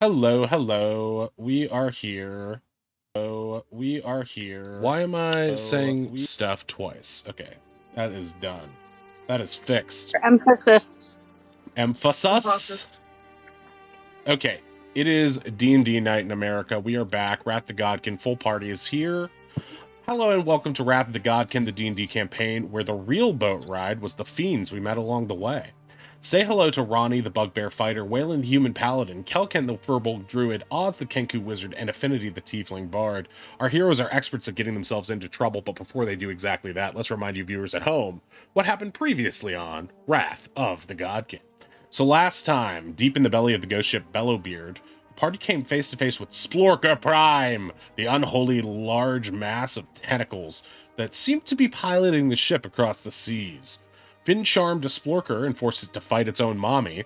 Hello, hello. We are here. Oh, we are here. Why am I saying stuff twice? Okay, that is done. That is fixed. Emphasis. Emphasis? Okay, it is D&D night in America. We are back. Wrath the Godkin full party is here. Hello and welcome to Wrath of the Godkin, the D&D campaign, where the real boat ride was the fiends we met along the way. Say hello to Ronnie, the bugbear fighter, Waylon, the human paladin, Kelken, the furball druid, Oz, the Kenku wizard, and Affinity, the tiefling bard. Our heroes are experts at getting themselves into trouble, but before they do exactly that, let's remind you viewers at home what happened previously on Wrath of the Godkin. So last time, deep in the belly of the ghost ship Bellowbeard, the party came face to face with Splorka Prime, the unholy large mass of tentacles that seemed to be piloting the ship across the seas. Finn charmed a Splorker and forced it to fight its own mommy.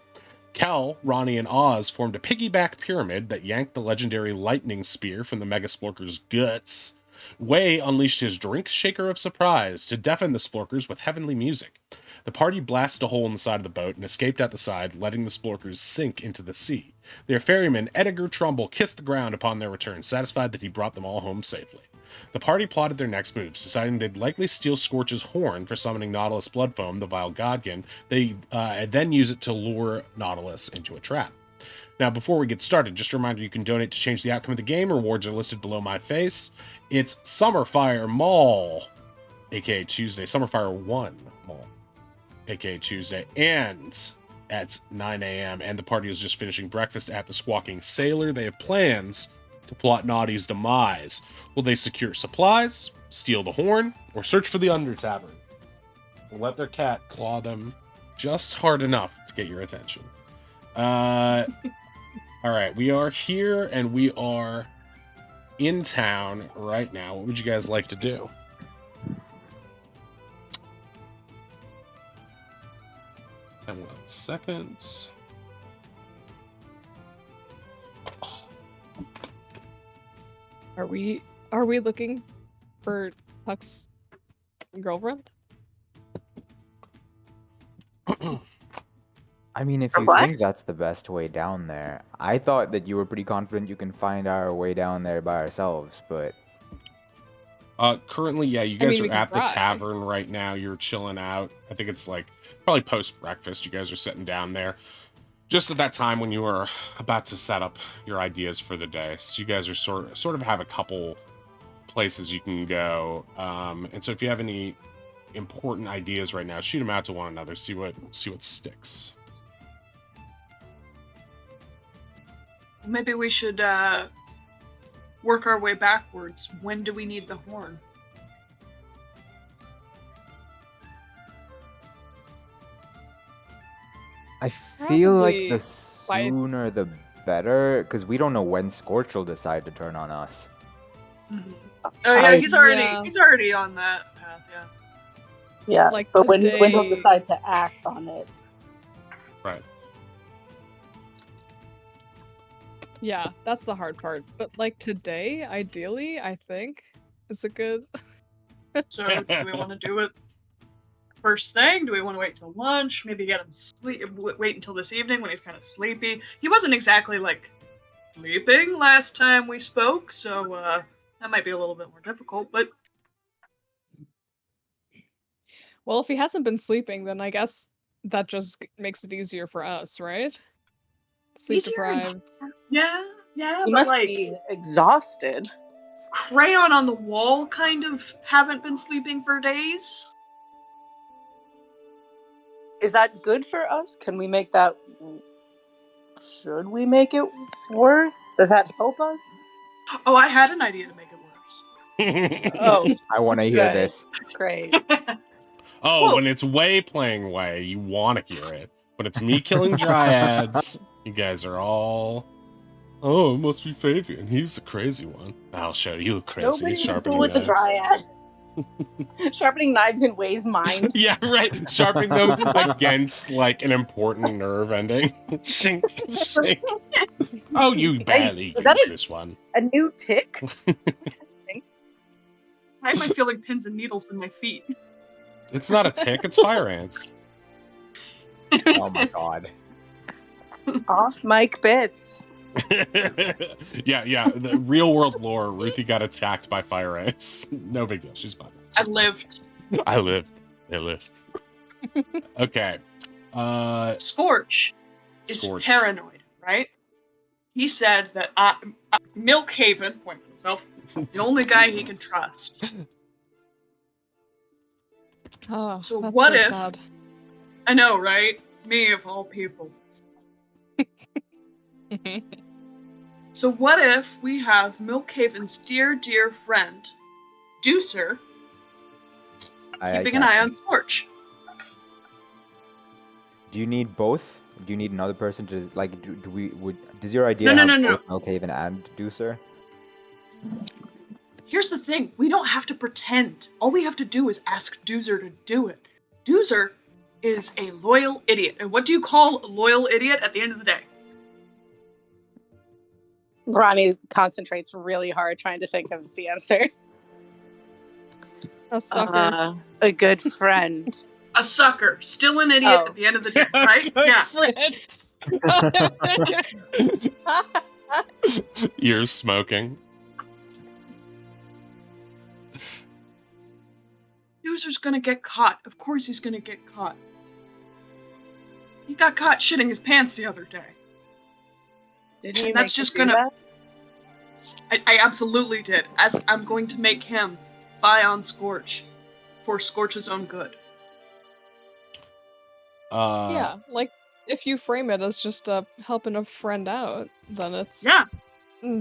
Kel, Ronnie, and Oz formed a piggyback pyramid that yanked the legendary lightning spear from the Mega Splorker's guts. Way unleashed his drink shaker of surprise to deafen the Splorkers with heavenly music. The party blasted a hole in the side of the boat and escaped out the side, letting the Splorkers sink into the sea. Their ferryman, Edgar Trumbull, kissed the ground upon their return, satisfied that he brought them all home safely. The party plotted their next moves, deciding they'd likely steal Scorch's horn for summoning Nautilus Bloodfoam, the vile godkin. They then use it to lure Nautilus into a trap. Now, before we get started, just a reminder you can donate to change the outcome of the game. Rewards are listed below my face. It's Summerfire Mall, aka Tuesday, Summerfire 1 Mall, aka Tuesday, and at 9 a.m. And the party is just finishing breakfast at the Squawking Sailor. They have plans to plot Naughty's demise. Will they secure supplies, steal the horn, or search for the Under Tavern? And let their cat claw them just hard enough to get your attention. All right, we are here and we are in town right now. What would you guys like to do? And 1 second. Are we looking for Puck's girlfriend? I mean, if you think that's the best way down there, I thought that you were pretty confident you can find our way down there by ourselves, but... Currently, yeah, you guys are at the tavern right now. You're chilling out. I think it's like probably post-breakfast. You guys are sitting down there. Just at that time when you were about to set up your ideas for the day. So you guys are sort of have a couple places you can go. And so if you have any important ideas right now, shoot them out to one another. See what sticks. Maybe we should work our way backwards. When do we need the horn? I feel like the sooner the better, because we don't know when Scorch will decide to turn on us. Mm-hmm. Oh yeah, he's already on that path, yeah. Yeah, like but today... when he'll decide to act on it. Right. Yeah, that's the hard part. But like today, ideally, I think, is a good... So do we want to do it first thing? Do we want to wait till lunch? Maybe get him wait until this evening when he's kind of sleepy. He wasn't exactly like sleeping last time we spoke, so that might be a little bit more difficult, but well, if he hasn't been sleeping, then I guess that just makes it easier for us, right? Sleep deprived. Yeah, he must be exhausted. Crayon on the wall kind of haven't been sleeping for days. Is that good for us? Can we make that... Should we make it worse? Does that help us? Oh, I had an idea to make it worse. Oh, I want to hear this. Great. Oh, when it's Way playing Way, you want to hear it. But it's me killing dryads. You guys are all... Oh, it must be Fabian. He's the crazy one. I'll show you crazy. Nobody's cool with the dryad. Sharpening knives in Way's mind. Yeah, right. Sharpening them against like an important nerve ending. Shink, shink. Oh, you barely use this one. A new tick? Why am I feeling pins and needles in my feet? It's not a tick, it's fire ants. Oh my god. Off mic bits. yeah. The real world lore, Ruthie got attacked by fire ants. No big deal. She's fine. I lived. I lived. They lived. Okay. Scorch is Scorch. paranoid, right? He said that Milkhaven, points at himself, the only guy he can trust. Oh, So that's what so if- sad. I know, right? Me of all people. So what if we have Milkhaven's dear, dear friend, Deucer, keeping an eye on Scorch? Do you need both? Do you need another person to like? Does your idea No, have no. both Milkhaven and Deucer? Here's the thing, we don't have to pretend. All we have to do is ask Doozer to do it. Doozer is a loyal idiot. And what do you call a loyal idiot at the end of the day? Ronnie concentrates really hard trying to think of the answer. A sucker. A good friend. A sucker. Still an idiot at the end of the day, right? Good Yeah. friend. Ears smoking. Doozer's gonna get caught. Of course he's gonna get caught. He got caught shitting his pants the other day. Didn't you And that's make just him do gonna- that? I absolutely did. As I'm going to make him spy on Scorch for Scorch's own good. Yeah, like if you frame it as just helping a friend out, then it's Yeah.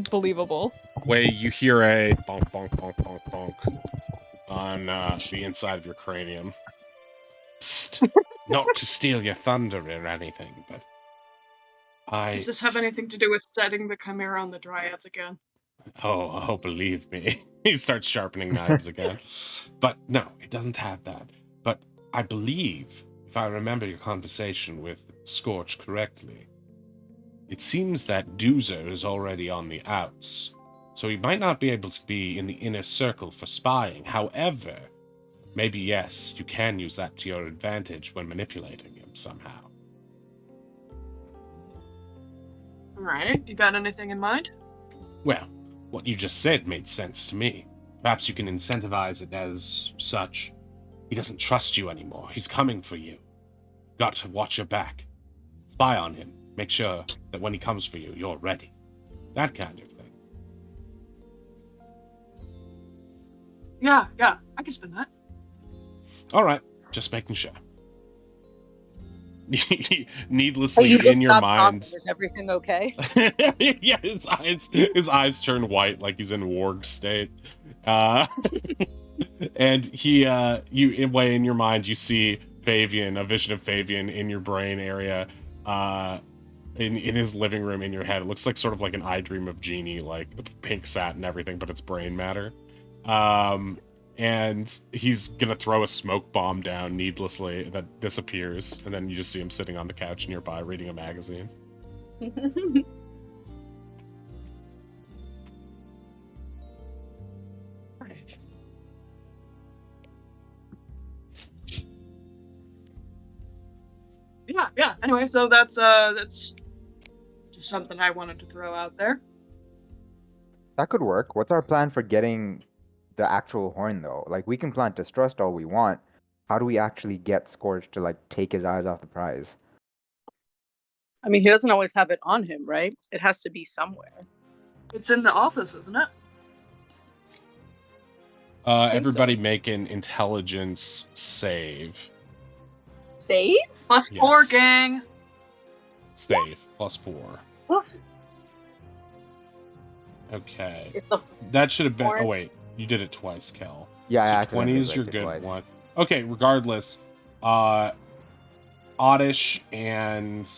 believable. Wait, you hear a bonk, bonk, bonk, bonk, bonk on the inside of your cranium. Psst. Not to steal your thunder or anything, but Does this have anything to do with setting the Chimera on the Dryads again? Oh, believe me. He starts sharpening knives again. But no, it doesn't have that. But I believe, if I remember your conversation with Scorch correctly, it seems that Doozer is already on the outs, so he might not be able to be in the inner circle for spying. However, maybe yes, you can use that to your advantage when manipulating him somehow. Alright, you got anything in mind? Well, what you just said made sense to me. Perhaps you can incentivize it as such. He doesn't trust you anymore. He's coming for you. Got to watch your back. Spy on him. Make sure that when he comes for you, you're ready. That kind of thing. Yeah, I can spin that. All right, just making sure. Needlessly, you just in your stopped talking. mind. Is everything okay? Yeah, his eyes turn white like he's in warg state. And in your mind, you see Fabian, a vision of Fabian in your brain area, in his living room in your head. It looks like sort of like an I Dream of Genie, like pink satin and everything, but it's brain matter. And he's gonna throw a smoke bomb down needlessly that disappears, and then you just see him sitting on the couch nearby reading a magazine. Yeah. Anyway, so that's just something I wanted to throw out there. That could work. What's our plan for getting the actual horn, though? Like, we can plant distrust all we want. How do we actually get Scorch to, like, take his eyes off the prize? I mean, he doesn't always have it on him, right? It has to be somewhere. It's in the office, isn't it? Everybody make an intelligence save. Save? +4, Yes. gang. Save, +4. What? Okay. It's the That should have been... Four. Oh, wait. You did it twice, Kel. Yeah, I So accidentally 20 is your clicked it good twice. one. Okay, regardless. Oddish and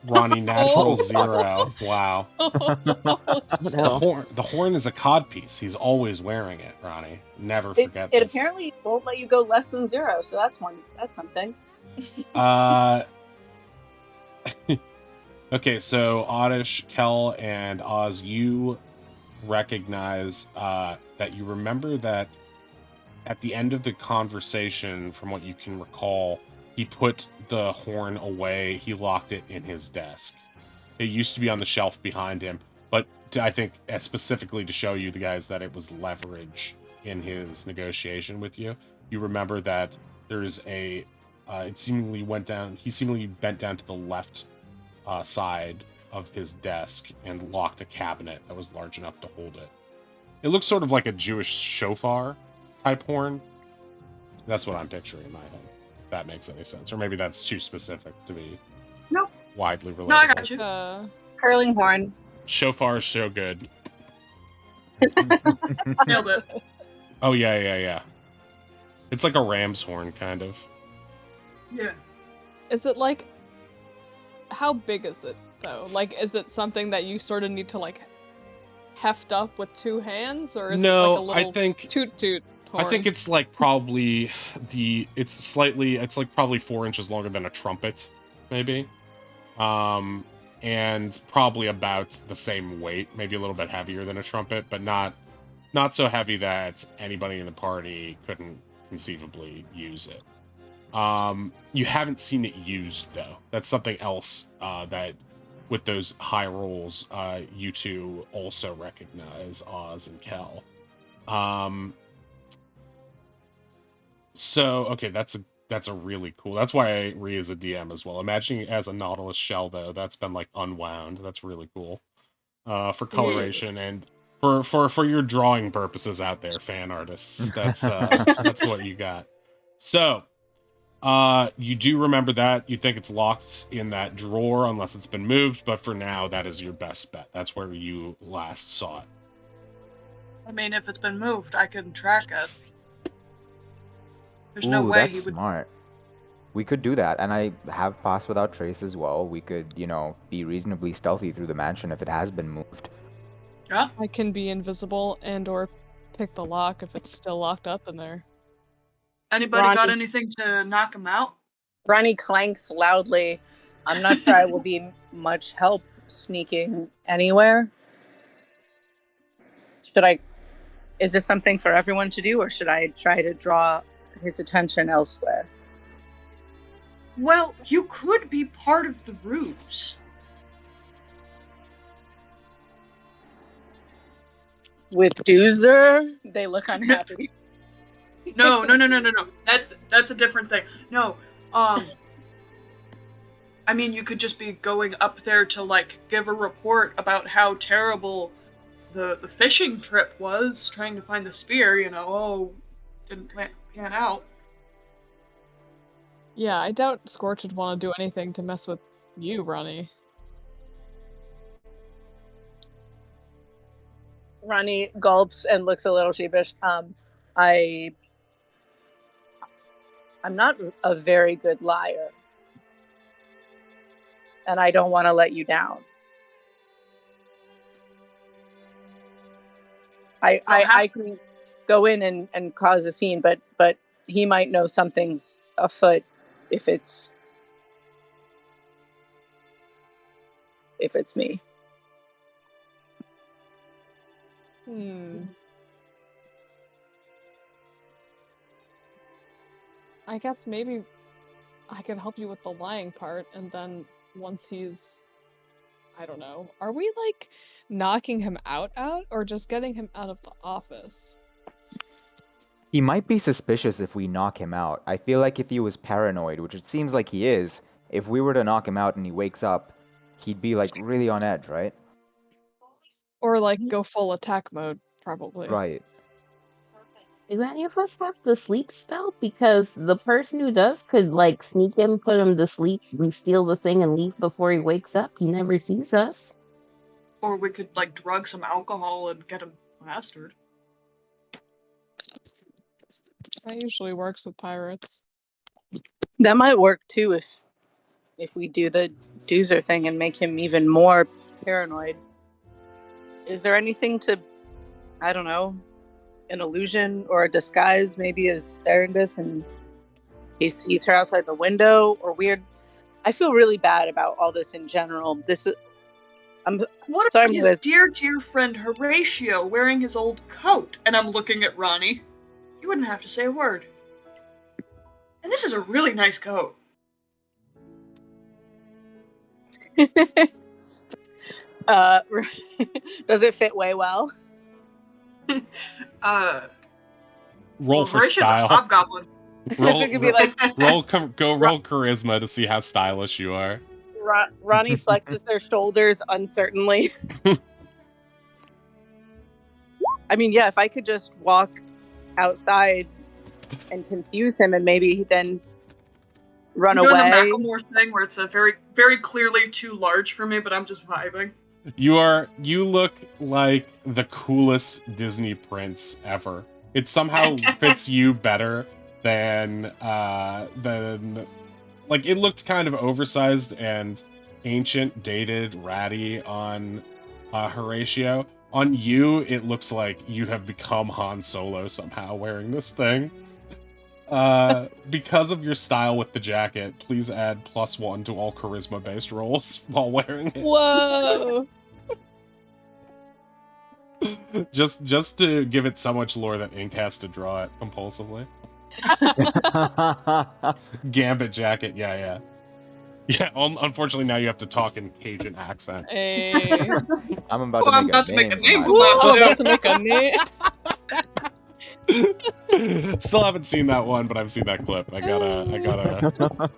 Ronnie, natural 0. Wow. The horn is a codpiece. He's always wearing it, Ronnie. Never forget it this. apparently won't let you go less than 0, so that's something. Okay, so Oddish, Kel, and Oz, you recognize that you remember that at the end of the conversation, from what you can recall, he put the horn away. He locked it in his desk. It used to be on the shelf behind him, but I think specifically to show you the guys that it was leverage in his negotiation with you. You remember that there's a it seemingly went down. He seemingly bent down to the left side of his desk and locked a cabinet that was large enough to hold it. It looks sort of like a Jewish shofar type horn. That's what I'm picturing in my head. If that makes any sense, or maybe that's too specific to be widely relatable. No, I got you. Curling horn. Shofar is so good. Nailed it. Oh yeah. It's like a ram's horn, kind of. Yeah. Is it like... How big is it, though? Like, is it something that you sort of need to, like, heft up with 2 hands? Or is it like a little toot-toot horn? I think it's like probably it's like probably 4 inches longer than a trumpet, maybe. And probably about the same weight, maybe a little bit heavier than a trumpet, but not so heavy that anybody in the party couldn't conceivably use it. You haven't seen it used, though. That's something else that, with those high rolls, you two also recognize, Oz and Kel. So, okay, that's a really cool... That's why Rhea is a DM as well. Imagining it as a Nautilus shell, though, that's been, like, unwound. That's really cool. For coloration and for your drawing purposes out there, fan artists. That's what you got. So... you do remember that. You think it's locked in that drawer unless it's been moved, but for now, that is your best bet. That's where you last saw it. I mean, if it's been moved, I can track it. There's Ooh, no way that's he would... smart. We could do that, and I have Pass Without Trace as well. We could, be reasonably stealthy through the mansion if it has been moved. Yeah? I can be invisible and or pick the lock if it's still locked up in there. Anybody Ronnie. got anything to knock him out? Ronnie clanks loudly. I'm not sure I will be much help sneaking anywhere. Is this something for everyone to do, or should I try to draw his attention elsewhere? Well, you could be part of the ruse. With Doozer, they look unhappy. No. That's a different thing. No, I mean, you could just be going up there to, like, give a report about how terrible the fishing trip was, trying to find the spear, didn't pan out. Yeah, I doubt Scorch would want to do anything to mess with you, Ronnie. Ronnie gulps and looks a little sheepish. I'm not a very good liar. And I don't want to let you down. I can go in and cause a scene, but he might know something's afoot if it's me. I guess maybe I could help you with the lying part, and then once he's... I don't know. Are we, like, knocking him out, or just getting him out of the office? He might be suspicious if we knock him out. I feel like if he was paranoid, which it seems like he is, if we were to knock him out and he wakes up, he'd be, like, really on edge, right? Or, like, go full attack mode, probably. Right. Do any of us have the sleep spell? Because the person who does could, like, sneak him, put him to sleep, and steal the thing and leave before he wakes up. He never sees us. Or we could, like, drug some alcohol and get him plastered. That usually works with pirates. That might work too if we do the Doozer thing and make him even more paranoid. Is there anything to, I don't know, an illusion or a disguise, maybe as Serendis and he sees her outside the window, or weird? I feel really bad about all this in general. What sorry, about his dear friend Horatio wearing his old coat? And I'm looking at Ronnie. You wouldn't have to say a word. And this is a really nice coat. Does it fit way well? Roll for Horatio's a style. hobgoblin. Roll, It could be like roll charisma to see how stylish you are. Ronnie flexes their shoulders uncertainly. I mean, yeah, if I could just walk outside and confuse him and maybe then run I'm doing away. the Macklemore thing where it's a very, very clearly too large for me, but I'm just vibing. You look like the coolest Disney prince ever. It somehow fits you better than like it looked kind of oversized and ancient, dated, ratty on Horatio. On you, it looks like you have become Han Solo somehow wearing this thing. Because of your style with the jacket, please add +1 to all charisma-based rolls while wearing it. Whoa. just to give it so much lore that Ink has to draw it compulsively. Gambit jacket, yeah. Unfortunately, now you have to talk in Cajun accent. Hey. I'm about I'm to about to make a name for I'm myself. about to make a name. Still haven't seen that one, but I've seen that clip. I gotta.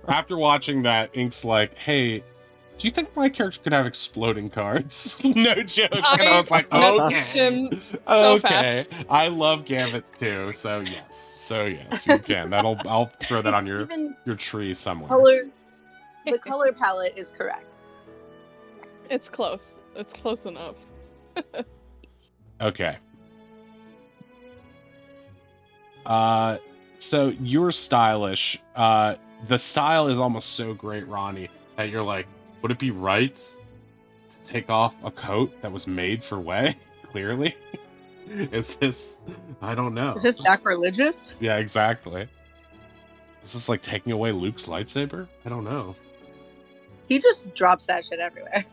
After watching that, Ink's like, "Hey, do you think my character could have exploding cards?" No joke. And I was like, messaged "Okay, him so fast. I love Gambit too, so yes, you can. I'll throw that on your tree somewhere." The color palette is correct. It's close. It's close enough. Okay. So you're stylish. The style is almost so great, Ronnie, that you're like, would it be right to take off a coat that was made for Wei? Clearly. Is this, I don't know. Is this sacrilegious? Yeah, exactly. Is this like taking away Luke's lightsaber? I don't know. He just drops that shit everywhere.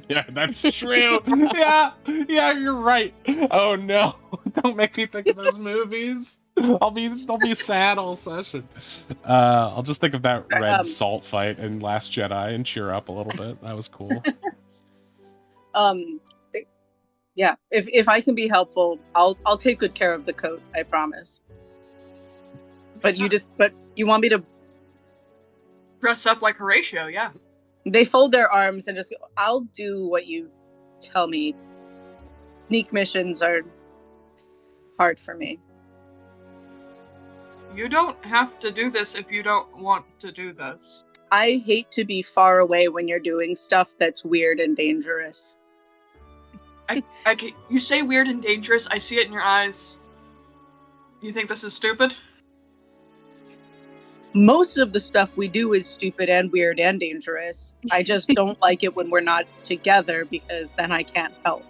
Yeah, that's true. yeah, you're right. Oh no. Don't make me think of those movies. I'll be sad all session. I'll just think of that red salt fight in Last Jedi and cheer up a little bit. That was cool. Yeah. If I can be helpful, I'll take good care of the coat, I promise. But you want me to Dress up like Horatio, yeah. They fold their arms and just go, I'll do what you tell me. Sneak missions are hard for me. You don't have to do this if you don't want to do this. I hate to be far away when you're doing stuff that's weird and dangerous. You say weird and dangerous, I see it in your eyes. You think this is stupid? Most of the stuff we do is stupid and weird and dangerous. I just don't like it when we're not together because then I can't help.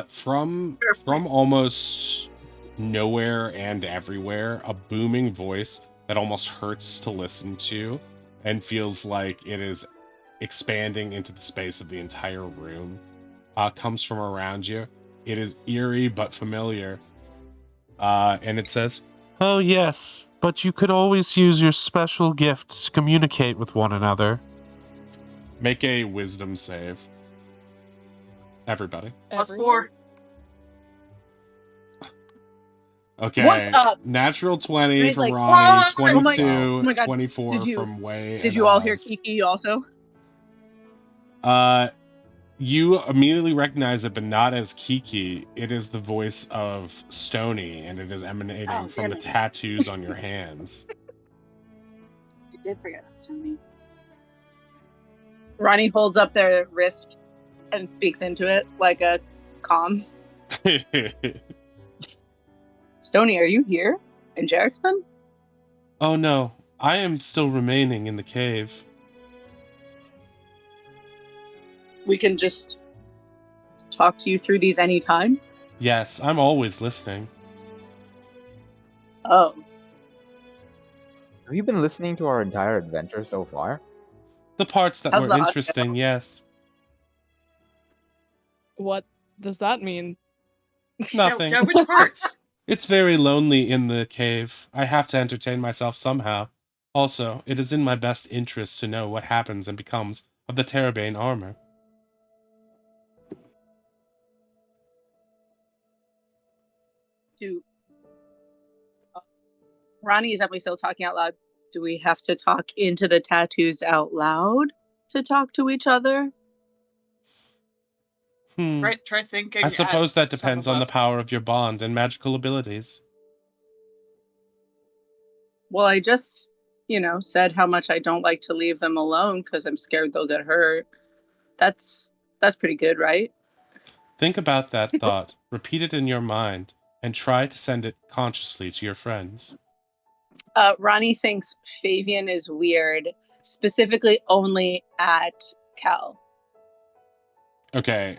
From almost nowhere and everywhere, a booming voice that almost hurts to listen to and feels like it is expanding into the space of the entire room comes from around you. It is eerie but familiar. And it says, "Oh yes, but you could always use your special gift to communicate with one another." Make a wisdom save. Everybody. +4. Okay. What's up? Natural 20 from like, Ronnie, oh my 22, oh my God. 24 from Wei. Did you all hear Kiki also? You immediately recognize it, but not as Kiki. It is the voice of Stony, and it is emanating from the tattoos on your hands. I did forget that's Stony. Ronnie holds up their wrist and speaks into it like a calm. Stony, are you here in Jarexman? Oh no, I am still remaining in the cave. We can just talk to you through these anytime? Yes, I'm always listening. Oh. Have you been listening to our entire adventure so far? The parts that How's were the audio? interesting, yes. What does that mean? Nothing. Yeah, which parts? It's very lonely in the cave. I have to entertain myself somehow. Also, it is in my best interest to know what happens and becomes of the Terabane armor. to... Ronnie, is we still talking out loud? Do we have to talk into the tattoos out loud to talk to each other? Try thinking. I suppose at that depends some on of the us. power of your bond and magical abilities. Well, I just, said how much I don't like to leave them alone because I'm scared they'll get hurt. That's pretty good, right? Think about that thought, repeat it in your mind, and try to send it consciously to your friends. Ronnie thinks Fabian is weird, specifically only at Cal. Okay,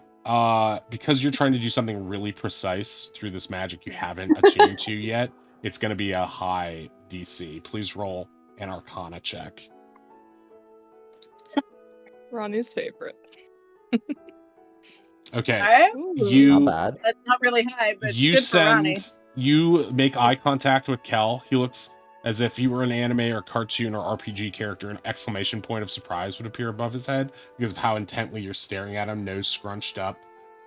because you're trying to do something really precise through this magic you haven't attuned to yet, it's going to be a high DC. Please roll an Arcana check. Ronnie's favorite. Okay, Alright. you Not bad. That's not really high, but it's you good for Ronnie. you make eye contact with Kel. He looks as if he were an anime or cartoon or RPG character. An exclamation point of surprise would appear above his head because of how intently you're staring at him, nose scrunched up,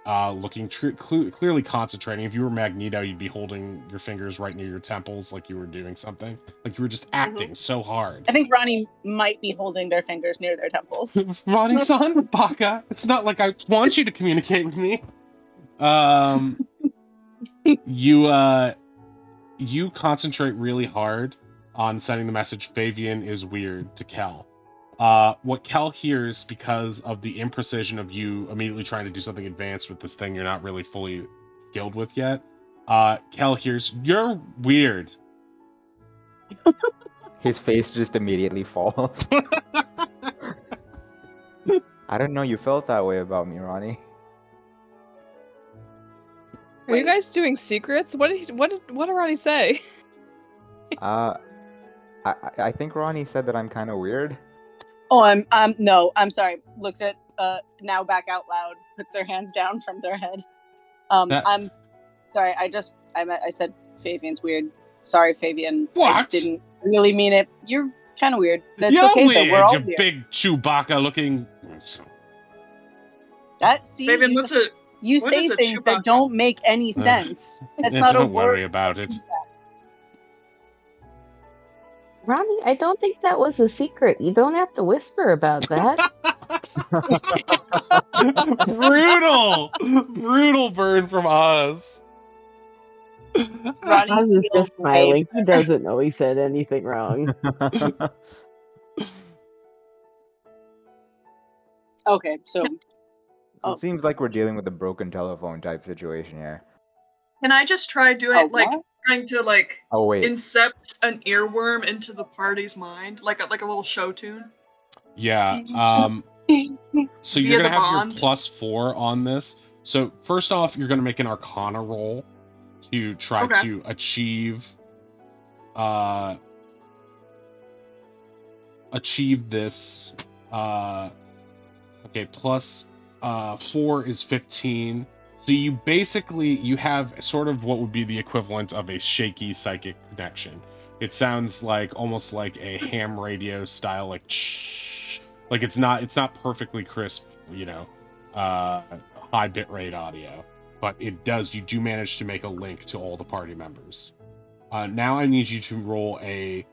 looking clearly concentrating. If you were Magneto, you'd be holding your fingers right near your temples like you were doing something, like you were just acting so hard. I think Ronnie might be holding their fingers near their temples. Ronnie-san, Baka, it's not like I want you to communicate with me. You concentrate really hard on sending the message Fabian is weird to Kel. What Kel hears, because of the imprecision of you immediately trying to do something advanced with this thing you're not really fully skilled with yet, Kel hears, "You're weird." His face just immediately falls. I didn't know you felt that way about me, Ronnie. Are you guys doing secrets? What did Ronnie say? I think Ronnie said that I'm kind of weird. Oh, I'm sorry. Looks at now back out loud, puts their hands down from their head. I'm sorry. I said Fabian's weird. Sorry, Fabian. What? I didn't really mean it. You're kind of weird. That's You're okay weird, though. We're all you weird. big Chewbacca looking. Fabian, you what say is a things Chewbacca? that don't make any sense. That's not a Don't word. worry about it. Ronnie, I don't think that was a secret. You don't have to whisper about that. Brutal burn from Oz. Ronnie Oz is feels just way smiling. He better. doesn't know he said anything wrong. Okay, so It seems like we're dealing with a broken telephone type situation here. Can I just try doing what? trying to Oh wait, incept an earworm into the party's mind, like a little show tune? Yeah. So Via you're gonna the have bond? your +4 on this. So first off, you're gonna make an Arcana roll to try Okay. to achieve this. Okay, +4 is 15. So you have sort of what would be the equivalent of a shaky psychic connection. It sounds like almost like a ham radio style, like shh. Like it's not perfectly crisp, high bitrate audio, but you do manage to make a link to all the party members. Now I need you to roll a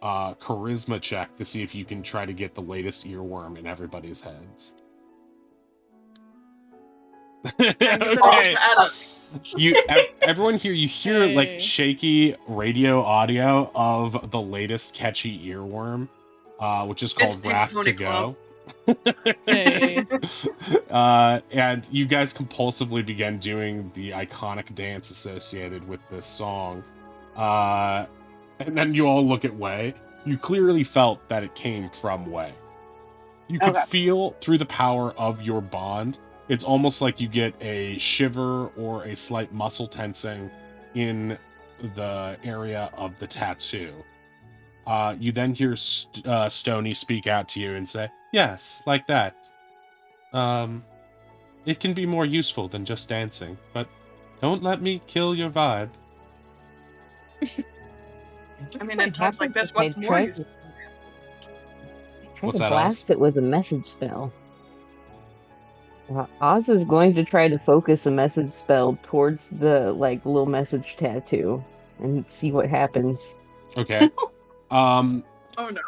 charisma check to see if you can try to get the latest earworm in everybody's heads. Okay. Everyone here, you hear like Hey. shaky radio audio of the latest catchy earworm, which is It's called Pink Wrath Pony to Go. Hey. And you guys compulsively began doing the iconic dance associated with this song. And then you all look at Wei. You clearly felt that it came from Wei. You could Okay. feel through the power of your bond. It's almost like you get a shiver or a slight muscle tensing in the area of the tattoo. You then hear Stony speak out to you and say, "Yes, like that. It can be more useful than just dancing, but don't let me kill your vibe." I mean, in times like this, what's more tried useful? to, I tried What's to that, blast Oz? it with a message spell. Oz is going to try to focus a message spell towards the little message tattoo and see what happens. Okay. Oh no.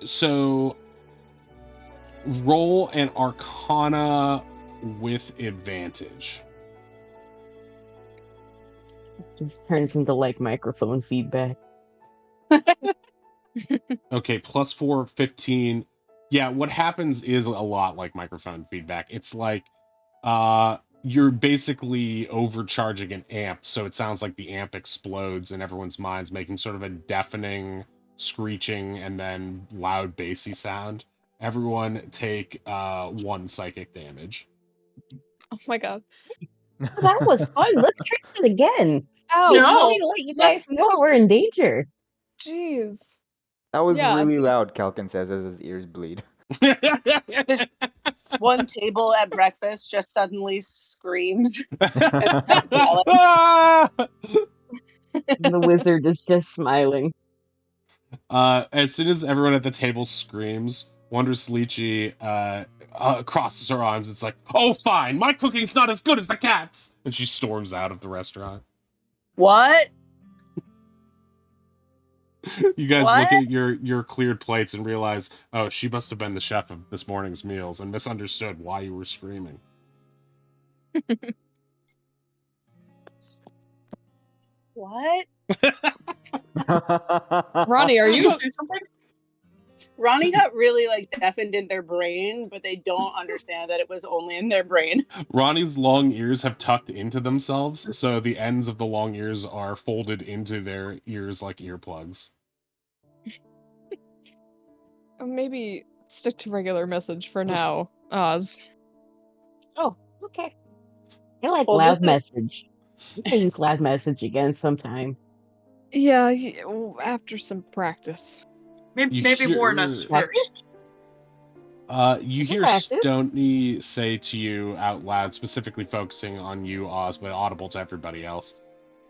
So roll an Arcana with advantage. This turns into microphone feedback. Okay, +4, 15. Yeah, what happens is a lot like microphone feedback. It's like you're basically overcharging an amp, so it sounds like the amp explodes in everyone's minds, making sort of a deafening screeching and then loud bassy sound. Everyone take 1 psychic damage. Oh my god. Oh, that was fun. Let's try it again. Ow! We No. wanted to let you guys know we're in danger. Jeez. That was Yeah, really loud, Kelkin says as his ears bleed. One table at breakfast just suddenly screams. The wizard is just smiling. As soon as everyone at the table screams, Wondrous Lychee crosses her arms. It's like, oh, fine, my cooking's not as good as the cat's, and she storms out of the restaurant. What? You guys What? look at your cleared plates and realize, oh, she must have been the chef of this morning's meals and misunderstood why you were screaming. What? Ronnie, are Did you? you do something? Ronnie got really deafened in their brain, but they don't understand that it was only in their brain. Ronnie's long ears have tucked into themselves, so the ends of the long ears are folded into their ears like earplugs. Maybe stick to regular message for now, Oz. Oh, okay. I like Well, loud this is message. We can use loud message again sometime. Yeah, after some practice. Maybe warn us first. You hear Practice. Stoney say to you out loud, specifically focusing on you, Oz, but audible to everybody else.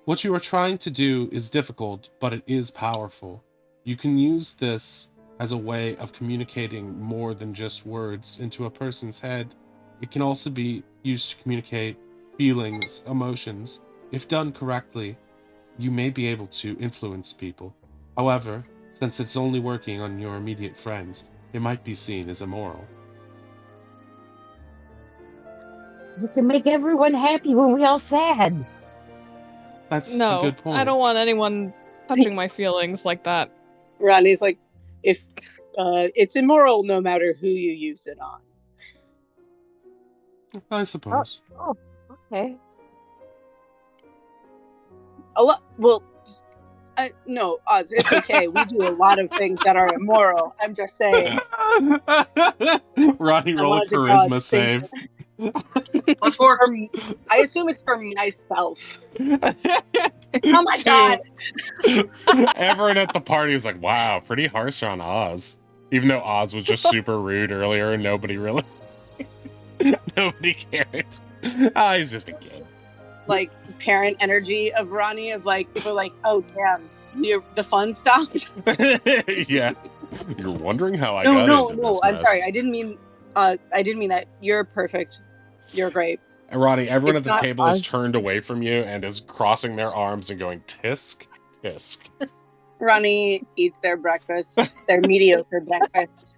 What you are trying to do is difficult, but it is powerful. You can use this as a way of communicating more than just words into a person's head. It can also be used to communicate feelings, emotions. If done correctly, you may be able to influence people. However, since it's only working on your immediate friends, it might be seen as immoral. We can make everyone happy when we all sad. That's a No, good point. I don't want anyone touching my feelings like that. Ronnie's like, if it's immoral no matter who you use it on. I suppose. Oh, okay. A lot. Well, no, Oz, it's okay. We do a lot of things that are immoral. I'm just saying. Ronnie, I roll a wanted to draw a charisma save. +4. I assume it's for myself. Oh my god! Everyone at the party is like, wow, pretty harsh on Oz. Even though Oz was just super rude earlier and nobody really... nobody cared. He's just a kid. Like, parent energy of Ronnie, of people like, oh damn, the fun stopped. Yeah. You're wondering how I No, got no, into no. this I'm mess. sorry. I didn't mean that. You're perfect. You're great. And Ronnie, everyone It's at the not table is Oz. turned away from you and is crossing their arms and going, tisk, tisk. Ronnie eats their breakfast, their mediocre breakfast.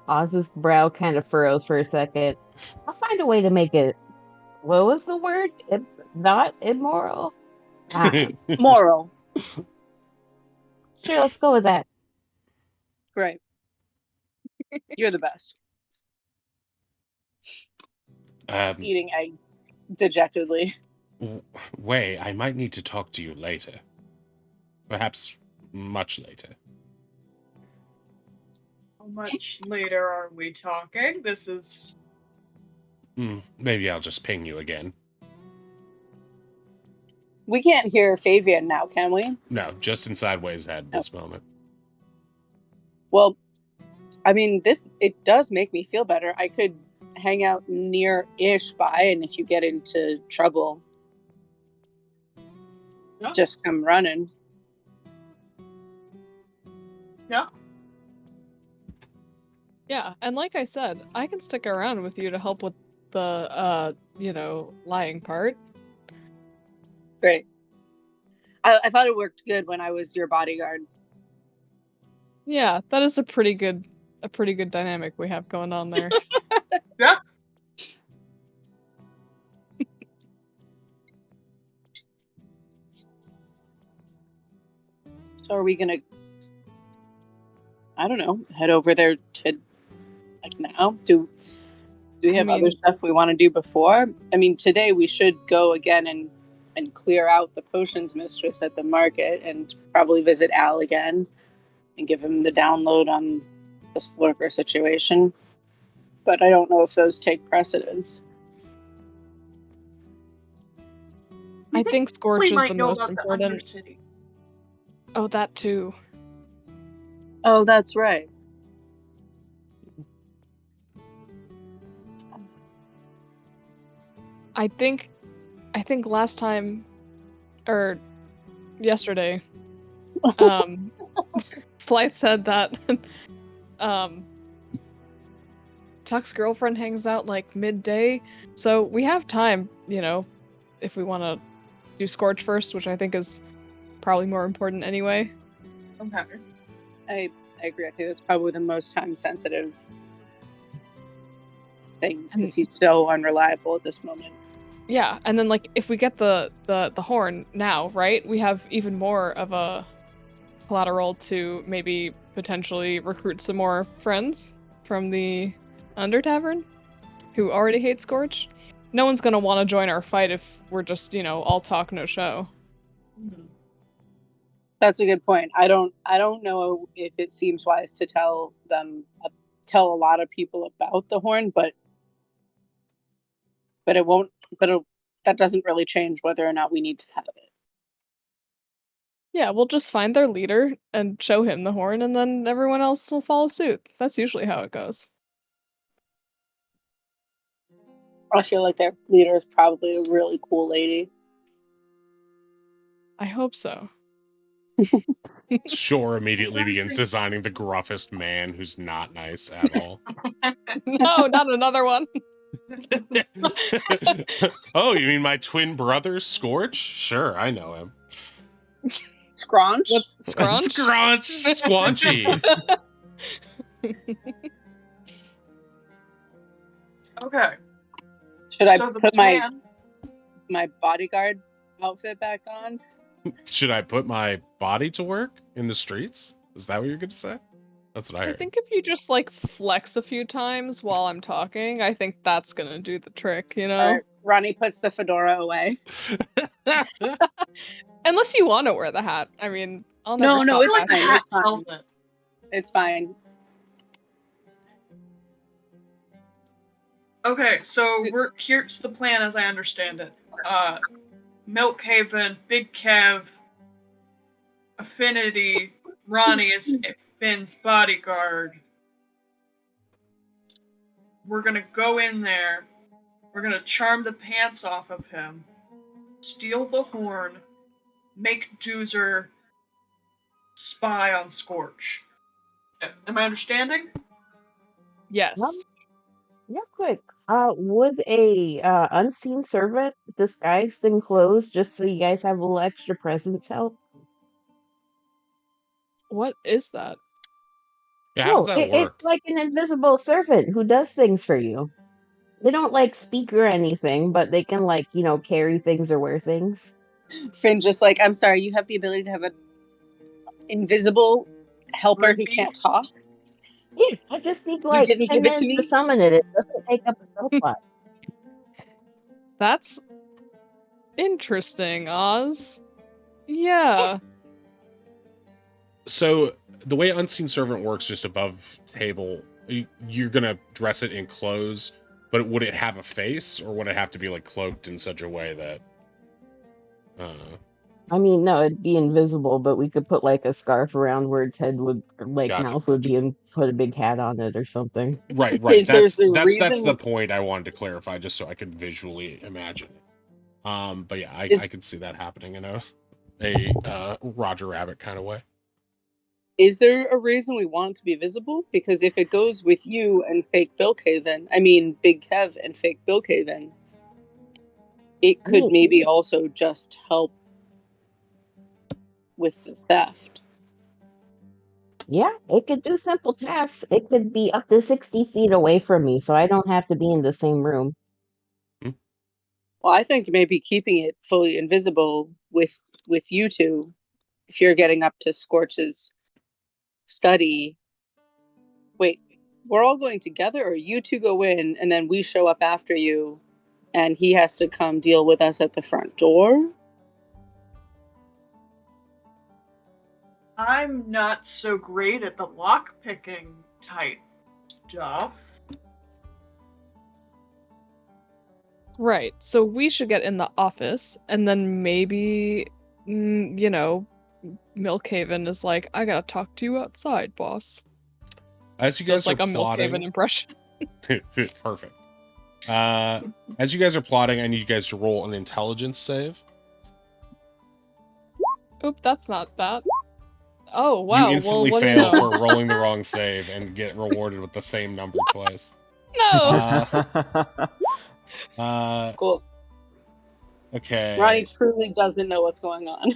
Oz's brow kind of furrows for a second. I'll find a way to make it. What was the word? Not immoral? Moral. Sure, let's go with that. Great. You're the best. Eating eggs dejectedly. Wei, I might need to talk to you later. Perhaps much later. How much later are we talking? This is... Maybe I'll just ping you again. We can't hear Fabian now, can we? No, just inside Wei's head this moment. Well, I mean, it does make me feel better. I could hang out near-ish by, and if you get into trouble, Yeah. just come running. Yeah. Yeah, and like I said, I can stick around with you to help with the, lying part. Great. I thought it worked good when I was your bodyguard. Yeah, that is a pretty good dynamic we have going on there. Yeah. So are we gonna, I don't know, head over there to, like, now? Do we have other stuff we want to do before? I mean, today we should go again and clear out the potions mistress at the market and probably visit Al again and give him the download on the Splurker situation. But I don't know if those take precedence. I think Scorch We is might the know most about the important. Undercity. Oh, that too. Oh, that's right. I think last time, or yesterday, Slight said that Tuck's girlfriend hangs out like midday, so we have time, if we want to do Scorch first, which I think is probably more important anyway. Okay. I agree. I think that's probably the most time sensitive thing because he's so unreliable at this moment. Yeah, and then like if we get the horn now, right? We have even more of a collateral to maybe potentially recruit some more friends from the Under Tavern who already hate Scorch. No one's gonna want to join our fight if we're just, all talk, no show. That's a good point. I don't know if it seems wise to tell a lot of people about the horn, but it won't. That doesn't really change whether or not we need to have it. Yeah, we'll just find their leader and show him the horn, and then everyone else will follow suit. That's usually how it goes. I feel like their leader is probably a really cool lady. I hope so. Shore immediately begins designing the gruffest man who's not nice at all. No, not another one. Oh, you mean my twin brother, Scorch? Sure, I know him. Scraunch? Scraunch? Scraunch! Squanchy! Okay. Should I So the put plan- my bodyguard outfit back on? Should I put my body to work in the streets? Is that what you're going to say? That's what I heard. I think if you just like flex a few times while I'm talking, I think that's gonna do the trick, Or Ronnie puts the fedora away. Unless you want to wear the hat. I mean, I'll never No, stop it's like the fine. hat It's fine. sells it. It's fine. Okay, so here's the plan as I understand it. Milk Haven, Big Kev, Affinity, Ronnie is Finn's bodyguard. We're gonna go in there. We're gonna charm the pants off of him, steal the horn, make Doozer spy on Scorch. Am I understanding? Yes. Real quick, would a unseen servant disguised in clothes just so you guys have a little extra presence help? What is that? Yeah, how does that work? It's like an invisible servant who does things for you. They don't like speak or anything, but they can like, carry things or wear things. Finn just like, I'm sorry, you have the ability to have an invisible helper who can't talk? Yeah, I just need like didn't 10 give it to minutes me? to summon it. It doesn't take up a spell slot. That's interesting, Oz. Yeah. So the way Unseen Servant works just above table, you're going to dress it in clothes, but would it have a face or would it have to be like cloaked in such a way that... I mean, no, it'd be invisible, but we could put like a scarf around where its head would, like Gotcha, mouth would be, and put a big hat on it or something. Right. That's the point I wanted to clarify, just so I could visually imagine it. But yeah, I can see that happening in a Roger Rabbit kind of way. Is there a reason we want it to be visible? Because if it goes with you and fake Bill Caven, I mean Big Kev and fake Bill Caven, it could maybe also just help with the theft. Yeah, it could do simple tasks. It could be up to 60 feet away from me, so I don't have to be in the same room. Well, I think maybe keeping it fully invisible with you two, if you're getting up to Scorch's study. Wait, we're all going together, or you two go in and then we show up after you, and he has to come deal with us at the front door? I'm not so great at the lock picking type stuff. Right. So we should get in the office, and then maybe, you know, Milkhaven is like, I gotta talk to you outside, boss. As you guys Does like are a plotting, Milkhaven impression. perfect. As you guys are plotting, I need you guys to roll an intelligence save. Oop, that's not that. Oh, wow. You Well, instantly what do you fail know? for rolling the wrong save and get rewarded with the same number twice. No! Cool. Okay. Ronnie truly doesn't know what's going on.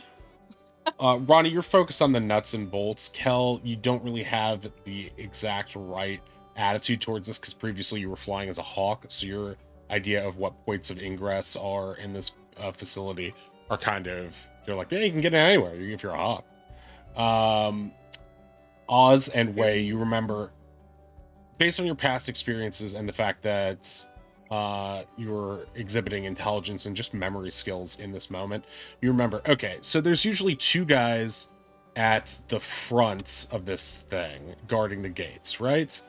Ronnie, you're focused on the nuts and bolts. Kel, you don't really have the exact right attitude towards this because previously you were flying as a hawk, so your idea of what points of ingress are in this facility are kind of, you're like, yeah, you can get in anywhere if you're a hawk. Oz and Wei, you remember, based on your past experiences and the fact that you're exhibiting intelligence and just memory skills in this moment, you remember, okay, so there's usually two guys at the front of this thing guarding the gates, right?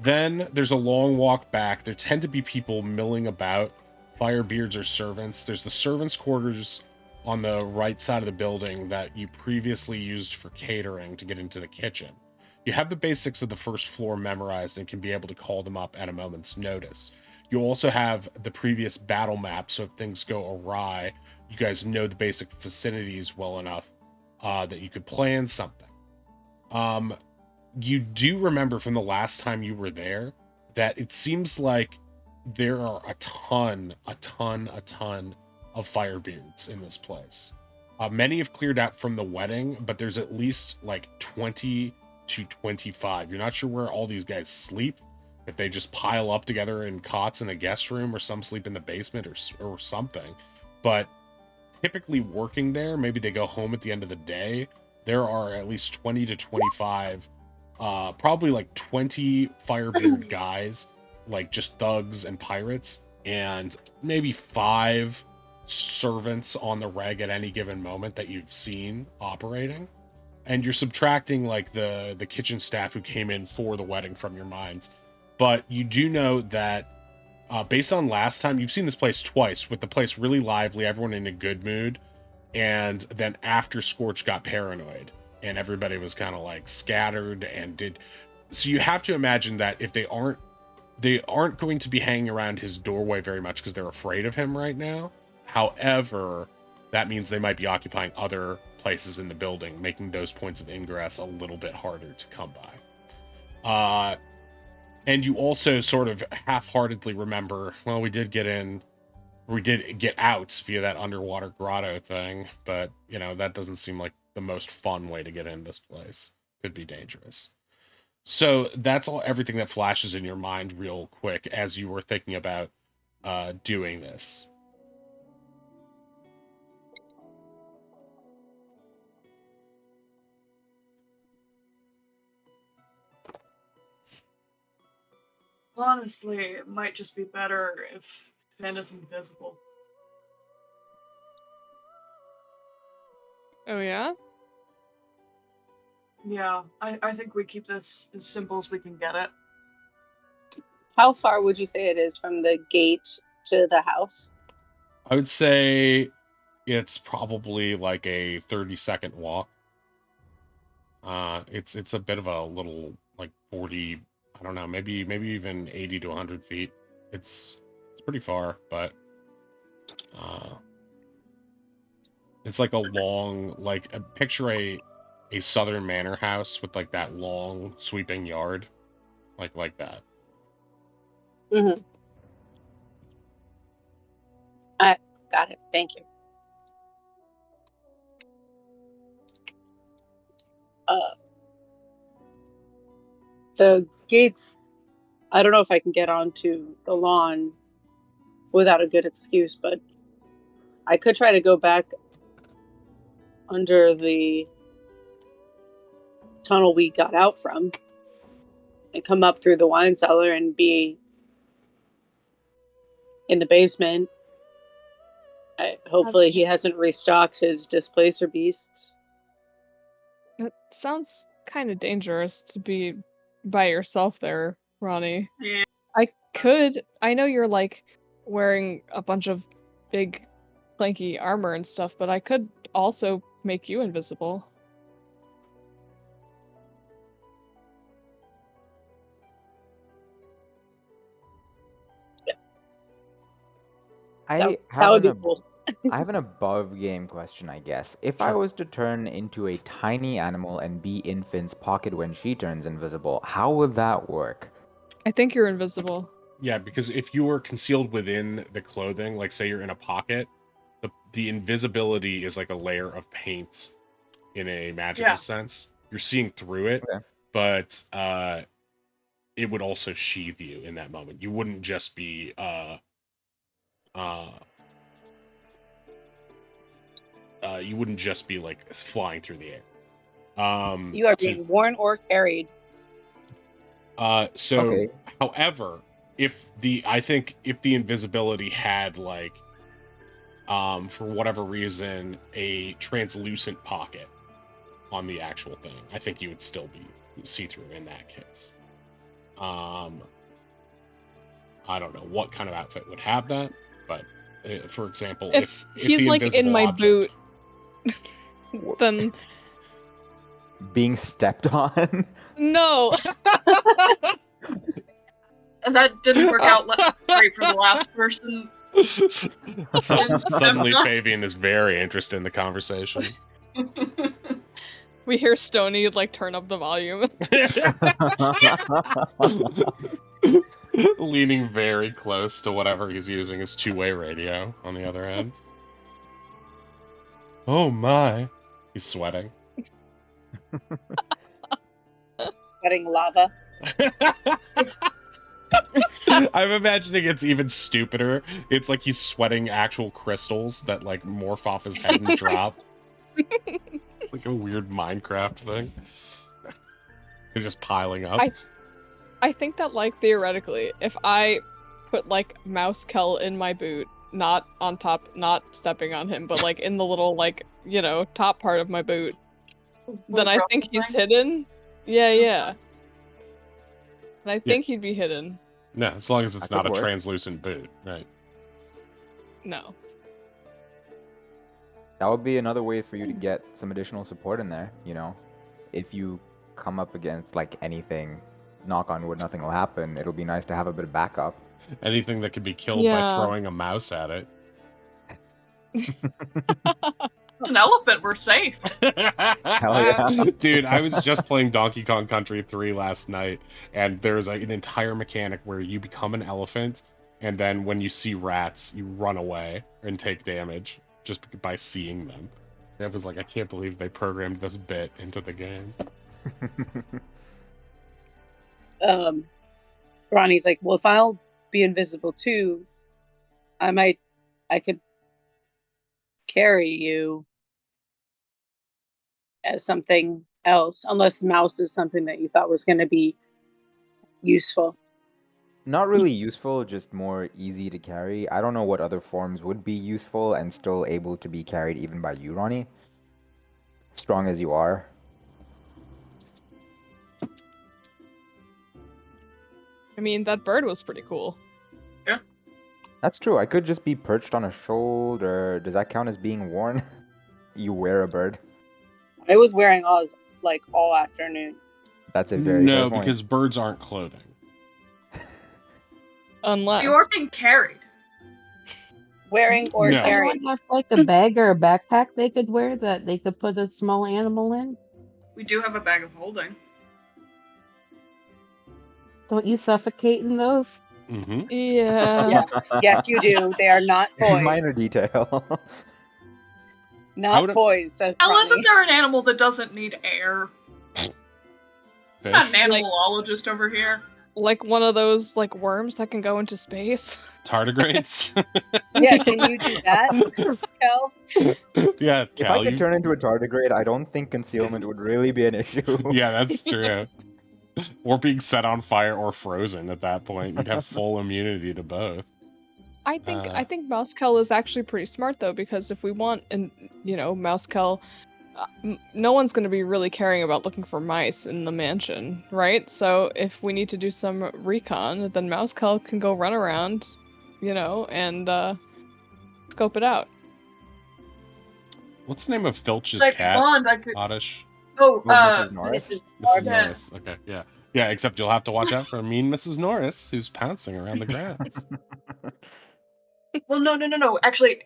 Then there's a long walk back. There tend to be people milling about, firebeards or servants. There's the servants' quarters on the right side of the building that you previously used for catering to get into the kitchen. You have the basics of the first floor memorized and can be able to call them up at a moment's notice. You also have the previous battle map, so if things go awry, you guys know the basic vicinities well enough that you could plan something. You do remember from the last time you were there that it seems like there are a ton of firebeards in this place. Many have cleared out from the wedding, but there's at least like 20 to 25. You're not sure where all these guys sleep, if they just pile up together in cots in a guest room, or some sleep in the basement or something. But typically working there, maybe they go home at the end of the day. There are at least 20 to 25, probably like 20 firebeard guys, like just thugs and pirates, and maybe 5 servants on the reg at any given moment that you've seen operating. And you're subtracting like the kitchen staff who came in for the wedding from your minds. But you do know that based on last time, you've seen this place twice, with the place really lively, everyone in a good mood, and then after Scorch got paranoid and everybody was kind of like scattered and did. So you have to imagine that if they aren't going to be hanging around his doorway very much because they're afraid of him right now. However, that means they might be occupying other places in the building, making those points of ingress a little bit harder to come by. And you also sort of half-heartedly remember, well, we did get out via that underwater grotto thing, but, you know, that doesn't seem like the most fun way to get in this place. Could be dangerous. So that's everything that flashes in your mind real quick as you were thinking about doing this. Honestly, it might just be better if Finn is invisible. Oh, yeah? Yeah, I think we keep this as simple as we can get it. How far would you say it is from the gate to the house? I would say it's probably like a 30-second walk. It's a bit of a little, like 40, I don't know, maybe even 80 to 100 feet. It's pretty far, but it's like a long, like picture a southern manor house with like that long sweeping yard, like that. Mm-hmm. I got it. Thank you. The gates. I don't know if I can get onto the lawn without a good excuse, but I could try to go back under the tunnel we got out from and come up through the wine cellar and be in the basement. Hopefully he hasn't restocked his displacer beasts. It sounds kind of dangerous to be by yourself there, Ronnie. Yeah. I know you're like wearing a bunch of big clanky armor and stuff, but I could also make you invisible. I That would be have cool. I have an above game question, I guess. If I Sure. was to turn into a tiny animal and be Infant's pocket when she turns invisible, how would that work? I think you're invisible. Yeah, because if you were concealed within the clothing, like say you're in a pocket, the invisibility is like a layer of paint in a magical sense. You're seeing through it, Okay. but it would also sheathe you in that moment. You wouldn't just be you wouldn't just be like flying through the air. You are being worn or carried. So Okay. however, I think if the invisibility had like for whatever reason a translucent pocket on the actual thing, I think you would still be see-through in that case. I don't know what kind of outfit would have that, but for example, If he's the like in invisible my object, boot, then Being stepped on? no. And that didn't work out great for the last person. Suddenly Fabian is very interested in the conversation. We hear Stony like turn up the volume. Leaning very close to whatever he's using his two-way radio on the other end. Oh my. He's sweating. Sweating lava. I'm imagining it's even stupider. It's like he's sweating actual crystals that like morph off his head and drop. Like a weird Minecraft thing. They're just piling up. I think that like theoretically, if I put like Mouse Kel in my boot, not on top, not stepping on him, but like in the little like, you know, top part of my boot, then I think he's hidden. Yeah. And I think he'd be hidden. No, as long as it's That not could a work. translucent boot, right? No. That would be another way for you to get some additional support in there, you know? If you come up against like anything, knock on wood, nothing will happen. It'll be nice to have a bit of backup. Anything that could be killed by Yeah. throwing a mouse at it. It's an elephant, we're safe. Hell yeah. Dude, I was just playing Donkey Kong Country 3 last night, and there's like an entire mechanic where you become an elephant, and then when you see rats, you run away and take damage just by seeing them. It was like, I can't believe they programmed this bit into the game. Ronnie's like, well, if I'll be invisible too, I could carry you as something else, unless mouse is something that you thought was going to be useful. Not really useful, just more easy to carry. I don't know what other forms would be useful and still able to be carried even by you, Ronnie. Strong as you are. I mean, that bird was pretty cool. That's true. I could just be perched on a shoulder. Does that count as being worn? You wear a bird. I was wearing Oz like all afternoon. That's a very fair No, point. because birds aren't clothing. Unless You are being carried. Wearing or No. carrying. Anyone have like a bag or a backpack they could wear that they could put a small animal in? We do have a bag of holding. Don't you suffocate in those? Mm-hmm. Yeah. Yeah. Yes, you do. They are not toys. Minor detail. Not would- toys, says Hell, isn't Ronnie. there an animal that doesn't need air? I'm not an Fish. animalologist over here. Like one of those like worms that can go into space. Tardigrades. Yeah, can you do that, Kel? Yeah, If Cal, I could turn into a tardigrade, I don't think concealment would really be an issue. Yeah, that's true. Or being set on fire or frozen at that point. You'd have full immunity to both. I think Mousekel is actually pretty smart though, because if we want, and Mousekel, no one's going to be really caring about looking for mice in the mansion, right? So if we need to do some recon, then Mousekel can go run around, and scope it out. What's the name of Filch's Psychic cat? bond, I could. Oddish? Oh, Mrs. Norris? Mrs. Mrs. Yeah. Norris. Okay, yeah. Yeah, except you'll have to watch out for mean Mrs. Norris, who's pouncing around the grounds. Well, no. Actually,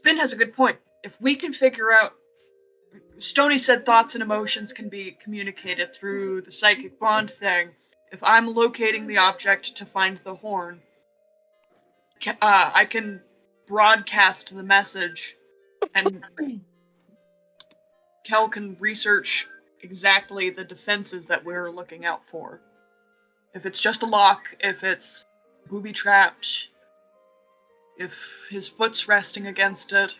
Finn has a good point. If we can figure out, Stony said thoughts and emotions can be communicated through the psychic bond thing. If I'm locating the object to find the horn, I can broadcast the message, and Kel can research exactly the defenses that we're looking out for. If it's just a lock, if it's booby-trapped, if his foot's resting against it.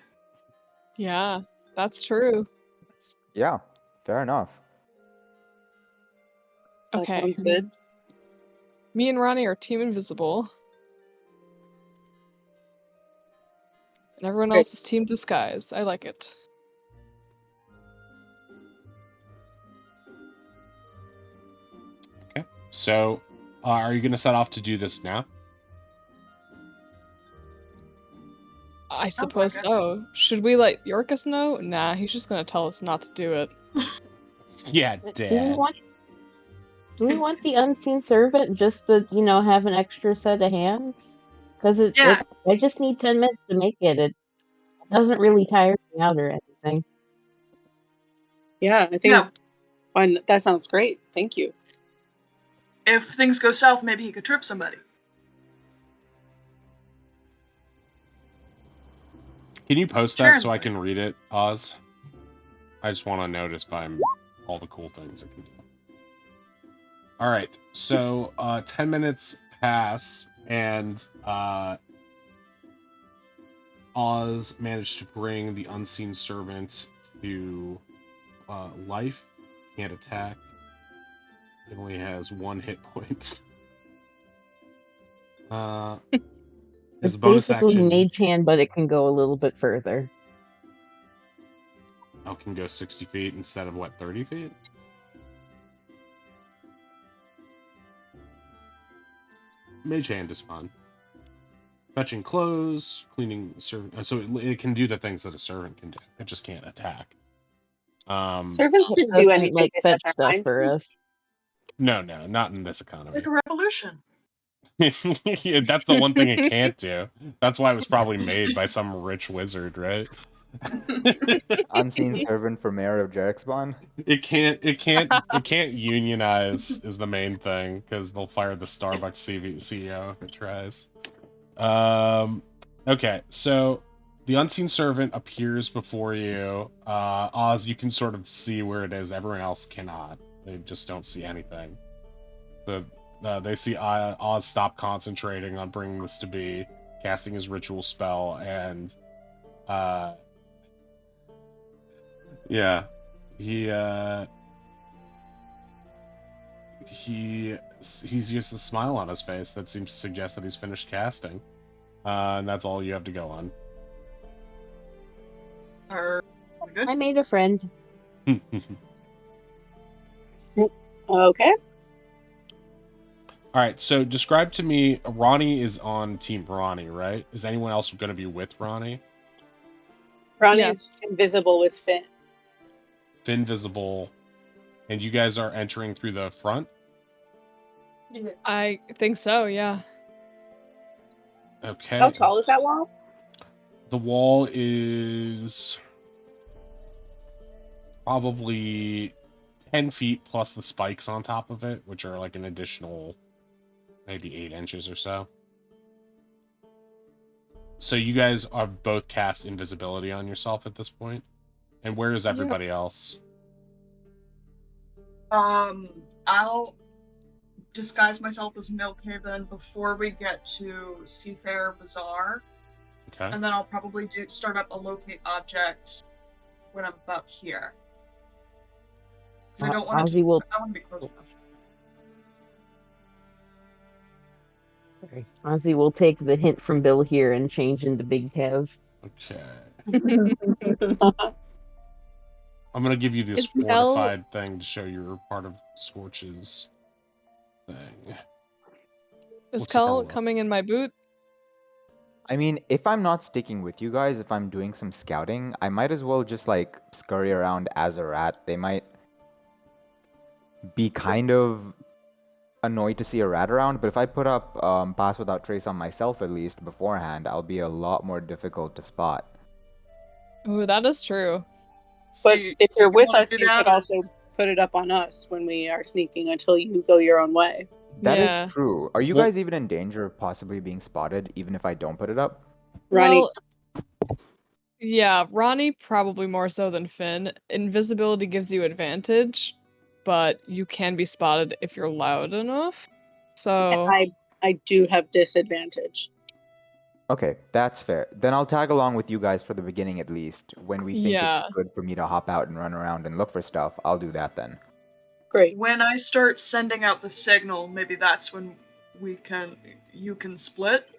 Yeah, that's true. Yeah, fair enough. That Okay. sounds good. Me and Ronnie are Team Invisible. And everyone Great. else is Team Disguise. I like it. Okay. So, are you going to set off to do this now? I Sounds suppose like it. so. Should we let Yorkus know? Nah, he's just gonna tell us not to do it. Yeah, Do we Dad. want the unseen servant just to, have an extra set of hands? Because Yeah. I just need 10 minutes to make it. It doesn't really tire me out or anything. Yeah, I think Yeah. fine. That sounds great. Thank you. If things go south, maybe he could trip somebody. Can you post Sure. that so I can read it, Oz? I just want to notice all the cool things it can do. All right, so 10 minutes pass, and Oz managed to bring the unseen servant to life. Can't attack. It only has 1 hit point. As It's a bonus basically action, Mage Hand, but it can go a little bit further. it can go 60 feet instead of 30 feet? Mage Hand is fun. Fetching clothes, cleaning servant. So it can do the things that a servant can do. It just can't attack. Servants It can do doesn't, anything like they set fetch their stuff mind for to. us. No, not in this economy. Like a revolution. Yeah, that's the one thing it can't do. That's why it was probably made by some rich wizard, right? Unseen servant for mayor of Jerixbon. It can't unionize is the main thing, because they'll fire the Starbucks CEO if it tries. Okay, so the unseen servant appears before you. Oz, you can sort of see where it is. Everyone else cannot. They just don't see anything. So they see Oz stop concentrating on bringing this to be, casting his ritual spell, and yeah, he's used a smile on his face that seems to suggest that he's finished casting, and that's all you have to go on. Are we good? I made a friend. Okay. All right, so describe to me. Ronnie is on Team Ronnie, right? Is anyone else going to be with Ronnie? Ronnie's invisible with Finn. Finn visible, and you guys are entering through the front. I think so, yeah. Okay. How tall is that wall? The wall is probably 10 feet plus the spikes on top of it, which are like an additional maybe 8 inches or so. So you guys are both cast invisibility on yourself at this point. And where is everybody else? I'll disguise myself as Milkhaven before we get to Seafarer Bazaar. Okay. And then I'll probably start up a locate object when I'm about here. Because I don't want Ozzy will. I want to be close enough. Sorry, Ozzy will take the hint from Bill here and change into Big Kev. Okay. I'm going to give you this It's Kel- fortified thing to show you're part of Scorch's thing. Is What's the Kel color? coming in my boot? I mean, if I'm not sticking with you guys, if I'm doing some scouting, I might as well just like scurry around as a rat. They might be kind of annoyed to see a rat around, but if I put up Pass Without Trace on myself at least beforehand, I'll be a lot more difficult to spot. Ooh, that is true. But if you're with wanna us, do you that, could or- also put it up on us when we are sneaking until you go your own way. That is Yeah. true. Are you Well- guys even in danger of possibly being spotted, even if I don't put it up? Ronnie, Well, yeah, Ronnie probably more so than Finn. Invisibility gives you advantage, but you can be spotted if you're loud enough. So I do have disadvantage. Okay, that's fair. Then I'll tag along with you guys for the beginning at least. When we think Yeah. it's good for me to hop out and run around and look for stuff, I'll do that then. Great. When I start sending out the signal, maybe that's when you can split.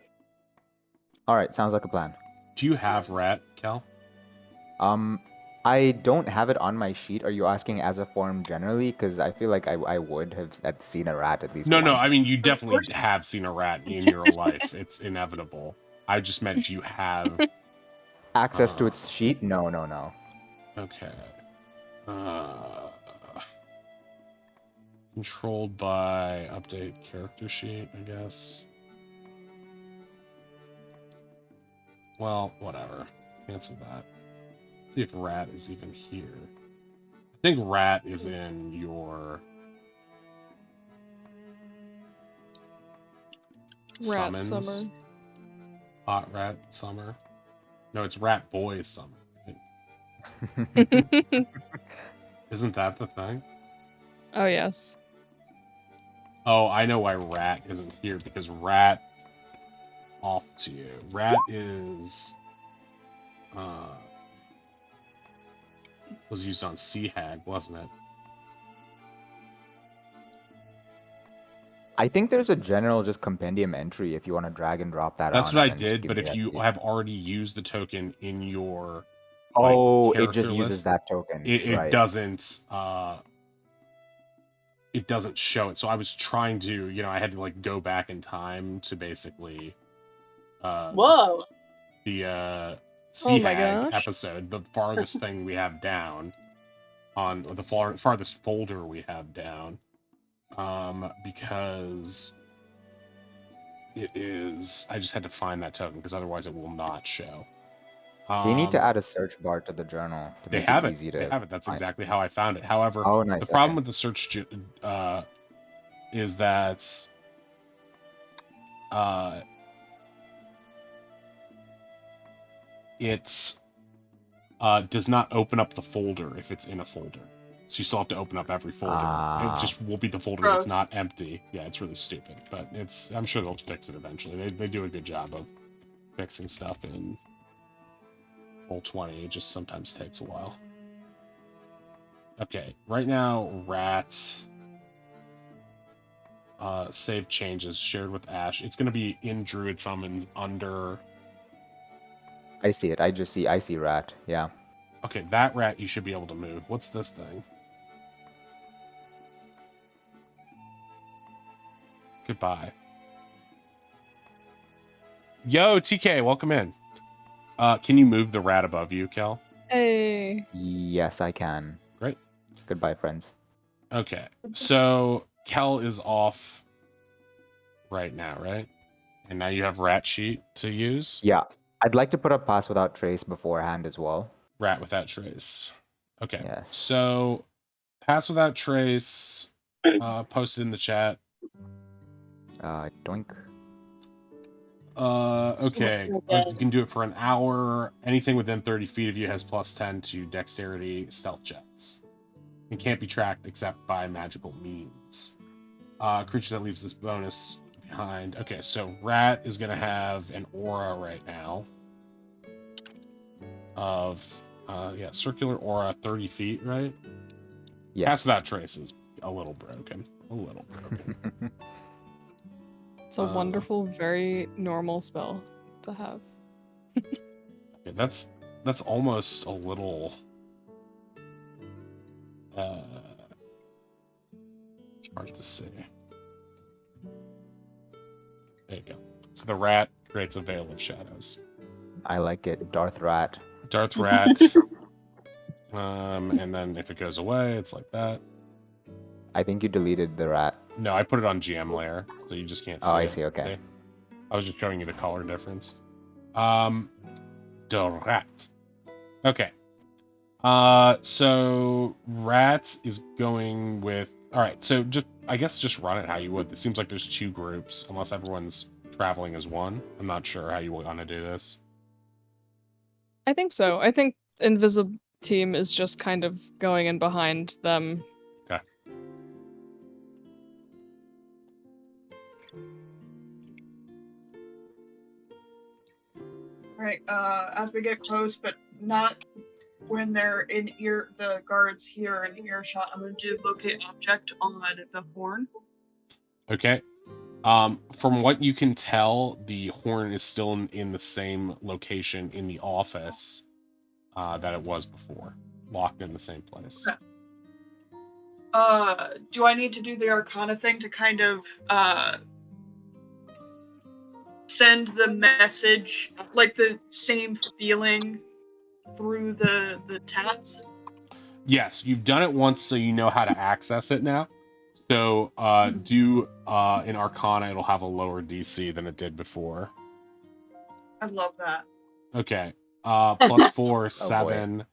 Alright, sounds like a plan. Do you have rat, Kel? I don't have it on my sheet. Are you asking as a form generally? Because I feel like I would have seen a rat at least No, once. no. I mean, you definitely course. have seen a rat in your life. It's inevitable. I just meant, do you have... Access to its sheet? No, no, no. Okay. Controlled by update character sheet, I guess. Well, whatever. Cancel that. Let's see if rat is even here. I think rat is in your Rat summons. Summer. Hot rat summer. No, it's rat boy summer. Isn't that the thing? Oh yes. Oh, I know why rat isn't here, because rat off to you. Rat is was used on Sea Hag, wasn't it? I think there's a general just compendium entry if you want to drag and drop that That's on what I and then just did, give but me if that you sheet. have already used the token in your Oh, it character just uses list, that token. it right. doesn't show it. So I was trying to, I had to like go back in time to basically Whoa. the Sea Oh my Hag gosh. episode, the farthest thing we have down on the farthest folder we have down, because it is. I just had to find that token because otherwise it will not show. They need to add a search bar to the journal to They make have it it. easy to They have it. That's find. exactly how I found it. However, Oh, nice. the problem okay. with the search is that it's does not open up the folder if it's in a folder. So you still have to open up every folder. It just will be the folder that's Gross. not empty. Yeah, it's really stupid, but I'm sure they'll fix it eventually. They do a good job of fixing stuff in Roll20. It just sometimes takes a while. Okay, right now, rat save changes shared with Ash. It's going to be in Druid Summons under... I see it. I see rat. Yeah. Okay, that rat you should be able to move. What's this thing? Goodbye. Yo, TK, welcome in. Can you move the rat above you, Kel? Hey. Yes, I can. Great. Goodbye, friends. Okay, so Kel is off right now, right? And now you have rat sheet to use? Yeah. I'd like to put up Pass Without Trace beforehand as well. Rat without trace. Okay, Yes. so Pass without trace. Posted in the chat. Doink. Okay. Yeah. You can do it for an hour. Anything within 30 feet of you has +10 to dexterity stealth checks. It can't be tracked except by magical means. Creature that leaves this bonus behind. Okay, so Rat is going to have an aura right now of, circular aura 30 feet, right? Yes. Pass without trace is a little broken. A little broken. It's a wonderful, very normal spell to have. Okay, that's almost a little hard to say. There you go. So the rat creates a veil of shadows. I like it. Darth Rat. Darth Rat. And then if it goes away, it's like that. I think you deleted the rat. No, I put it on GM layer, so you just can't see Oh, it. I see, okay. I was just showing you the color difference. The rat. Okay. So Rat is going with... Alright, so I guess just run it how you would. It seems like there's 2 groups, unless everyone's traveling as one. I'm not sure how you want to do this. I think so. I think Invisible Team is just kind of going in behind them. Okay. Alright, as we get close, but not when they're in the guards here in earshot, I'm going to do locate object on the horn. Okay. From what you can tell, the horn is still in the same location in the office that it was before. Locked in the same place. Okay. Do I need to do the Arcana thing to kind of send the message, like the same feeling through the tats? Yes, you've done it once, so you know how to access it now. So do in Arcana, it'll have a lower DC than it did before. I love that. Okay. +4, 7.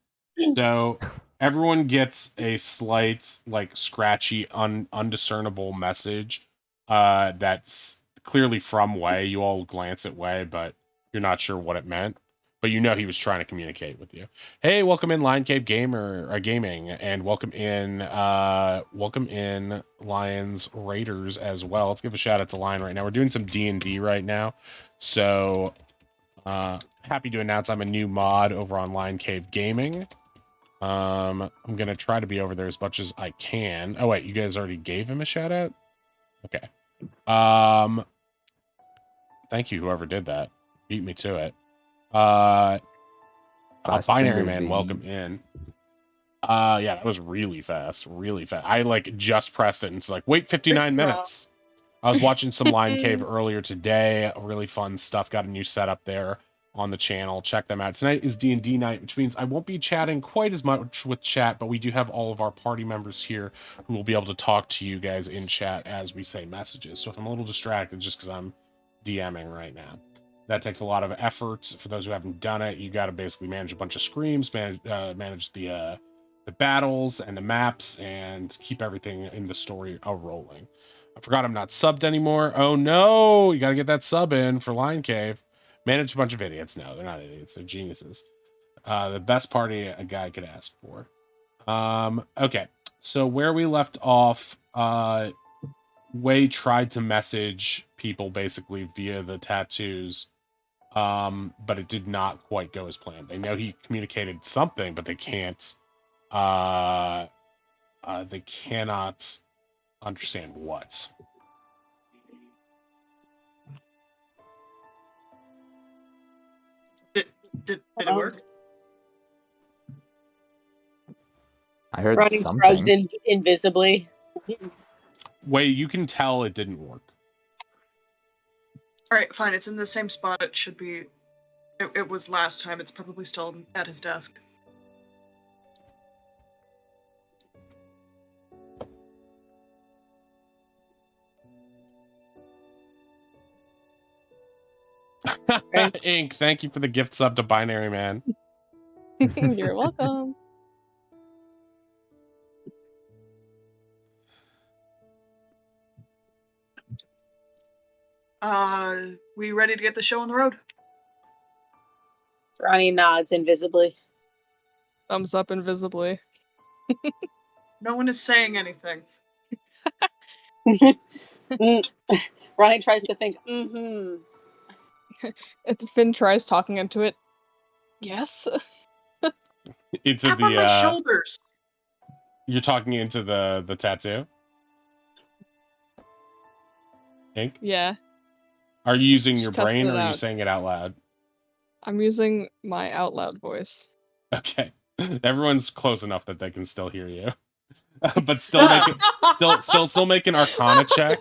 So everyone gets a slight, like, scratchy, undiscernible message that's clearly from Way. You all glance at Way, but you're not sure what it meant. But you know he was trying to communicate with you. Hey, welcome in Lion Cave Gaming, and welcome in Lions Raiders as well. Let's give a shout out to Lion right now. We're doing some D&D right now, so happy to announce I'm a new mod over on Lion Cave Gaming. I'm gonna try to be over there as much as I can. Oh wait, you guys already gave him a shout out? Okay. Thank you, whoever did that. Beat me to it. Fast Binary fingers, Man, baby. welcome in. Yeah, that was really fast. Really fast. I like just pressed it and it's like, wait 59 minutes. I was watching some Lion Cave earlier today. Really fun stuff. Got a new setup there on the channel. Check them out. Tonight is D&D night, which means I won't be chatting quite as much with chat, but we do have all of our party members here who will be able to talk to you guys in chat as we say messages. So if I'm a little distracted, just because I'm DMing right now. That takes a lot of effort. For those who haven't done it, you got to basically manage a bunch of screams, manage the battles and the maps, and keep everything in the story rolling. I forgot I'm not subbed anymore. Oh no, you got to get that sub in for Lion Cave. Manage a bunch of idiots. No, they're not idiots. They're geniuses. The best party a guy could ask for. Okay, so where we left off, Wei tried to message people basically via the tattoos, but it did not quite go as planned. They know he communicated something, but they can't. They cannot understand what. Did it work? I heard Running something. scrubs invisibly. Wei, you can tell it didn't work. Alright, fine. It's in the same spot it should be. It was last time. It's probably still at his desk. Ink, thank you for the gift sub to Binary Man. You're welcome. We ready to get the show on the road? Ronnie nods invisibly. Thumbs up invisibly. No one is saying anything. Ronnie tries to think, If Finn tries talking into it, yes. Into Tap on my shoulders. You're talking into the tattoo? Ink? Yeah. Are you using Just your brain testing or it are you out. saying it out loud? I'm using my out loud voice. Okay. Everyone's close enough that they can still hear you. But still make an Arcana check.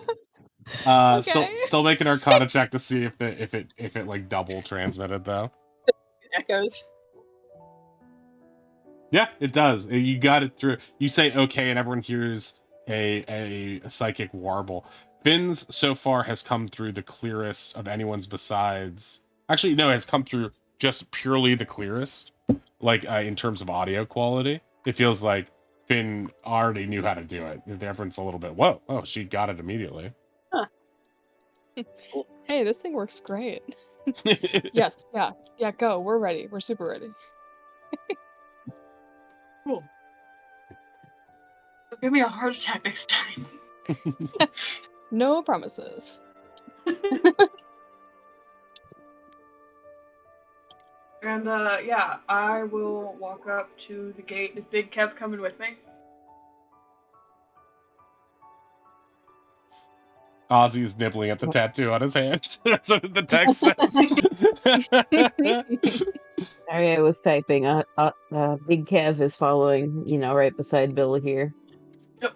Okay. Still make an Arcana check to see if it like double transmitted though. echoes. Yeah, it does. You got it through. You say okay, and everyone hears a psychic warble. Finn's so far has come through the clearest of anyone's besides. Actually, no, it has come through just purely the clearest. Like in terms of audio quality, it feels like Finn already knew how to do it. The difference a little bit. Whoa! Oh, she got it immediately. Huh. Hey, this thing works great. Yes, yeah, go. We're ready. We're super ready. Cool. Don't give me a heart attack next time. No promises. And yeah, I will walk up to the gate. Is Big Kev coming with me? Ozzy's nibbling at the tattoo on his hand. That's what the text says. Sorry, I was typing. Big Kev is following, right beside Bill here. Yep.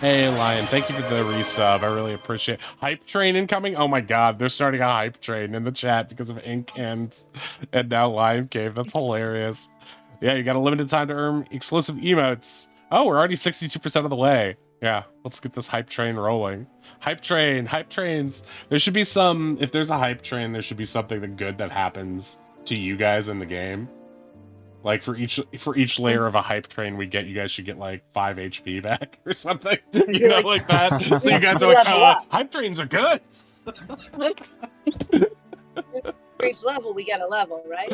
Hey, Lion, thank you for the resub. I really appreciate it. Hype train incoming? Oh my god, they're starting a hype train in the chat because of Ink and now Lion Cave. That's hilarious. Yeah, you got a limited time to earn exclusive emotes. Oh, we're already 62% of the way. Yeah, let's get this hype train rolling. Hype trains. There should be some, if there's a hype train, there should be something good that happens to you guys in the game. Like for each layer of a hype train we get, you guys should get like 5 HP back or something. You know, like that. So you guys are like, hype trains are good. For each level, we get a level, right?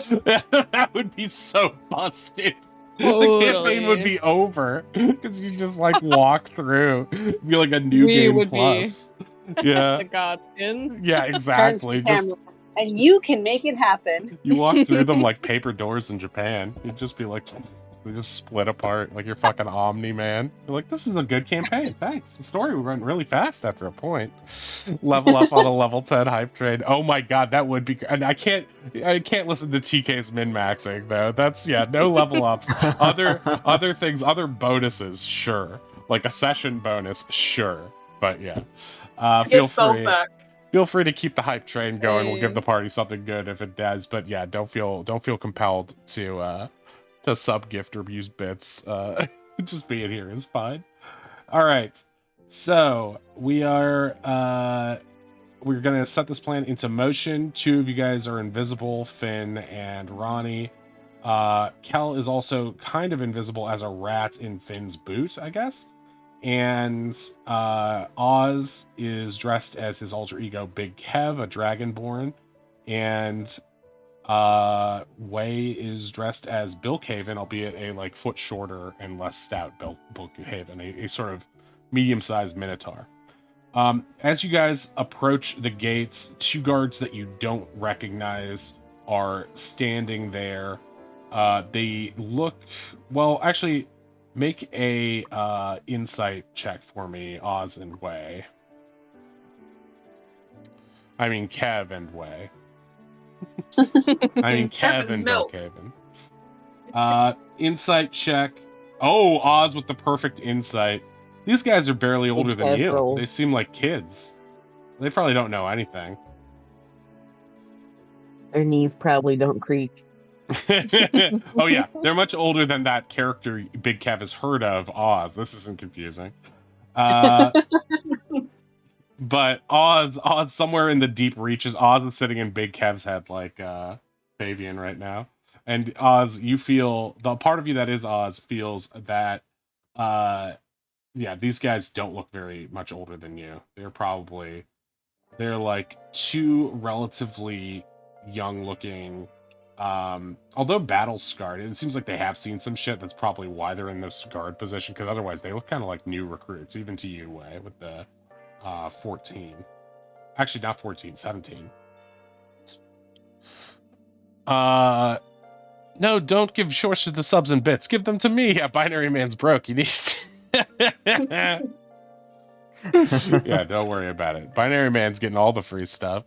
That would be so busted. Totally. The campaign would be over because you just like walk through. It'd be like a new game would plus. Yeah. The Godkin. Yeah, exactly. Just and you can make it happen. you walk through them like paper doors in Japan. You'd just be like, they just split apart like you're fucking Omni-Man. You're like, this is a good campaign. Thanks. The story went really fast after a point. Level up on a level 10 hype train. Oh my god, that would be. And I can't listen to TK's min-maxing though. That's no level ups. Other things, other bonuses, sure. Like a session bonus, sure. But yeah, feel free. Back. Feel free to keep the hype train going. Hey. We'll give the party something good if it does. But yeah, don't feel compelled to sub gift or use bits. Just being here is fine. All right, so we're gonna set this plan into motion. 2 of you guys are invisible, Finn and Ronnie. Kel is also kind of invisible as a rat in Finn's boot, I guess. And Oz is dressed as his alter ego Big Kev, a dragonborn, and Wei is dressed as Bilkhaven, albeit a like foot shorter and less stout Bilkhaven, a sort of medium-sized minotaur. As you guys approach the gates, 2 guards that you don't recognize are standing there. They look, well, actually, make a insight check for me, Oz and Wei. I mean, Kev and Wei. I mean, Kev and Bilkhaven. Insight check. Oh, Oz with the perfect insight. These guys are barely older than you. Rolls. They seem like kids. They probably don't know anything. Their knees probably don't creak. Oh yeah, they're much older than that character Big Kev has heard of, Oz. This isn't confusing. But Oz somewhere in the deep reaches, Oz is sitting in Big Kev's head like Fabian right now. And Oz, you feel, the part of you that is Oz feels that Yeah, these guys don't look very much older than you. They're like two relatively young looking, although battle scarred. It seems like they have seen some shit. That's probably why they're in this guard position, because otherwise they look kind of like new recruits, even to you, Way, with the 14. Actually, not 14, 17. No, don't give Shorsh the subs and bits. Give them to me. Yeah, Binary Man's broke. He needs. Yeah, don't worry about it. Binary Man's getting all the free stuff.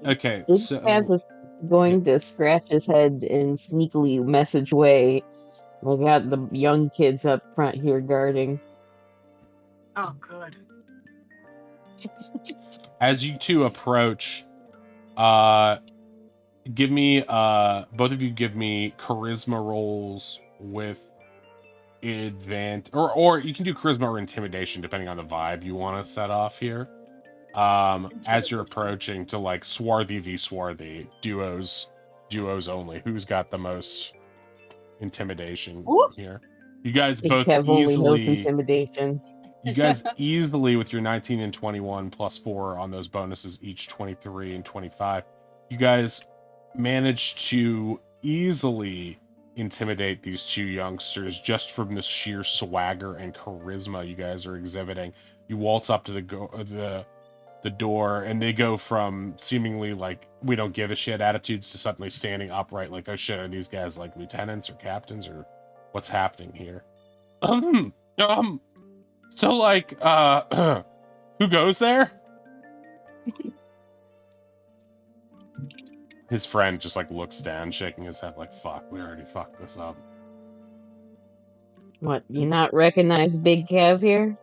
Okay, Big so Kaz is going to scratch his head and sneakily message Way. We got the young kids up front here guarding. Oh, good. as you two approach, give me both of you give me charisma rolls with advantage, or you can do charisma or intimidation depending on the vibe you want to set off here. As you're approaching to like swarthy v swarthy duos only. Who's got the most intimidation Ooh. here? You guys Big both Kev only knows easily intimidation. you guys easily with your 19 and 21 plus 4 on those bonuses, each 23 and 25. You guys managed to easily intimidate these two youngsters just from the sheer swagger and charisma you guys are exhibiting. You waltz up to the door, and they go from seemingly like we don't give a shit attitudes to suddenly standing upright like, oh shit, are these guys like lieutenants or captains or what's happening here? So like who goes there? His friend just like looks down, shaking his head like, fuck, we already fucked this up. What, you not recognize Big Kev here?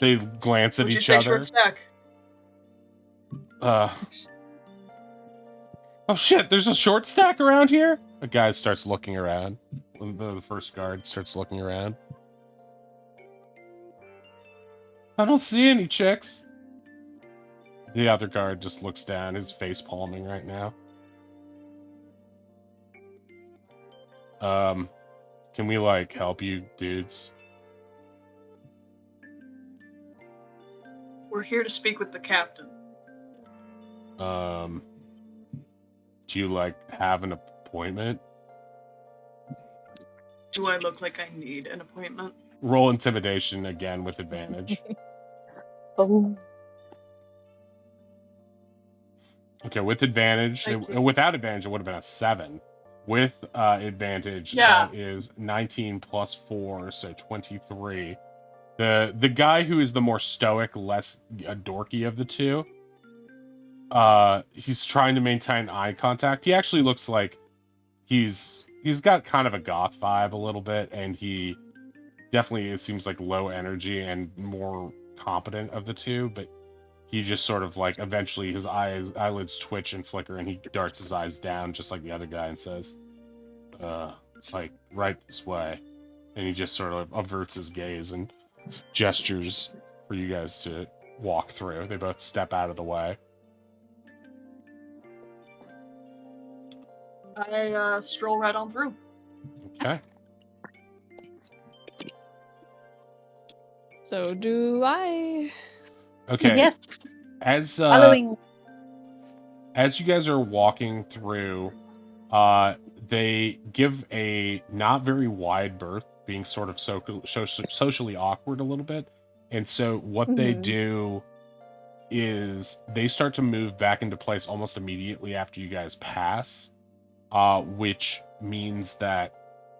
They glance at Would you each say other. short stack? Oh shit, there's a short stack around here? A guy starts looking around. The first guard starts looking around. I don't see any chicks. The other guard just looks down, his face palming right now. Can we like help you dudes? We're here to speak with the captain. Do you like have an appointment? Do I look like I need an appointment? Roll intimidation again with advantage. Oh. Okay, with advantage. Thank you. Without advantage, it would have been a 7. With advantage, Yeah. that is 19 plus 4, so 23. The guy who is the more stoic, less dorky of the two, he's trying to maintain eye contact. He actually looks like he's got kind of a goth vibe a little bit, and he definitely, it seems like low energy and more competent of the two, but he just sort of like eventually his eyelids twitch and flicker, and he darts his eyes down just like the other guy and says, like right this way. And he just sort of averts his gaze and gestures for you guys to walk through. They both step out of the way. I stroll right on through. Okay. So do I. Okay. Yes. As Following. as you guys are walking through, they give a not very wide berth, being sort of socially awkward a little bit. And so what they do is they start to move back into place almost immediately after you guys pass, which means that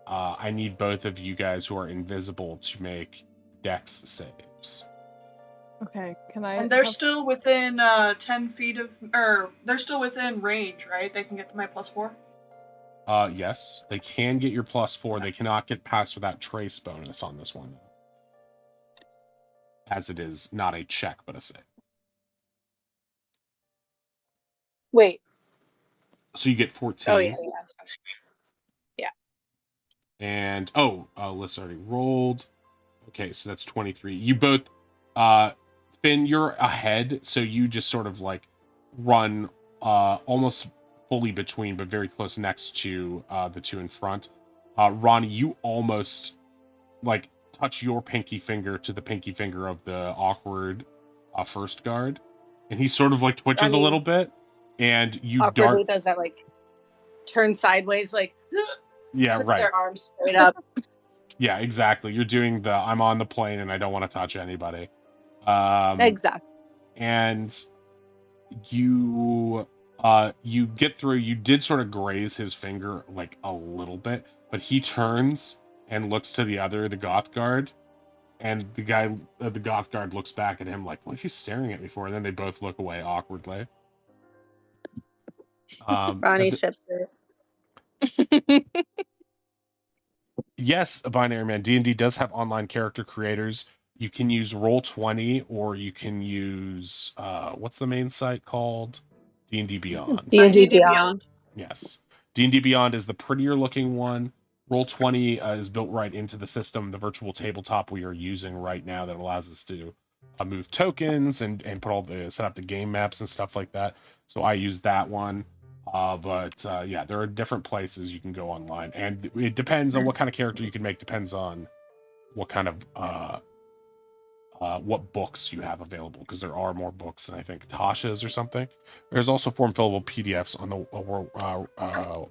I need both of you guys who are invisible to make dex saves. Okay, can I? And they're still within 10 feet of, or they're still within range, right? They can get to my +4? Yes, they can get your +4. They cannot get past without trace bonus on this one, as it is not a check, but a save. Wait. So you get 14. Oh, yeah. Yeah. And, Liz already rolled. Okay, so that's 23. You both, Finn, you're ahead, so you just sort of like run almost fully between, but very close next to the two in front. Ronnie, you almost like touch your pinky finger to the pinky finger of the awkward first guard, and he sort of like twitches a little bit, and you awkwardly dart. does that like turn sideways, like Yeah, puts right. their arms straight up. Yeah, exactly. You're doing the I'm on the plane and I don't want to touch anybody. Exactly. And you get through. You did sort of graze his finger like a little bit, but he turns and looks to the goth guard, and the goth guard looks back at him like, what are you staring at me for? And then they both look away awkwardly. Ronnie shipped it. Yes, a Binary Man. D&D does have online character creators. You can use Roll20, or you can use what's the main site called? D&D Beyond. D&D Beyond. Yes. D&D Beyond is the prettier looking one. Roll20 is built right into the system, the virtual tabletop we are using right now that allows us to move tokens and put set up the game maps and stuff like that. So I use that one. But yeah, there are different places you can go online, and it depends on what kind of character you can make. Depends on what kind of what books you have available, because there are more books than I think Tasha's or something. There's also form fillable PDFs on the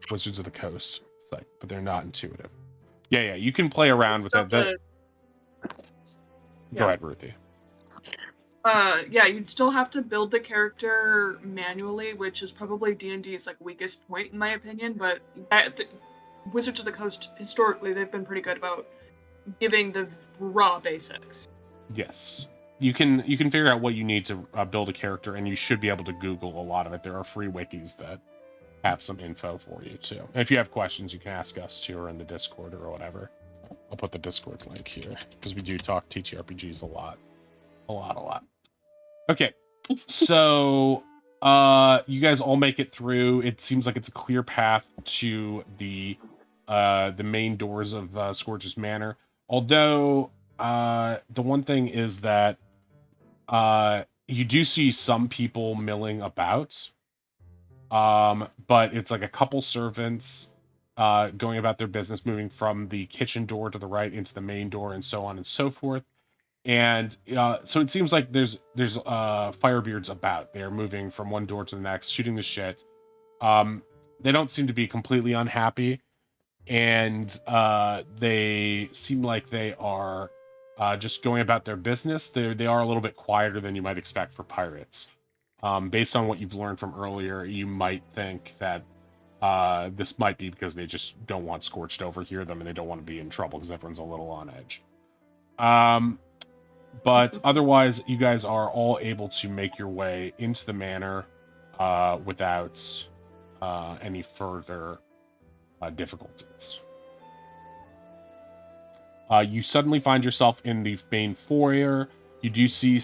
Wizards of the Coast site, but they're not intuitive. Yeah, you can play around with that. Go ahead, Ruthie. Yeah, you'd still have to build the character manually, which is probably D&D's like weakest point in my opinion. But Wizards of the Coast historically, they've been pretty good about giving the raw basics. Yes, you can figure out what you need to build a character, and you should be able to Google a lot of it. There are free wikis that have some info for you too. And if you have questions, you can ask us too, or in the Discord or whatever. I'll put the Discord link here because we do talk TTRPGs a lot. Okay, so you guys all make it through. It seems like it's a clear path to the main doors of Scourge's Manor. Although the one thing is that you do see some people milling about, but it's like a couple servants going about their business, moving from the kitchen door to the right into the main door, and so on and so forth. And so it seems like there's firebeards about. They're moving from one door to the next, shooting the shit. They don't seem to be completely unhappy, and they seem like they are just going about their business. They are a little bit quieter than you might expect for pirates. Based on what you've learned from earlier, you might think that this might be because they just don't want Scorch to overhear them, and they don't want to be in trouble because everyone's a little on edge. But otherwise, you guys are all able to make your way into the manor without any further difficulties. You suddenly find yourself in the main foyer. You do see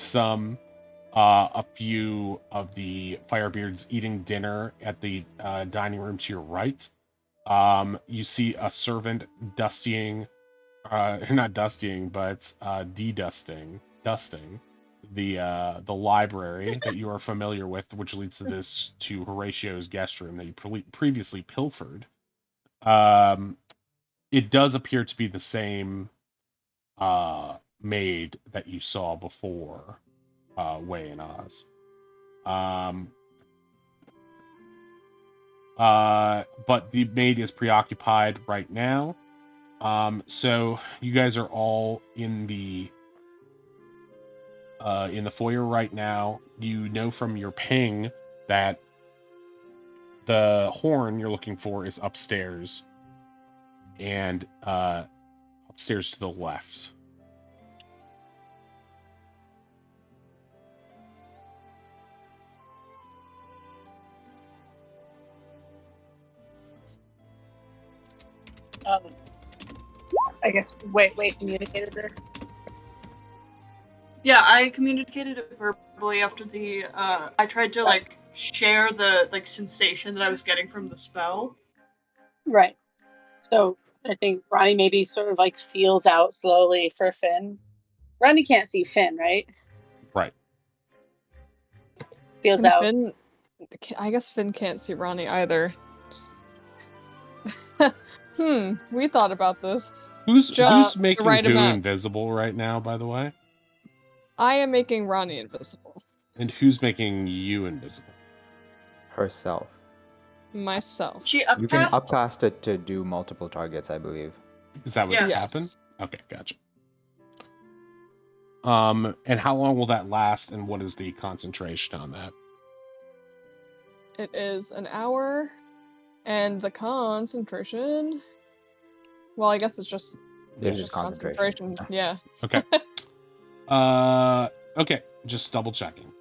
a few of the Firebeards eating dinner at the dining room to your right. You see a servant dusting dusting the library that you are familiar with, which leads to Horatio's guest room that you previously pilfered. It does appear to be the same maid that you saw before Way in Oz. But the maid is preoccupied right now. So you guys are all in the foyer right now. You know from your ping that the horn you're looking for is upstairs, and upstairs to the left. I guess wait, communicated there. Yeah, I communicated it verbally after the I tried to like share the like sensation that I was getting from the spell. Right. So I think Ronnie maybe sort of like feels out slowly for Finn. Ronnie can't see Finn, right? Right. Feels And out. I guess Finn can't see Ronnie either. We thought about this. Who's Just the making right who amount. invisible right now, by the way? I am making Ronnie invisible. And who's making you invisible? Herself. Myself. She You can upcast. upcast it to do multiple targets, I believe. Is that what Yeah. happened? Yes. Okay, gotcha. And how long will that last, and what is the concentration on that? It is an hour, and the concentration. Well, I guess it's just It's just concentration. Yeah. Okay. Okay, just double checking.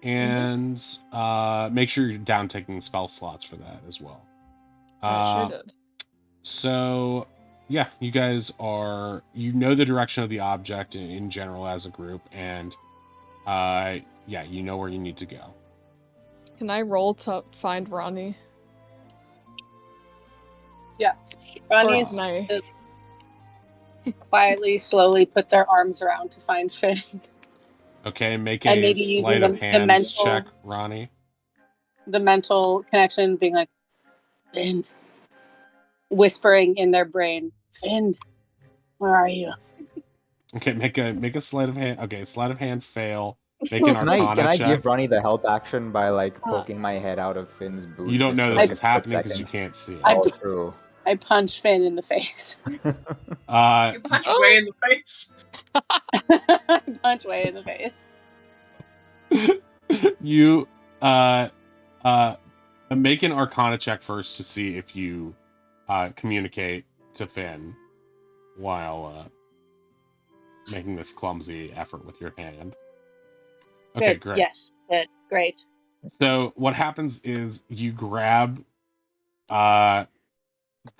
And make sure you're down taking spell slots for that as well. I sure did. So, yeah, you guys know the direction of the object in general as a group, and yeah, you know where you need to go. Can I roll to find Ronnie? Yeah. Or Ronnie's can I- quietly, slowly put their arms around to find Finn. Okay, make And a maybe using sleight of the hand mental- check, Ronnie. The mental connection being like, Finn. Whispering in their brain, Finn, where are you? Okay, make a sleight of hand. Okay, sleight of hand fail. Make an Arcana Can I check. give Ronnie the help action by like poking my head out of Finn's boot? You don't just know for, this like, a is split happening because you second? can't see it. Oh, true. I punch Finn in the face. You punch way in the face. Punch way in the face. You make an Arcana check first to see if you communicate to Finn while making this clumsy effort with your hand. Okay, Good. great. Yes, good. Great. So what happens is you grab the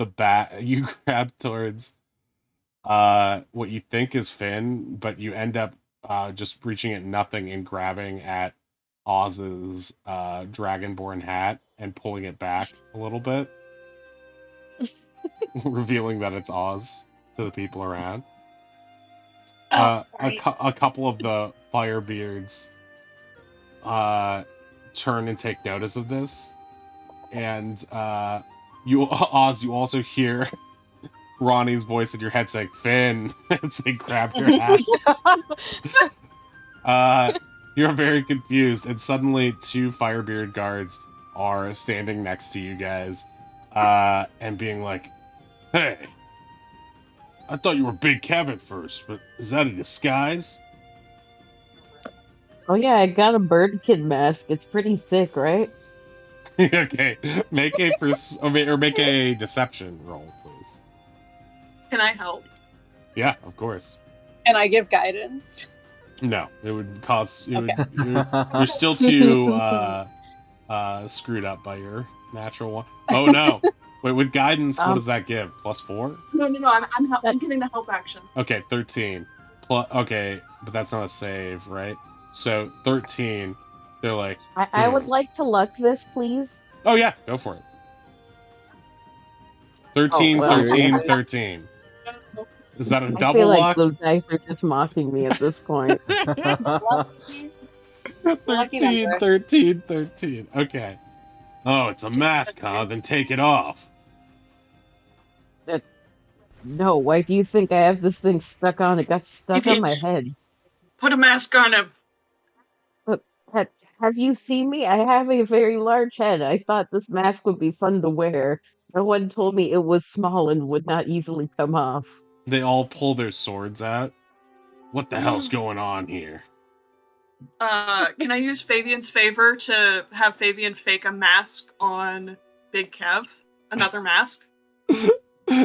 bat. You grab towards what you think is Finn, but you end up just reaching at nothing and grabbing at Oz's dragonborn hat and pulling it back a little bit, revealing that it's Oz to the people around. Sorry. A couple of the Firebeards turn and take notice of this, and you also hear Ronnie's voice in your head saying "Finn" as they grab your hat. You're very confused, and suddenly two Firebeard guards are standing next to you guys, and being like, "Hey, I thought you were Big Kev at first, but is that a disguise?" Oh yeah, I got a bird kid mask. It's pretty sick, right? Okay, make a make a deception roll, please. Can I help? Yeah, of course. Can I give guidance? No, it would cause. Okay. You're still too screwed up by your natural one. Oh no! Wait, with guidance, what does that give? +4? No. I'm giving the help action. Okay, 13. Okay, but that's not a save, right? So 13. They're like, I would like to luck this, please. oh yeah, go for it. 13, Oh, well, 13, 13. Is that a I double feel like luck? those dice are just mocking me at this point. Lucky 13, number. 13, 13. Okay. Oh, it's a mask, huh? Then take it off. No, why do you think I have this thing stuck on? It got stuck If you- on my head. Put a mask on him. But have you seen me? I have a very large head. I thought this mask would be fun to wear. No one told me it was small and would not easily come off. They all pull their swords out. What the hell's going on here? Can I use Fabian's favor to have Fabian fake a mask on Big Kev? Another mask?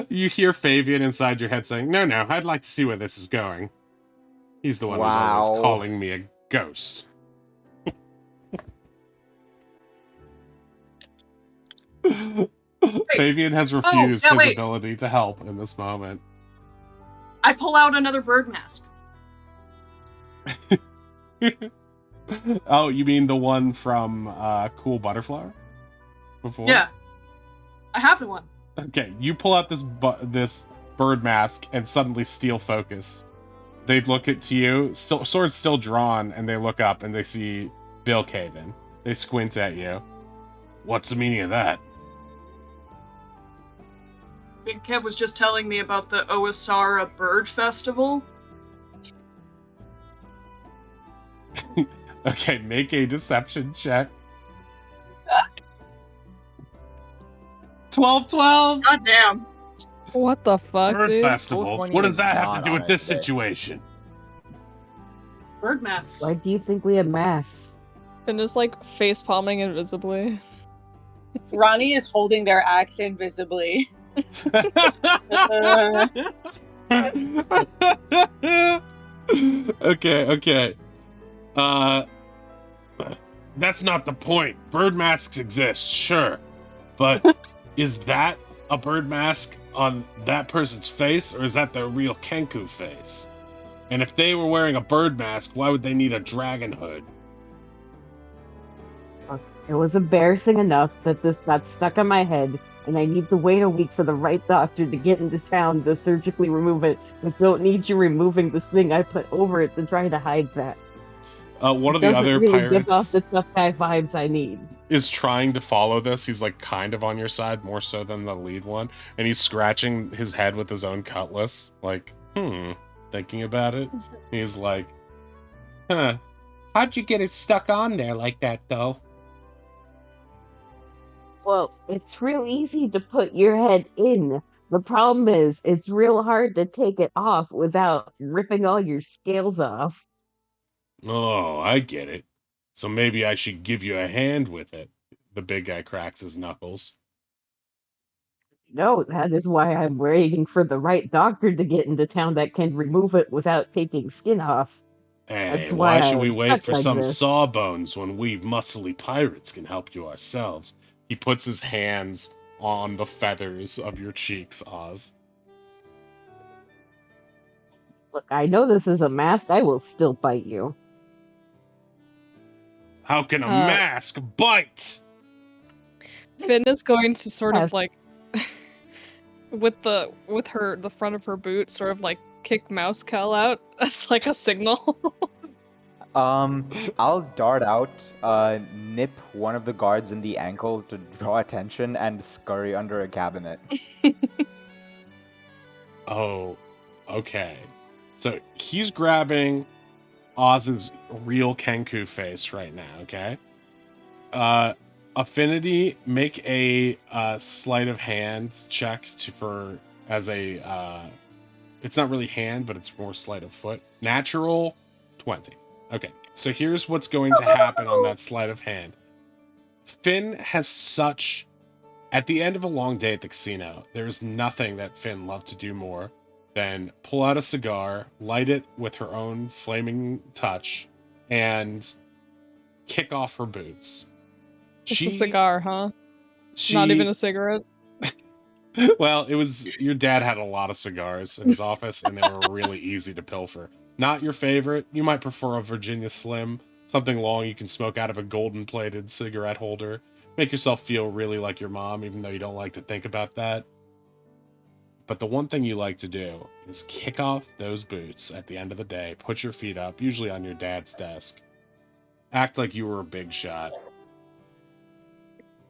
You hear Fabian inside your head saying, no, I'd like to see where this is going. He's the one who's always Wow. calling me a ghost. Fabian has refused his ability to help in this moment. I pull out another bird mask. Oh, you mean the one from Cool Butterfly? Before? Yeah. I have the one. Okay, you pull out this bird mask and suddenly steal focus. They look at you, swords still drawn, and they look up and they see Bill Caven. They squint at you. What's the meaning of that? Kev was just telling me about the Oasara Bird Festival. Okay, make a deception check. 12. God damn. What the fuck, Bird dude? festival. 420 What does is that have to not do on with it this today. situation? Bird masks. Why do you think we have masks? And just like face palming invisibly. Ronnie is holding their axe invisibly. Okay. That's not the point. Bird masks exist, sure. But is that a bird mask on that person's face, or is that their real Kenku face? And if they were wearing a bird mask, why would they need a dragon hood? It was embarrassing enough that this got stuck in my head, and I need to wait a week for the right doctor to get into town to surgically remove it. I don't need you removing this thing I put over it to try to hide that. One It of the doesn't other really give off pirates the tough guy vibes I need. is trying to follow this. He's like kind of on your side, more so than the lead one. And he's scratching his head with his own cutlass. Like, thinking about it. He's like, how'd you get it stuck on there like that, though? Well, it's real easy to put your head in. The problem is, it's real hard to take it off without ripping all your scales off. Oh, I get it. So maybe I should give you a hand with it. The big guy cracks his knuckles. No, that is why I'm waiting for the right doctor to get into town that can remove it without taking skin off. Hey, That's why why should I we was wait stuck for like some this. sawbones when we muscly pirates can help you ourselves? He puts his hands on the feathers of your cheeks, Oz. Look, I know this is a mask. I will still bite you. How can a Uh, mask bite? Finn is going to sort Yes. of like with the front of her boot sort of like kick Mousecal out as like a signal. I'll dart out, nip one of the guards in the ankle to draw attention, and scurry under a cabinet. Oh, okay. So he's grabbing Oz's real Kenku face right now, okay? Affinity, make a sleight of hand check it's not really hand, but it's more sleight of foot. Natural 20. Okay, so here's what's going to happen on that sleight of hand. Finn has such... At the end of a long day at the casino, there's nothing that Finn loved to do more than pull out a cigar, light it with her own flaming touch, and kick off her boots. It's a cigar, huh? She, Not even a cigarette. well, it was... Your dad had a lot of cigars in his office, and they were really easy to pilfer. Not your favorite. You might prefer a Virginia Slim, something long you can smoke out of a golden-plated cigarette holder. Make yourself feel really like your mom, even though you don't like to think about that. But the one thing you like to do is kick off those boots at the end of the day, put your feet up, usually on your dad's desk. Act like you were a big shot.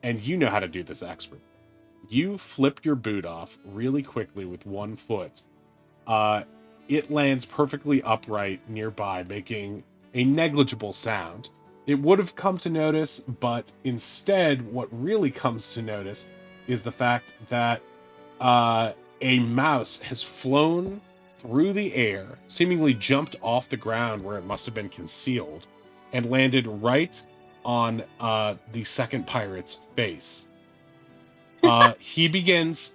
And you know how to do this expert. You flip your boot off really quickly with one foot. It lands perfectly upright nearby, making a negligible sound. It would have come to notice, but instead, what really comes to notice is the fact that a mouse has flown through the air, seemingly jumped off the ground where it must have been concealed, and landed right on the second pirate's face. He begins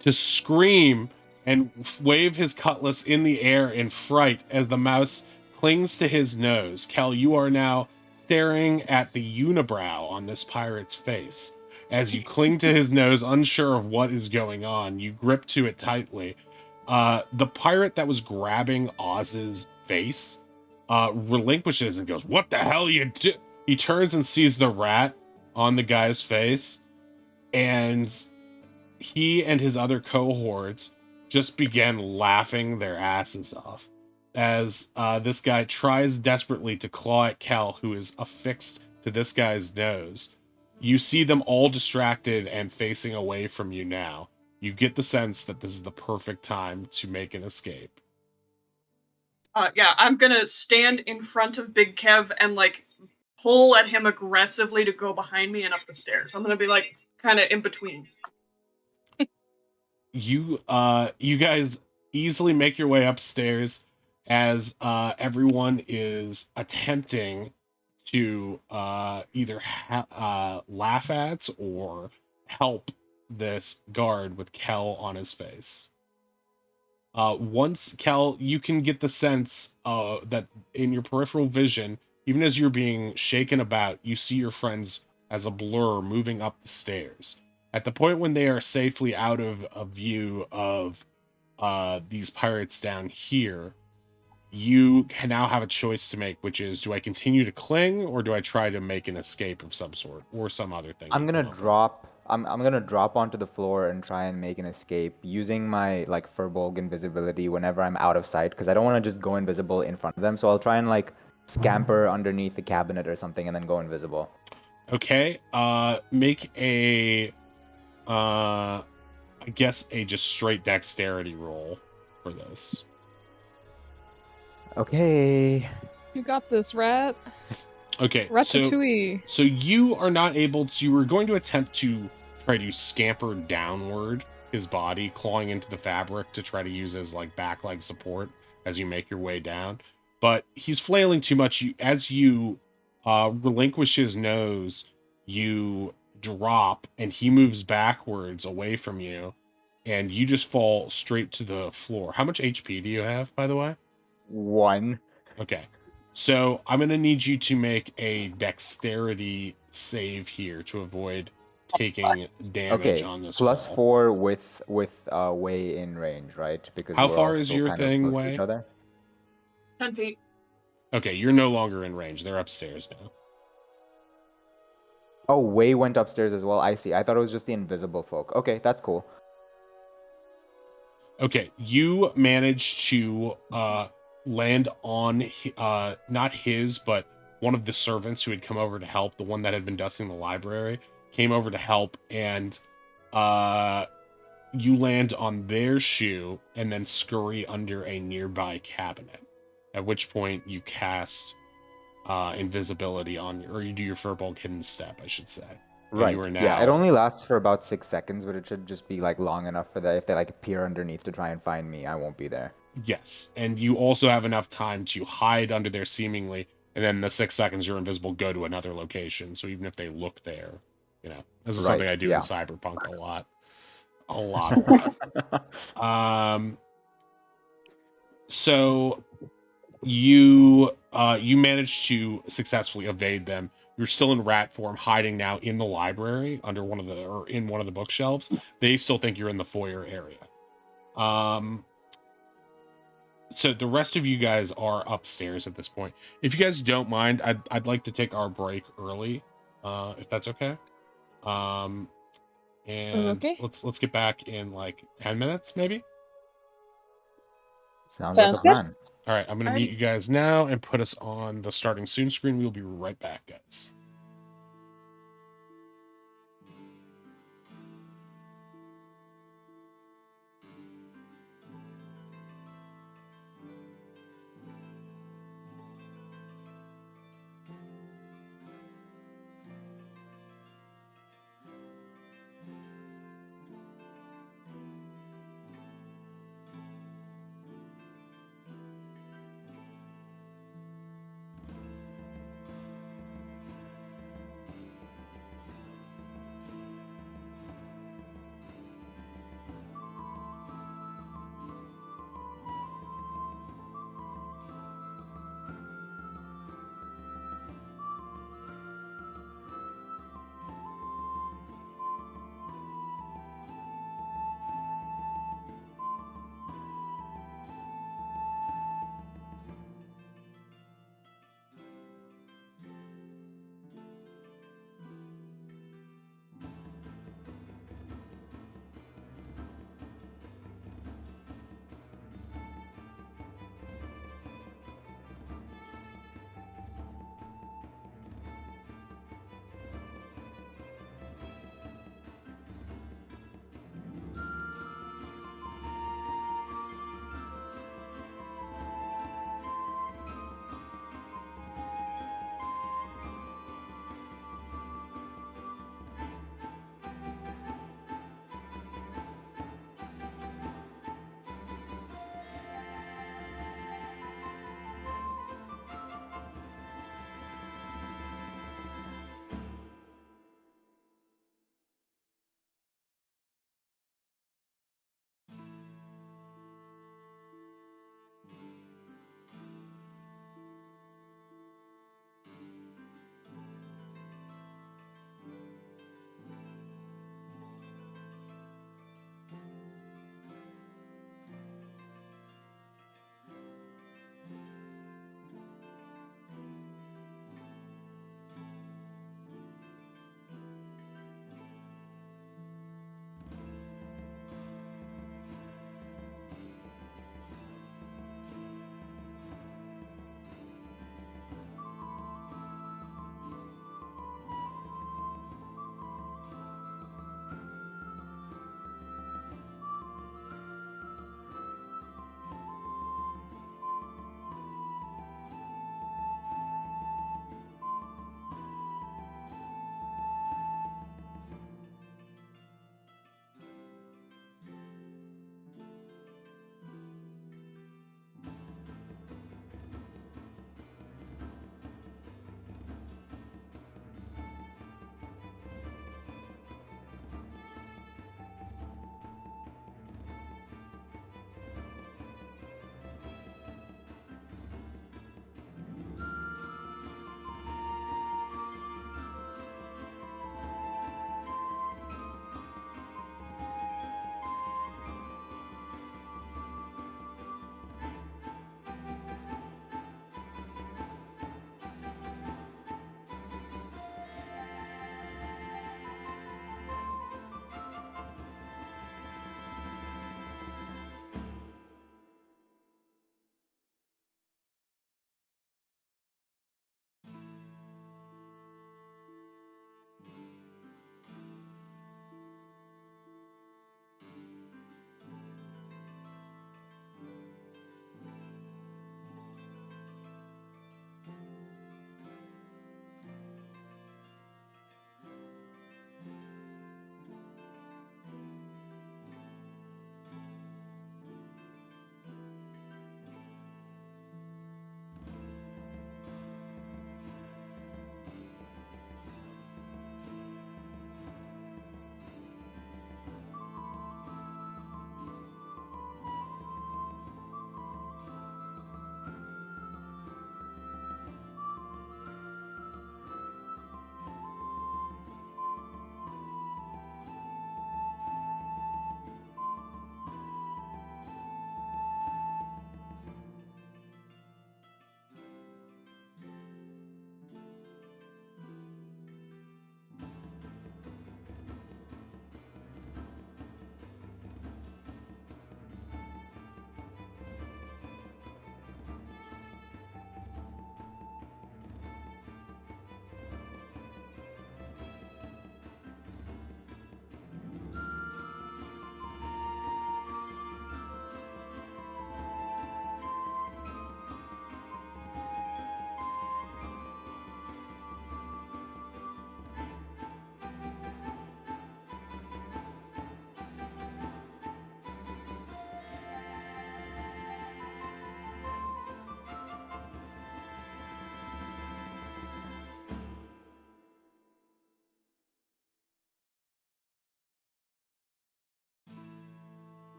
to scream and wave his cutlass in the air in fright as the mouse clings to his nose. Kel, you are now staring at the unibrow on this pirate's face. As you cling to his nose, unsure of what is going on, you grip to it tightly. The pirate that was grabbing Oz's face relinquishes and goes, "What the hell you do?" He turns and sees the rat on the guy's face, and he and his other cohorts just began laughing their asses off as this guy tries desperately to claw at Kel, who is affixed to this guy's nose. You see them all distracted and facing away from you now. You get the sense that this is the perfect time to make an escape. Yeah, I'm gonna stand in front of Big Kev and like pull at him aggressively to go behind me and up the stairs. I'm gonna be like kind of in between. You guys easily make your way upstairs as everyone is attempting to either laugh at or help this guard with Kel on his face. Once Kel, you can get the sense that in your peripheral vision, even as you're being shaken about, you see your friends as a blur moving up the stairs. At the point when they are safely out of a view of these pirates down here, you can now have a choice to make, which is, do I continue to cling or do I try to make an escape of some sort or some other thing? I'm you gonna come up with? drop. I'm gonna drop onto the floor and try and make an escape using my like Furbolg invisibility whenever I'm out of sight, because I don't want to just go invisible in front of them. So I'll try and like scamper underneath the cabinet or something and then go invisible. Okay, make a I guess a just straight dexterity roll for this. Okay. You got this, rat. Okay, Ratatouille. so you are not able to. You were going to attempt to try to scamper downward his body, clawing into the fabric to try to use as like back leg support as you make your way down. But he's flailing too much. As you relinquish his nose, you drop, and he moves backwards away from you, and you just fall straight to the floor. How much HP do you have, by the way? 1. Okay. So I'm going to need you to make a dexterity save here to avoid taking damage Okay. on this +4 fall. with way in range, right? Because How we're all far is still your kind of thing, close to each Way? other. 10 feet. Okay, you're no longer in range. They're upstairs now. Oh, Way went upstairs as well. I see. I thought it was just the invisible folk. Okay, that's cool. Okay, you managed to land on not his, but one of the servants who had come over to help, the one that had been dusting the library, came over to help, and you land on their shoe and then scurry under a nearby cabinet. At which point you cast invisibility on, or you do your Furbolg hidden step, I should say. And Right. you are Yeah, it now. only lasts for about 6 seconds, but it should just be like long enough for that if they like appear underneath to try and find me, I won't be there. Yes, and you also have enough time to hide under there seemingly, and then the 6 seconds you're invisible, go to another location. So even if they look there, this is something Right. I do in Yeah. Cyberpunk a lot, a lot. So you managed to successfully evade them. You're still in rat form, hiding now in the library under in one of the bookshelves. They still think you're in the foyer area. So the rest of you guys are upstairs at this point. If you guys don't mind, I'd like to take our break early, if that's okay. And Okay. let's get back in like 10 minutes, maybe. Sounds like a Sounds good. plan. All right, I'm gonna mute you guys now and put us on the starting soon screen. We'll be right back, guys.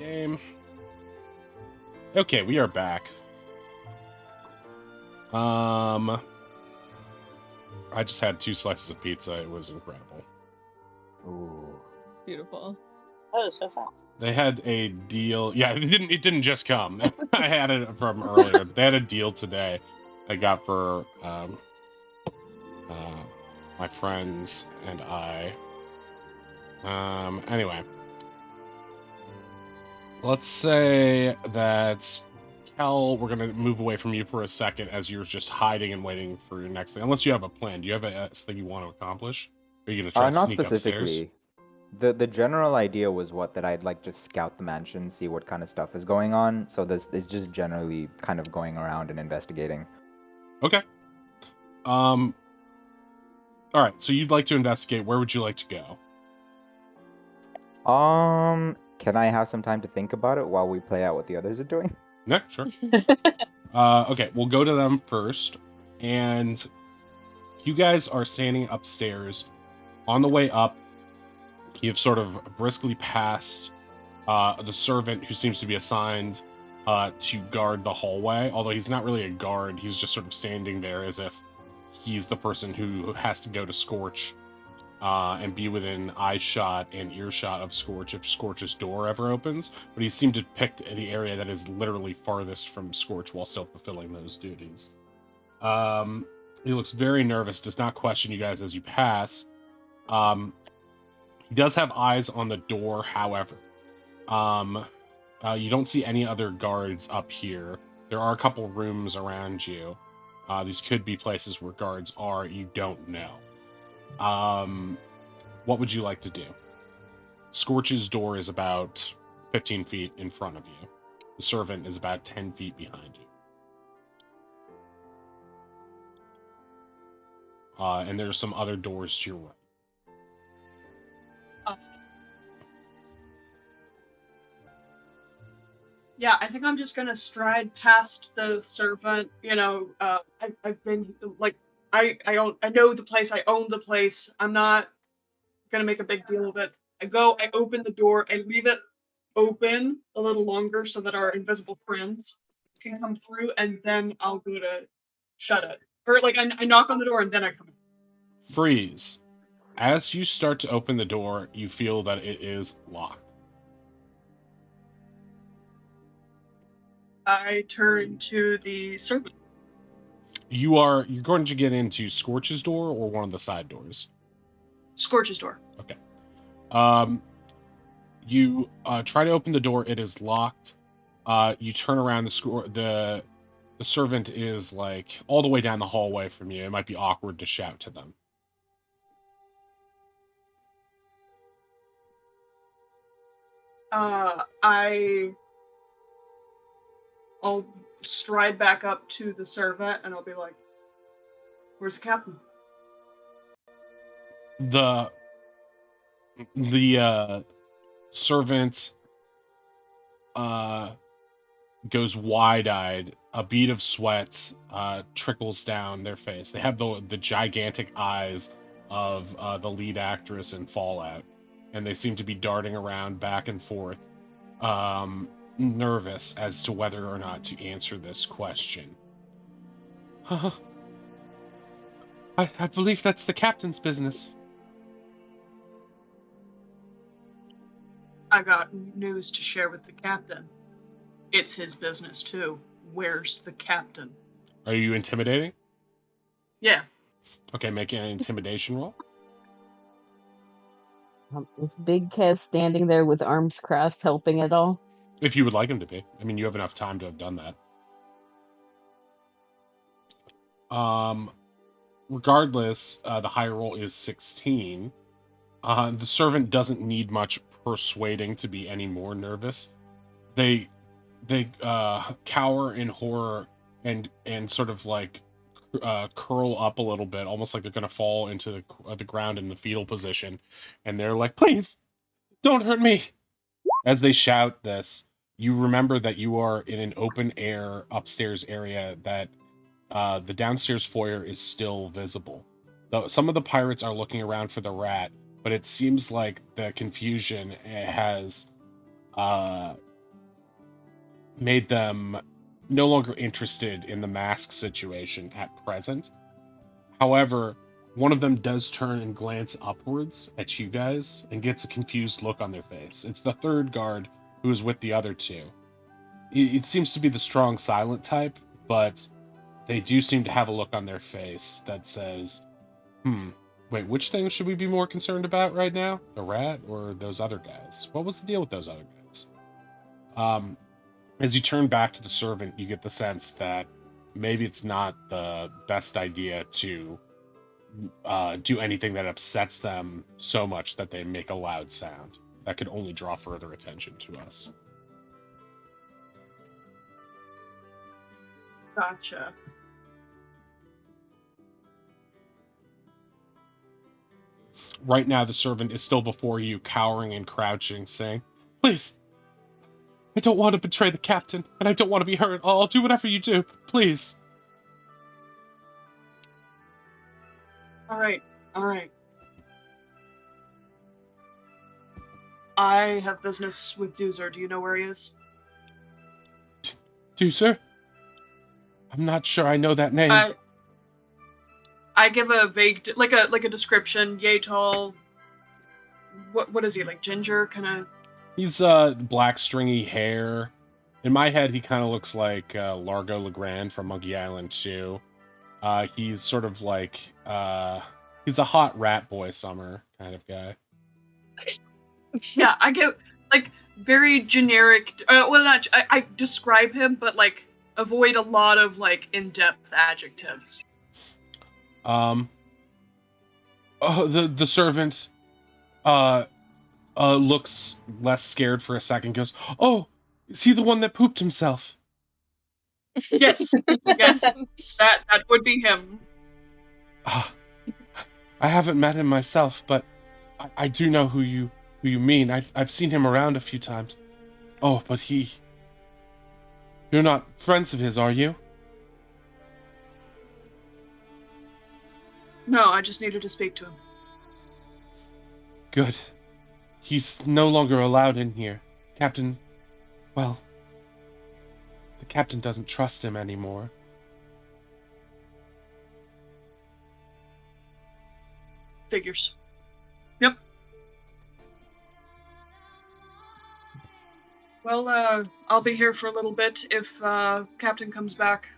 game. Okay, we are back. I just had 2 slices of pizza. It was incredible. Ooh. Beautiful. Oh, so fast. They had a deal. Yeah, it didn't just come. I had it from earlier. They had a deal today I got for my friends and I. Anyway. Let's say that Kel, we're gonna move away from you for a second as you're just hiding and waiting for your next thing. Unless you have a plan. Do you have something you want to accomplish? Or are you gonna try to Not sneak upstairs? specifically. The general idea was that I'd like just scout the mansion, see what kind of stuff is going on. So this is just generally kind of going around and investigating. Okay. All right. So you'd like to investigate. Where would you like to go? Can I have some time to think about it while we play out what the others are doing? Yeah, sure. Okay, we'll go to them first. And you guys are standing upstairs. On the way up, you've sort of briskly passed the servant who seems to be assigned to guard the hallway. Although he's not really a guard, he's just sort of standing there as if he's the person who has to go to Scorch and be within eye shot and earshot of Scorch if Scorch's door ever opens. But he seemed to pick the area that is literally farthest from Scorch while still fulfilling those duties. He looks very nervous, does not question you guys as you pass. He does have eyes on the door, however. You don't see any other guards up here. There are a couple rooms around you. These could be places where guards are. You don't know. What would you like to do? Scorch's door is about 15 feet in front of you. The servant is about 10 feet behind you. And there's some other doors to your right. Yeah, I think I'm just gonna stride past the servant. You know, I've been like, I know the place. I own the place. I'm not gonna make a big deal of it. I open the door, I leave it open a little longer so that our invisible friends can come through, and then I'll go to shut it. Or like I knock on the door and then I come in. Freeze. As you start to open the door, you feel that it is locked. I turn to the servant. You're going to get into Scorch's door or one of the side doors? Scorch's door. Okay. You try to open the door. It is locked. You turn around. The servant is like all the way down the hallway from you. It might be awkward to shout to them. I'll stride back up to the servant and I'll be like, "Where's the captain?" The servant goes wide-eyed. A bead of sweat trickles down their face. They have the gigantic eyes of the lead actress in Fallout, and they seem to be darting around back and forth, nervous as to whether or not to answer this question. I believe that's the captain's business. I got news to share with the captain. It's his business too. Where's the captain? Are you intimidating? Yeah. Okay, make an intimidation roll. Is Big Kev standing there with arms crossed, helping at all? If you would like him to be. I mean, you have enough time to have done that. Regardless, the higher roll is 16. The servant doesn't need much persuading to be any more nervous. They cower in horror and sort of like curl up a little bit, almost like they're gonna fall into the ground in the fetal position, and they're like, "Please, don't hurt me!" As they shout this, you remember that you are in an open air upstairs area, that the downstairs foyer is still visible. Though some of the pirates are looking around for the rat, but it seems like the confusion has made them no longer interested in the mask situation at present. However, one of them does turn and glance upwards at you guys and gets a confused look on their face. It's the third guard who is with the other two. It seems to be the strong silent type, but they do seem to have a look on their face that says, wait, which thing should we be more concerned about right now? The rat or those other guys? What was the deal with those other guys? As you turn back to the servant, you get the sense that maybe it's not the best idea to do anything that upsets them so much that they make a loud sound. That could only draw further attention to us. Gotcha. Right now, the servant is still before you, cowering and crouching, saying, "Please, I don't want to betray the captain, and I don't want to be hurt. I'll do whatever you do. Please." All right. I have business with Doozer. Do you know where he is? Doozer? I'm not sure I know that name. I give a vague, like a description. Yay tall. What is he, like ginger kind of? He's black stringy hair. In my head, he kind of looks like Largo Legrand from Monkey Island 2. He's sort of like he's a hot rat boy summer kind of guy. Yeah, I get like very generic. Well, not I describe him, but like avoid a lot of like in-depth adjectives. Oh, the servant looks less scared for a second, goes, "Oh, is he the one that pooped himself?" Yes, yes, that would be him. I haven't met him myself, but I do know who you mean. I've seen him around a few times. Oh, but you're not friends of his, are you? No, I just needed to speak to him. Good. He's no longer allowed in here. Captain, well, the captain doesn't trust him anymore. Figures. Yep. Well, I'll be here for a little bit. If Captain comes back,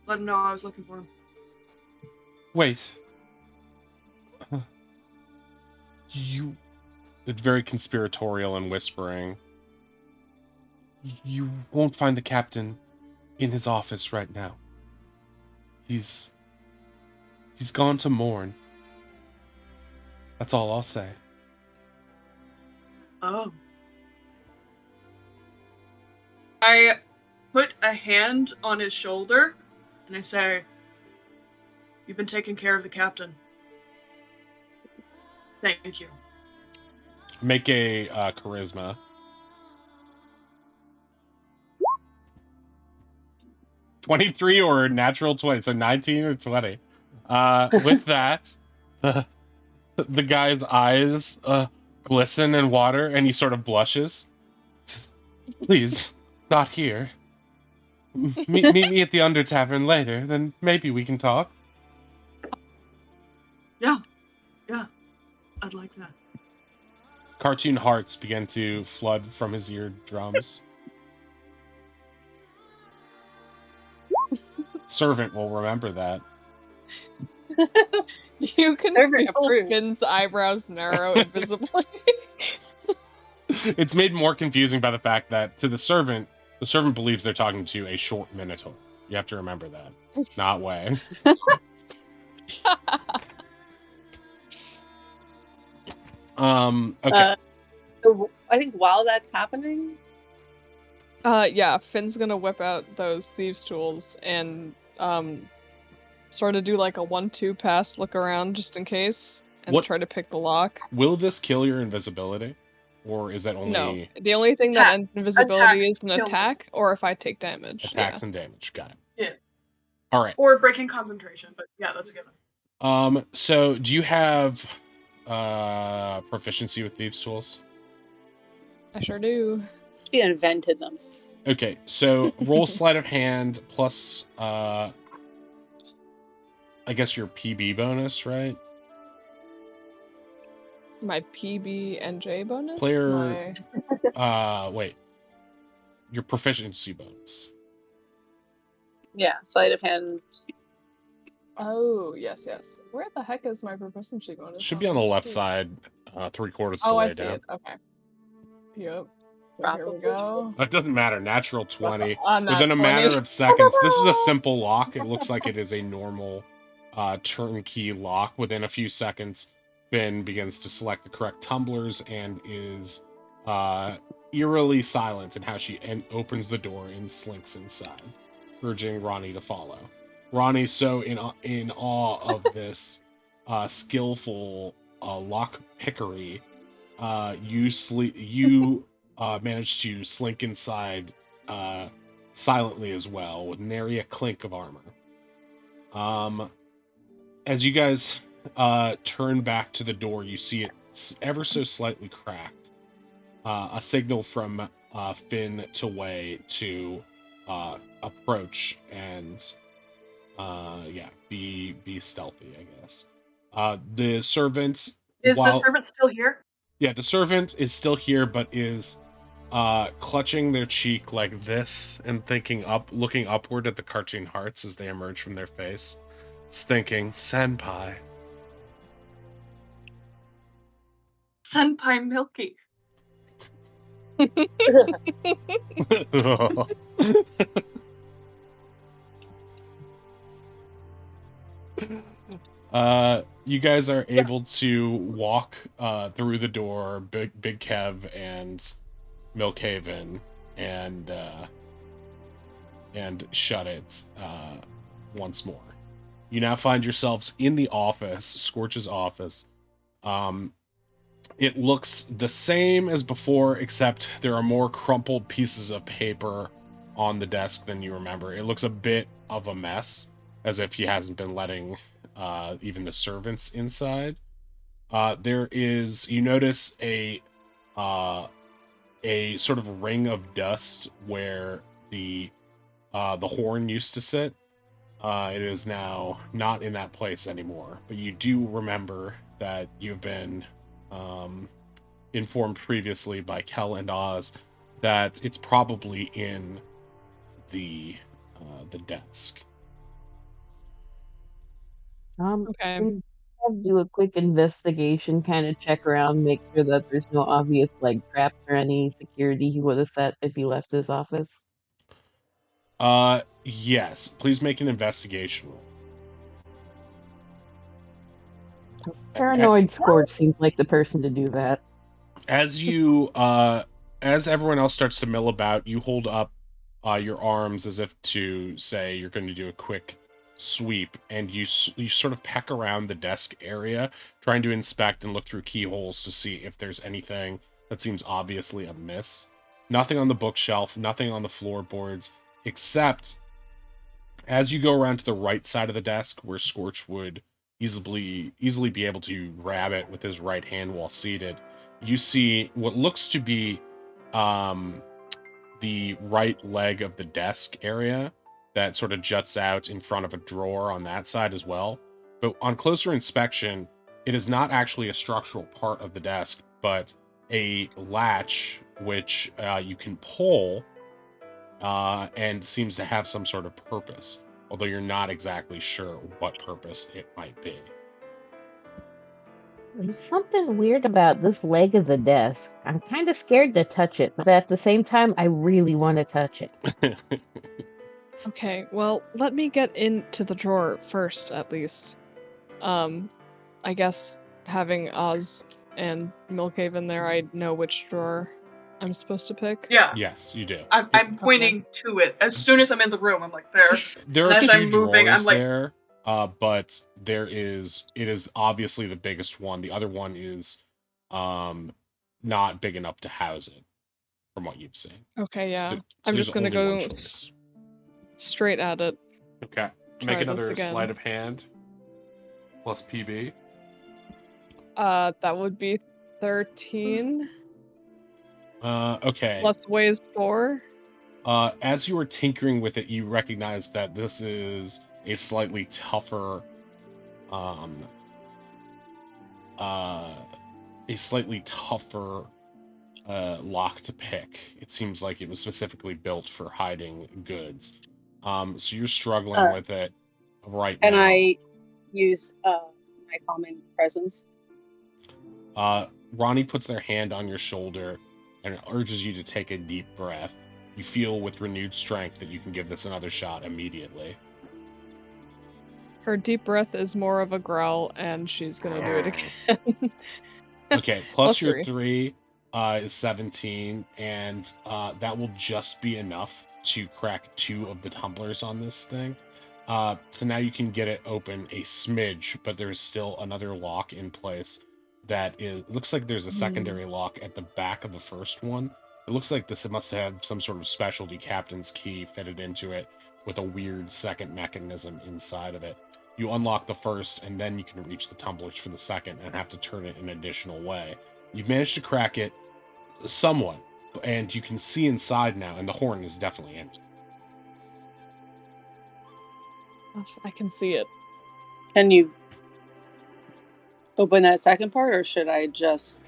let him know I was looking for him. Wait. It's very conspiratorial and whispering. You won't find the captain in his office right now. He's gone to mourn. That's all I'll say. Oh. I put a hand on his shoulder and I say, "You've been taking care of the captain. Thank you." Make a charisma. 23 or natural 20, so 19 or 20. With that, the guy's eyes glisten in water, and he sort of blushes. Says, "Please, not here. Meet me at the Under Tavern later, then maybe we can talk." Yeah, I'd like that. Cartoon hearts begin to flood from his eardrums. Servant will remember that. You can Servant feel approves. Finn's eyebrows narrow invisibly. It's made more confusing by the fact that to the servant believes they're talking to a short minotaur. You have to remember that. Not Way. Okay. So I think while that's happening, Yeah, Finn's gonna whip out those thieves' tools and sort of do like a 1-2 pass look around just in case and What- try to pick the lock. Will this kill your invisibility? Or is that only No, the only thing that Attack. ends invisibility Attacks is an kill me. attack or if I take damage. attacks and damage? Got it. Yeah. All right. Or breaking concentration, but yeah, that's a given. So do you have proficiency with thieves' tools? I sure do. She invented them. Okay, so roll sleight of hand plus, I guess your PB bonus, right? My PB and J bonus? Player- My... Wait. Your proficiency bonus. Yeah, sleight of hand. Oh, yes. Where the heck is my proficiency bonus? Should be on the this left sheet? side, 3/4 Oh, the I way see down. it. Okay. Yep. So here we Probably. go. It doesn't matter. Natural 20. On that Within a 20. matter of seconds. This is a simple lock. It looks like it is a normal turnkey lock. Within a few seconds, Finn begins to select the correct tumblers and is eerily silent in how she opens the door and slinks inside, urging Ronnie to follow. Ronnie's so in awe of this skillful lock pickery. You manage to slink inside silently as well, with nary a clink of armor. As you guys turn back to the door, you see it's ever so slightly cracked. A signal from Finn to Wei to approach and be stealthy, I guess. The servant Is the servant still here? Yeah, the servant is still here, but is clutching their cheek like this and looking upward at the cartoon hearts as they emerge from their face. Is thinking, Senpai. Senpai Milky. You guys are able to walk through the door, Big Kev and Milkhaven, and shut it once more. You now find yourselves in the office, Scorch's office. It looks the same as before, except there are more crumpled pieces of paper on the desk than you remember. It looks a bit of a mess, as if he hasn't been letting even the servants inside. You notice a sort of ring of dust where the horn used to sit. It is now not in that place anymore, but you do remember that you've been informed previously by Kel and Oz that it's probably in the desk. Okay. Can I do a quick investigation, kind of check around, make sure that there's no obvious like traps or any security he would have set if he left his office? Yes. Please make an investigation roll. Paranoid Scorch seems like the person to do that. As everyone else starts to mill about, you hold up your arms as if to say you're going to do a quick sweep, and you sort of peck around the desk area, trying to inspect and look through keyholes to see if there's anything that seems obviously amiss. Nothing on the bookshelf, nothing on the floorboards, except as you go around to the right side of the desk, where Scorch would easily be able to grab it with his right hand while seated, you see what looks to be the right leg of the desk area that sort of juts out in front of a drawer on that side as well. But on closer inspection, it is not actually a structural part of the desk, but a latch which you can pull and seems to have some sort of purpose, although you're not exactly sure what purpose it might be. There's something weird about this leg of the desk. I'm kind of scared to touch it, but at the same time, I really want to touch it. Okay, well, let me get into the drawer first, at least. I guess having Oz and Milkhaven there, I know which drawer I'm supposed to pick. Yeah. Yes, you do. I'm pointing to it. As soon as I'm in the room, I'm like, there. There And are as two I'm moving, drawers I'm like- there, but it is obviously the biggest one. The other one is not big enough to house it, from what you've seen. Okay, yeah. So I'm there's just gonna only go one choice. straight at it. Okay. Try Make this another again. sleight of hand plus PB. That would be 13. Okay. Plus weighs 4. As you are tinkering with it, you recognize that this is a slightly tougher, lock to pick. It seems like it was specifically built for hiding goods. So you're struggling with it right Can now. I use my calming presence? Ronnie puts their hand on your shoulder and urges you to take a deep breath. You feel with renewed strength that you can give this another shot immediately. Her deep breath is more of a growl, and she's gonna do it again. Okay, plus your 3. 3 is 17, and that will just be enough to crack 2 of the tumblers on this thing. So now you can get it open a smidge, but there's still another lock in place that is, looks like there's a secondary lock at the back of the first one. It looks like this must have some sort of specialty captain's key fitted into it with a weird second mechanism inside of it. You unlock the first, and then you can reach the tumblers for the second and have to turn it an additional way. You've managed to crack it somewhat, and you can see inside now, and the horn is definitely empty. I can see it. Can you open that second part, or should I just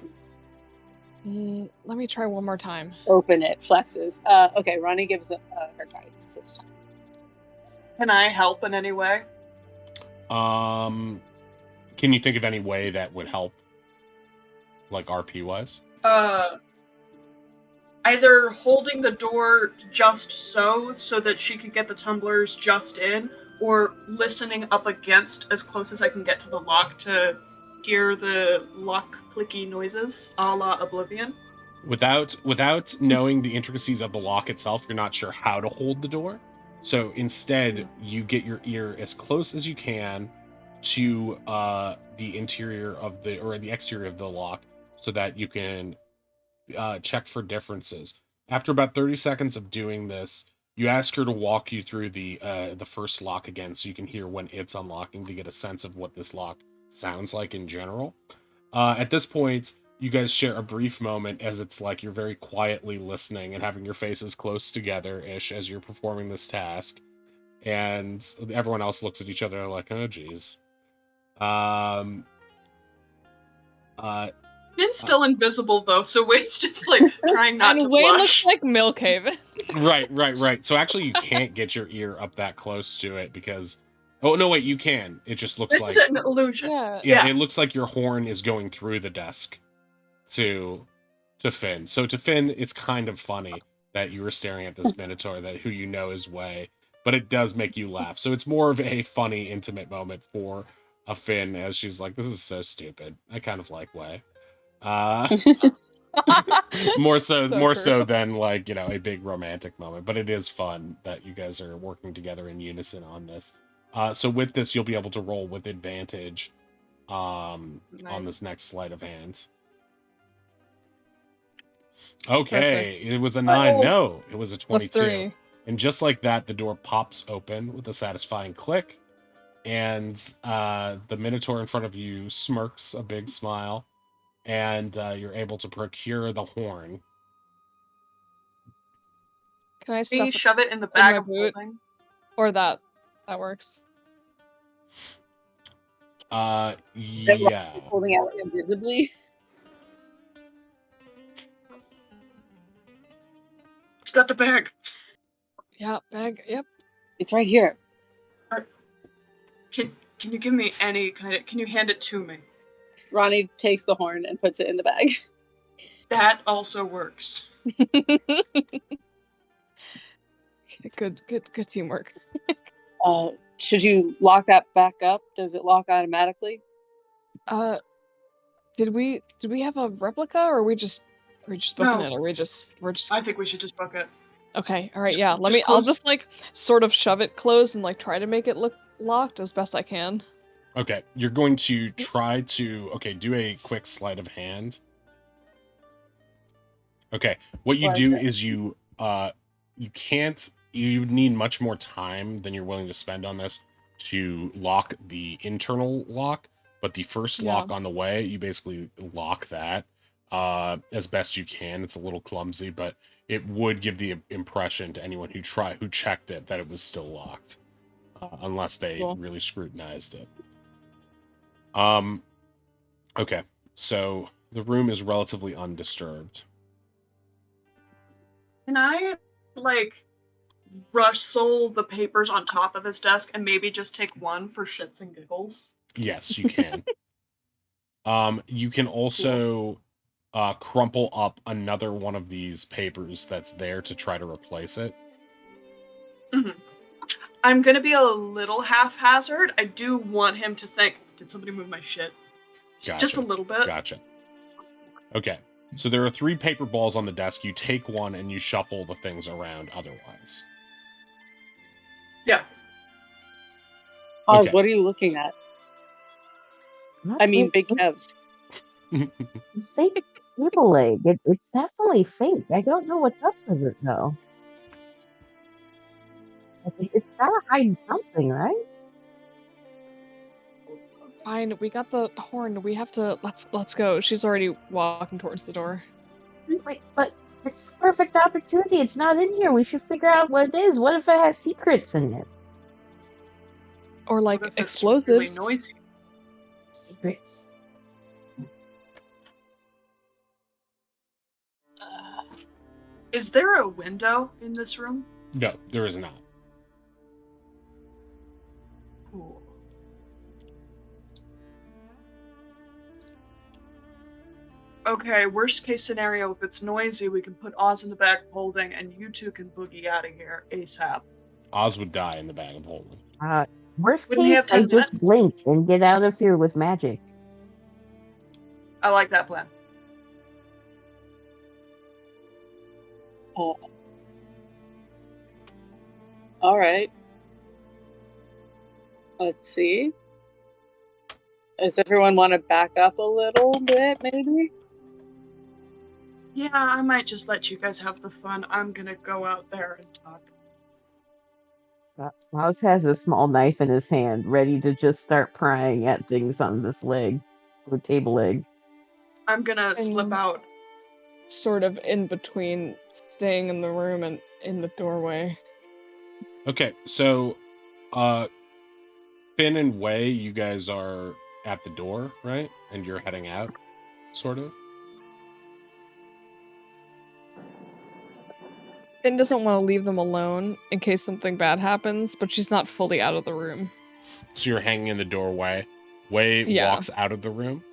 Let me try one more time. open it? Flexes. Okay, Ronnie gives her guidance this time. Can I help in any way? Can you think of any way that would help, like RP wise? Either holding the door just so that she could get the tumblers just in, or listening up against as close as I can get to the lock to hear the lock clicky noises, a la Oblivion. Without knowing the intricacies of the lock itself, you're not sure how to hold the door. So instead, you get your ear as close as you can to the interior of the exterior of the lock, so that you can check for differences. After about 30 seconds of doing this, you ask her to walk you through the first lock again, so you can hear when it's unlocking to get a sense of what this lock sounds like in general. At this point, you guys share a brief moment as it's like you're very quietly listening and having your faces close together-ish as you're performing this task. And everyone else looks at each other like, oh, geez. Finn's still invisible, though, so Wade's just, like, trying not to And Wayne blush. looks like Milkhaven. Right. So actually, you can't get your ear up that close to it because... Oh, no, wait, you can. It just looks This like... is an illusion. Yeah, it looks like your horn is going through the desk to Finn. So to Finn, it's kind of funny that you were staring at this Minotaur who you know is Way, but it does make you laugh. So it's more of a funny, intimate moment for a Finn as she's like, this is so stupid. I kind of like Way. More so than like, a big romantic moment, but it is fun that you guys are working together in unison on this. So with this, you'll be able to roll with advantage on this next sleight of hand. Okay, Perfect. it was a 9. No, it was a 22. +3. And just like that, the door pops open with a satisfying click, and the Minotaur in front of you smirks a big smile, and you're able to procure the horn. Can I Can you stuff shove it in the bag my of boot? holding? Or that works. Yeah. Holding out invisibly. Got the bag. Yeah, bag. Yep. It's right here. Can you give me any kind of... Can you hand it to me? Ronnie takes the horn and puts it in the bag. That also works. Good teamwork. Should you lock that back up? Does it lock automatically? Did we have a replica, or are we just booking No. it, or we're just I think we should just book it. Okay, all right, Just- yeah. just I'll close- just like sort of shove it closed and like try to make it look locked as best I can. Okay, you're going to try to... Okay, do a quick sleight of hand. Okay, what you do is you need much more time than you're willing to spend on this to lock the internal lock, but the first lock on the way, you basically lock that. as best you can. It's a little clumsy, but it would give the impression to anyone who checked it that it was still locked, unless they Cool. really scrutinized it. Okay, so the room is relatively undisturbed. Can I, like, rustle the papers on top of his desk and maybe just take one for shits and giggles? Yes, you can. You can also crumple up another one of these papers that's there to try to replace it. Mm-hmm. I'm gonna be a little haphazard. I do want him to think, did somebody move my shit? Gotcha. Just a little bit. Gotcha. Okay. So there are 3 paper balls on the desk. You take one and you shuffle the things around otherwise. Yeah. Oz, Okay. what are you looking at? I mean, Big Kev. It's fake table leg. It's definitely fake. I don't know what's up with it though. It's gotta hide something, right? Fine, we got the horn. We have to. Let's go. She's already walking towards the door. Wait, but it's a perfect opportunity. It's not in here. We should figure out what it is. What if it has secrets in it? Or like What if it's explosives. really noisy? Secrets. Is there a window in this room? No, there is not. Cool. Okay, worst case scenario, if it's noisy, we can put Oz in the bag of holding and you two can boogie out of here ASAP. Oz would die in the bag of holding. Worst Wouldn't he case, have 10 I just minutes? blink and get out of here with magic. I like that plan. All right. Let's see. Does everyone want to back up a little bit, maybe? Yeah, I might just let you guys have the fun. I'm gonna go out there and talk. Mouse has a small knife in his hand, ready to just start prying at things on this leg, or table leg. I'm gonna slip And- out. Sort of in between staying in the room and in the doorway. Okay, so Finn and Wei, you guys are at the door, right? And you're heading out, sort of? Finn doesn't want to leave them alone in case something bad happens, but she's not fully out of the room. So you're hanging in the doorway. Wei Yeah. walks out of the room.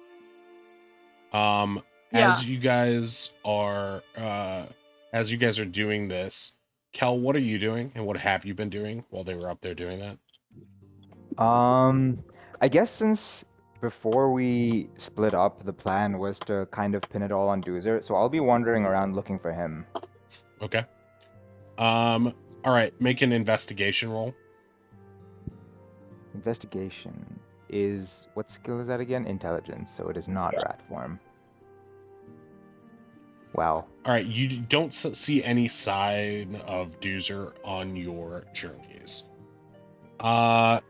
Yeah. As you guys are doing this, Kel, what are you doing and what have you been doing while they were up there doing that? I guess since before we split up, the plan was to kind of pin it all on Doozer, so I'll be wandering around looking for him. Okay. All right, make an investigation roll. Investigation is, what skill is that again? Intelligence, so it is not rat form. Wow. All right, you don't see any sign of Doozer on your journeys. Can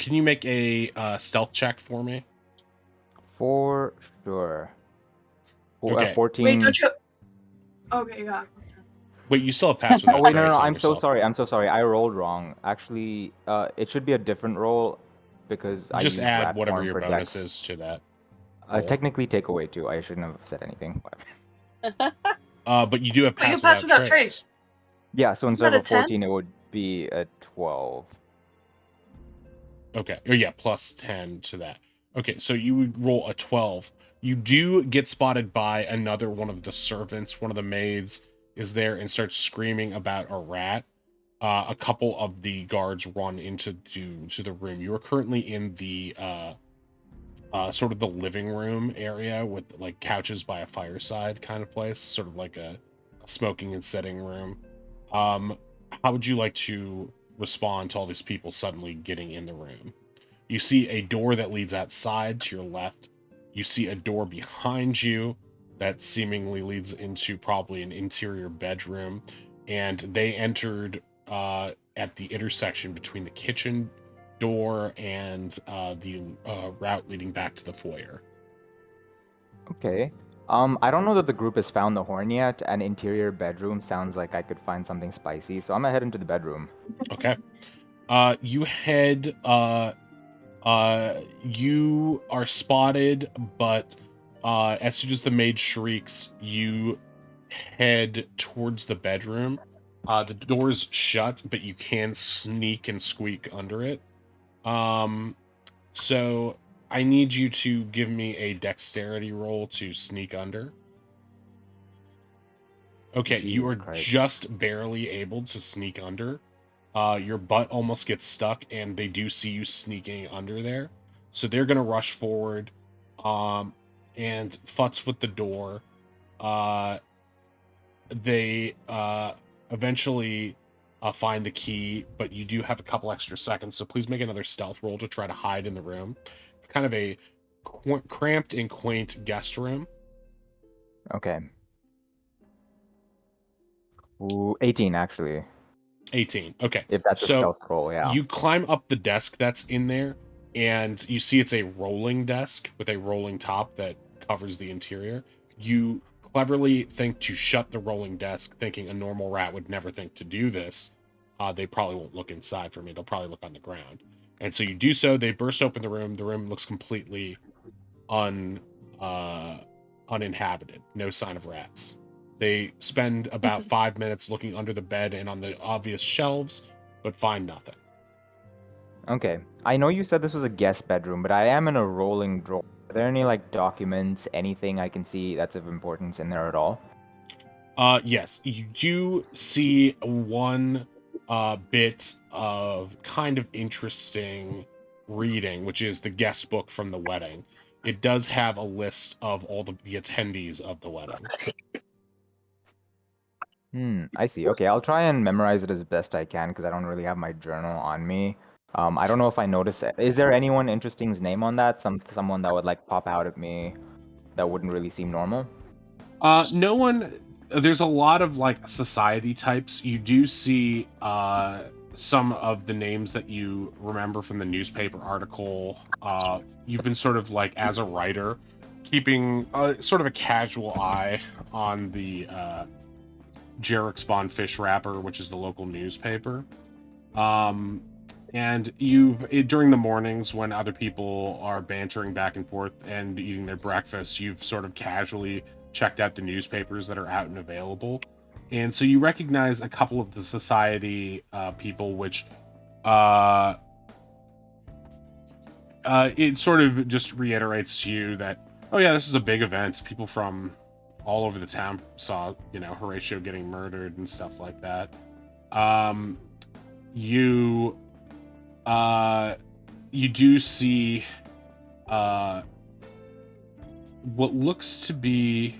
you make a stealth check for me? For sure. Okay. 14. Wait, don't you? Okay, yeah. Wait, you still have pass without Oh wait, no, trace on I'm so yourself. sorry. I'm so sorry. I rolled wrong. Actually, it should be a different roll because I Just used add rat whatever form your for bonus dex. is to that. roll. Technically take away too. I shouldn't have said anything. But you do have But you pass, pass without without trace. trace. Yeah, so instead that of a 10? 14, it would be a 12. Okay. Oh yeah, plus 10 to that. Okay, so you would roll a 12. You do get spotted by another one of the servants. One of the maids is there and starts screaming about a rat. A couple of the guards run into to the room. You are currently in the sort of the living room area with like couches by a fireside kind of place, sort of like a smoking and sitting room. How would you like to respond to all these people suddenly getting in the room? You see a door that leads outside to your left. You see a door behind you that seemingly leads into probably an interior bedroom. And they entered at the intersection between the kitchen door and the route leading back to the foyer. Okay. I don't know that the group has found the horn yet. An interior bedroom sounds like I could find something spicy, so I'm gonna head into the bedroom. Okay. You head. You are spotted, but as soon as the maid shrieks, you head towards the bedroom. The door's shut, but you can sneak and squeak under it. So I need you to give me a dexterity roll to sneak under. Okay, you Jesus are Christ. just barely able to sneak under. Your butt almost gets stuck, and they do see you sneaking under there. So they're gonna rush forward, and futz with the door. They eventually find the key, but you do have a couple extra seconds, so please make another stealth roll to try to hide in the room. It's kind of a cramped and quaint guest room. Okay. Ooh, 18 actually. 18. Okay. If that's a So stealth roll, yeah. you climb up the desk that's in there, and you see it's a rolling desk with a rolling top that covers the interior. You cleverly think to shut the rolling desk, thinking a normal rat would never think to do this. They probably won't look inside for me. They'll probably look on the ground. And so you do so. They burst open the room. The room looks completely uninhabited. No sign of rats. They spend about 5 minutes looking under the bed and on the obvious shelves, but find nothing. Okay. I know you said this was a guest bedroom, but I am in a rolling drawer. Are there any like documents, anything I can see that's of importance in there at all? Yes, you do see one bit of kind of interesting reading, which is the guest book from the wedding. It does have a list of all the attendees of the wedding. I see. Okay, I'll try and memorize it as best I can because I don't really have my journal on me. I don't know if I noticed it. Is there anyone interesting's name on that? Someone that would like pop out at me that wouldn't really seem normal? No one. There's a lot of like society types. You do see some of the names that you remember from the newspaper article. You've been sort of like, as a writer, keeping sort of a casual eye on the Jarek Spawn Fish Wrapper, which is the local newspaper. And during the mornings when other people are bantering back and forth and eating their breakfast, you've sort of casually checked out the newspapers that are out and available. And so you recognize a couple of the society people, which it sort of just reiterates to you that, oh yeah, this is a big event. People from all over the town saw, Horatio getting murdered and stuff like that. You do see what looks to be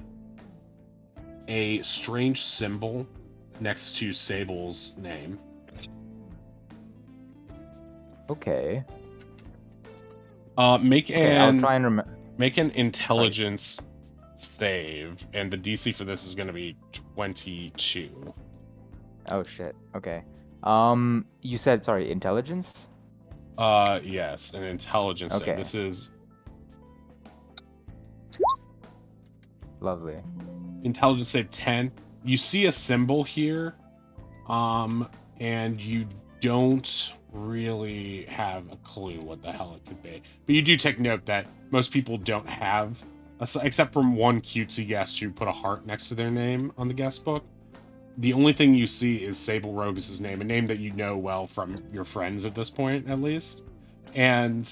a strange symbol next to Sable's name. Okay. Make I'll try and remember. Make an intelligence save, and the DC for this is going to be 22. Oh shit. Okay. You said intelligence? Yes, an intelligence save. Okay. This is lovely. Intelligence save 10. You see a symbol here, and you don't really have a clue what the hell it could be. But you do take note that most people don't have, except from one cutesy guest who put a heart next to their name on the guest book. The only thing you see is Sable Rogus' name, a name that you know well from your friends at this point, at least. And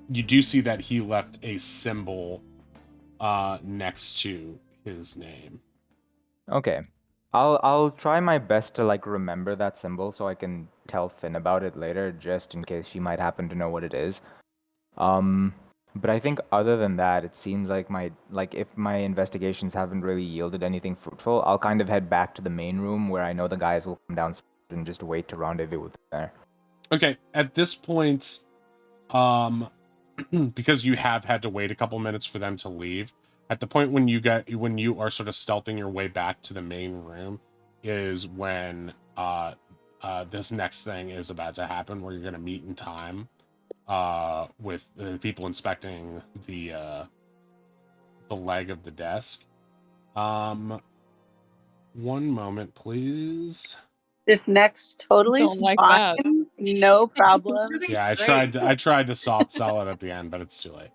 you do see that he left a symbol next to his name. Okay. I'll try my best to like remember that symbol so I can tell Finn about it later, just in case she might happen to know what it is. But I think other than that, it seems like if my investigations haven't really yielded anything fruitful, I'll kind of head back to the main room where I know the guys will come downstairs and just wait to rendezvous with them there. Okay, at this point, because you have had to wait a couple minutes for them to leave, at the point when you are sort of stealthing your way back to the main room is when this next thing is about to happen, where you're going to meet in time with the people inspecting the leg of the desk. One moment, please. This next totally Don't like fine. that. No problem. Everything's Yeah, great. I tried to soft sell it at the end, but it's too late.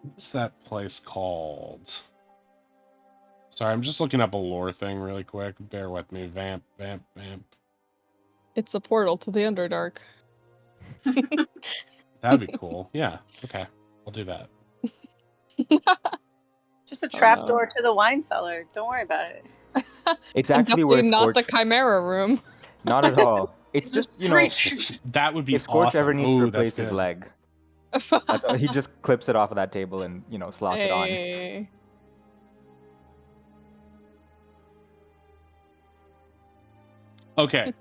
What's that place called? Sorry, I'm just looking up a lore thing really quick. Bear with me. Vamp. It's a portal to the Underdark. That'd be cool. Yeah. Okay. I'll do that. Just a Oh, trapdoor to the wine cellar. Don't worry about it. It's And actually where definitely not the Scorch. Chimera room. Not at all. It's just, you know, Preach. That would be if Scorch awesome. ever needs to Ooh, replace that's his good. leg, that's he just clips it off of that table and, you know, slots it on. Hey. Okay.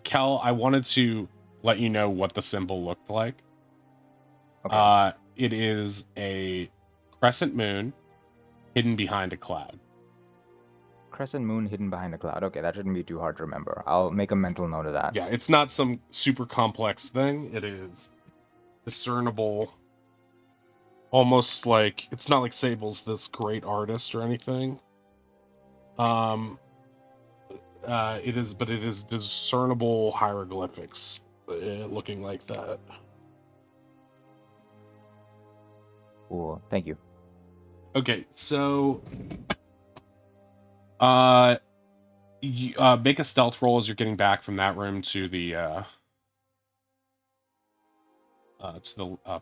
Kel, I wanted to let you know what the symbol looked like. Okay. It is a crescent moon hidden behind a cloud. Crescent moon hidden behind a cloud. Okay, that shouldn't be too hard to remember. I'll make a mental note of that. Yeah, it's not some super complex thing. It is discernible. Almost like, it's not like Sable's this great artist or anything. It is discernible hieroglyphics looking like that. Cool. Thank you. Okay, so you, make a stealth roll as you're getting back from that room to the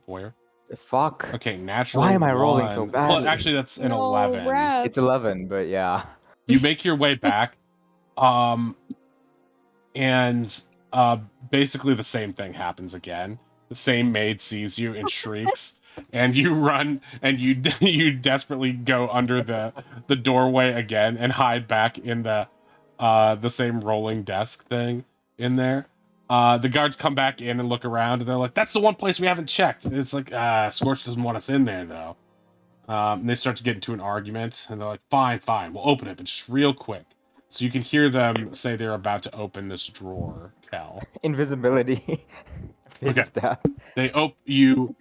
foyer. Fuck. Okay, natural. Why am I rolling so 1. badly? Actually, that's an No, 11. rats. It's 11, but yeah. You make your way back, and basically the same thing happens again. The same maid sees you and shrieks, and you run and you desperately go under the doorway again and hide back in the same rolling desk thing in there. The guards come back in and look around, and they're like, "That's the one place we haven't checked." And it's like, Scorch doesn't want us in there though. And they start to get into an argument, and they're like, "Fine, we'll open it, but just real quick." So you can hear them say they're about to open this drawer, Cal. Invisibility. Hidden Okay. step. They you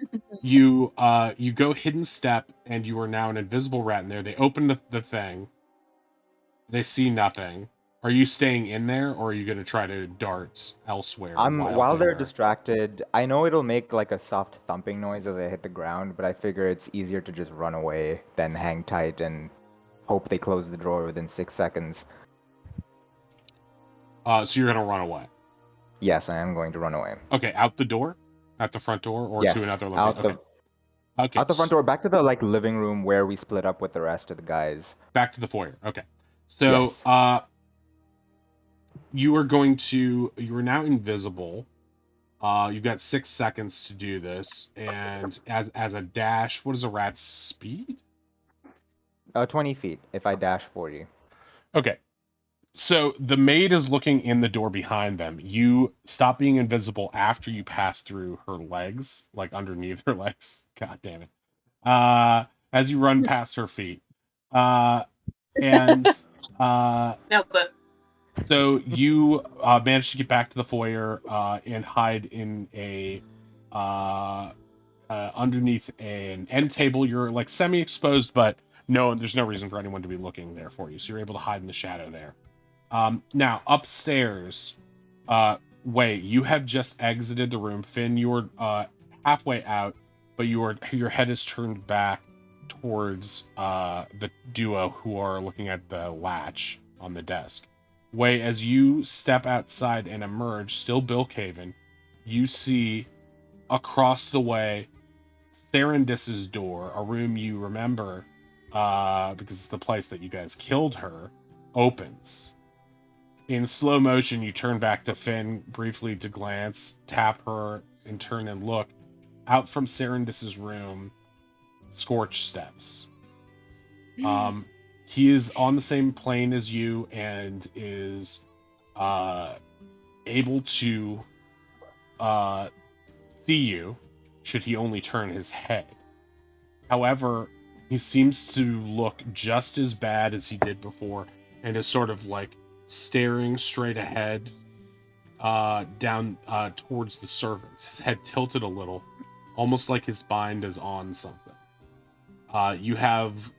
go hidden step, and you are now an invisible rat in there. They open the thing. They see nothing. Are you staying in there, or are you going to try to dart elsewhere? While they're distracted, I know it'll make like a soft thumping noise as I hit the ground, but I figure it's easier to just run away than hang tight and hope they close the drawer within 6 seconds. So you're going to run away? Yes, I am going to run away. Okay, out the door? At the front door? Or Yes, to another location? Okay. Out the front door, back to the like living room where we split up with the rest of the guys. Back to the foyer. Okay. So, Yes. you are now invisible. You've got 6 seconds to do this, and as a dash, what is a rat's speed? 20 feet if I dash 40. Okay. So the maid is looking in the door behind them. You stop being invisible after you pass through her legs, like underneath her legs. God damn it. As you run past her feet. Nailed it. So you manage to get back to the foyer and hide in a underneath an end table. You're like semi-exposed, but no, there's no reason for anyone to be looking there for you. So you're able to hide in the shadow there. Now upstairs, wait, you have just exited the room. Finn, you're halfway out, but your head is turned back towards the duo who are looking at the latch on the desk. Way, as you step outside and emerge, still Bill Caven, you see across the way Serendis's door, a room you remember because it's the place that you guys killed her, opens. In slow motion, you turn back to Finn briefly to glance, tap her, and turn and look. Out from Serendis's room, Scorch steps. He is on the same plane as you and is able to see you should he only turn his head. However, he seems to look just as bad as he did before, and is sort of like staring straight ahead, down towards the servants. His head tilted a little, almost like his mind is on something. You have,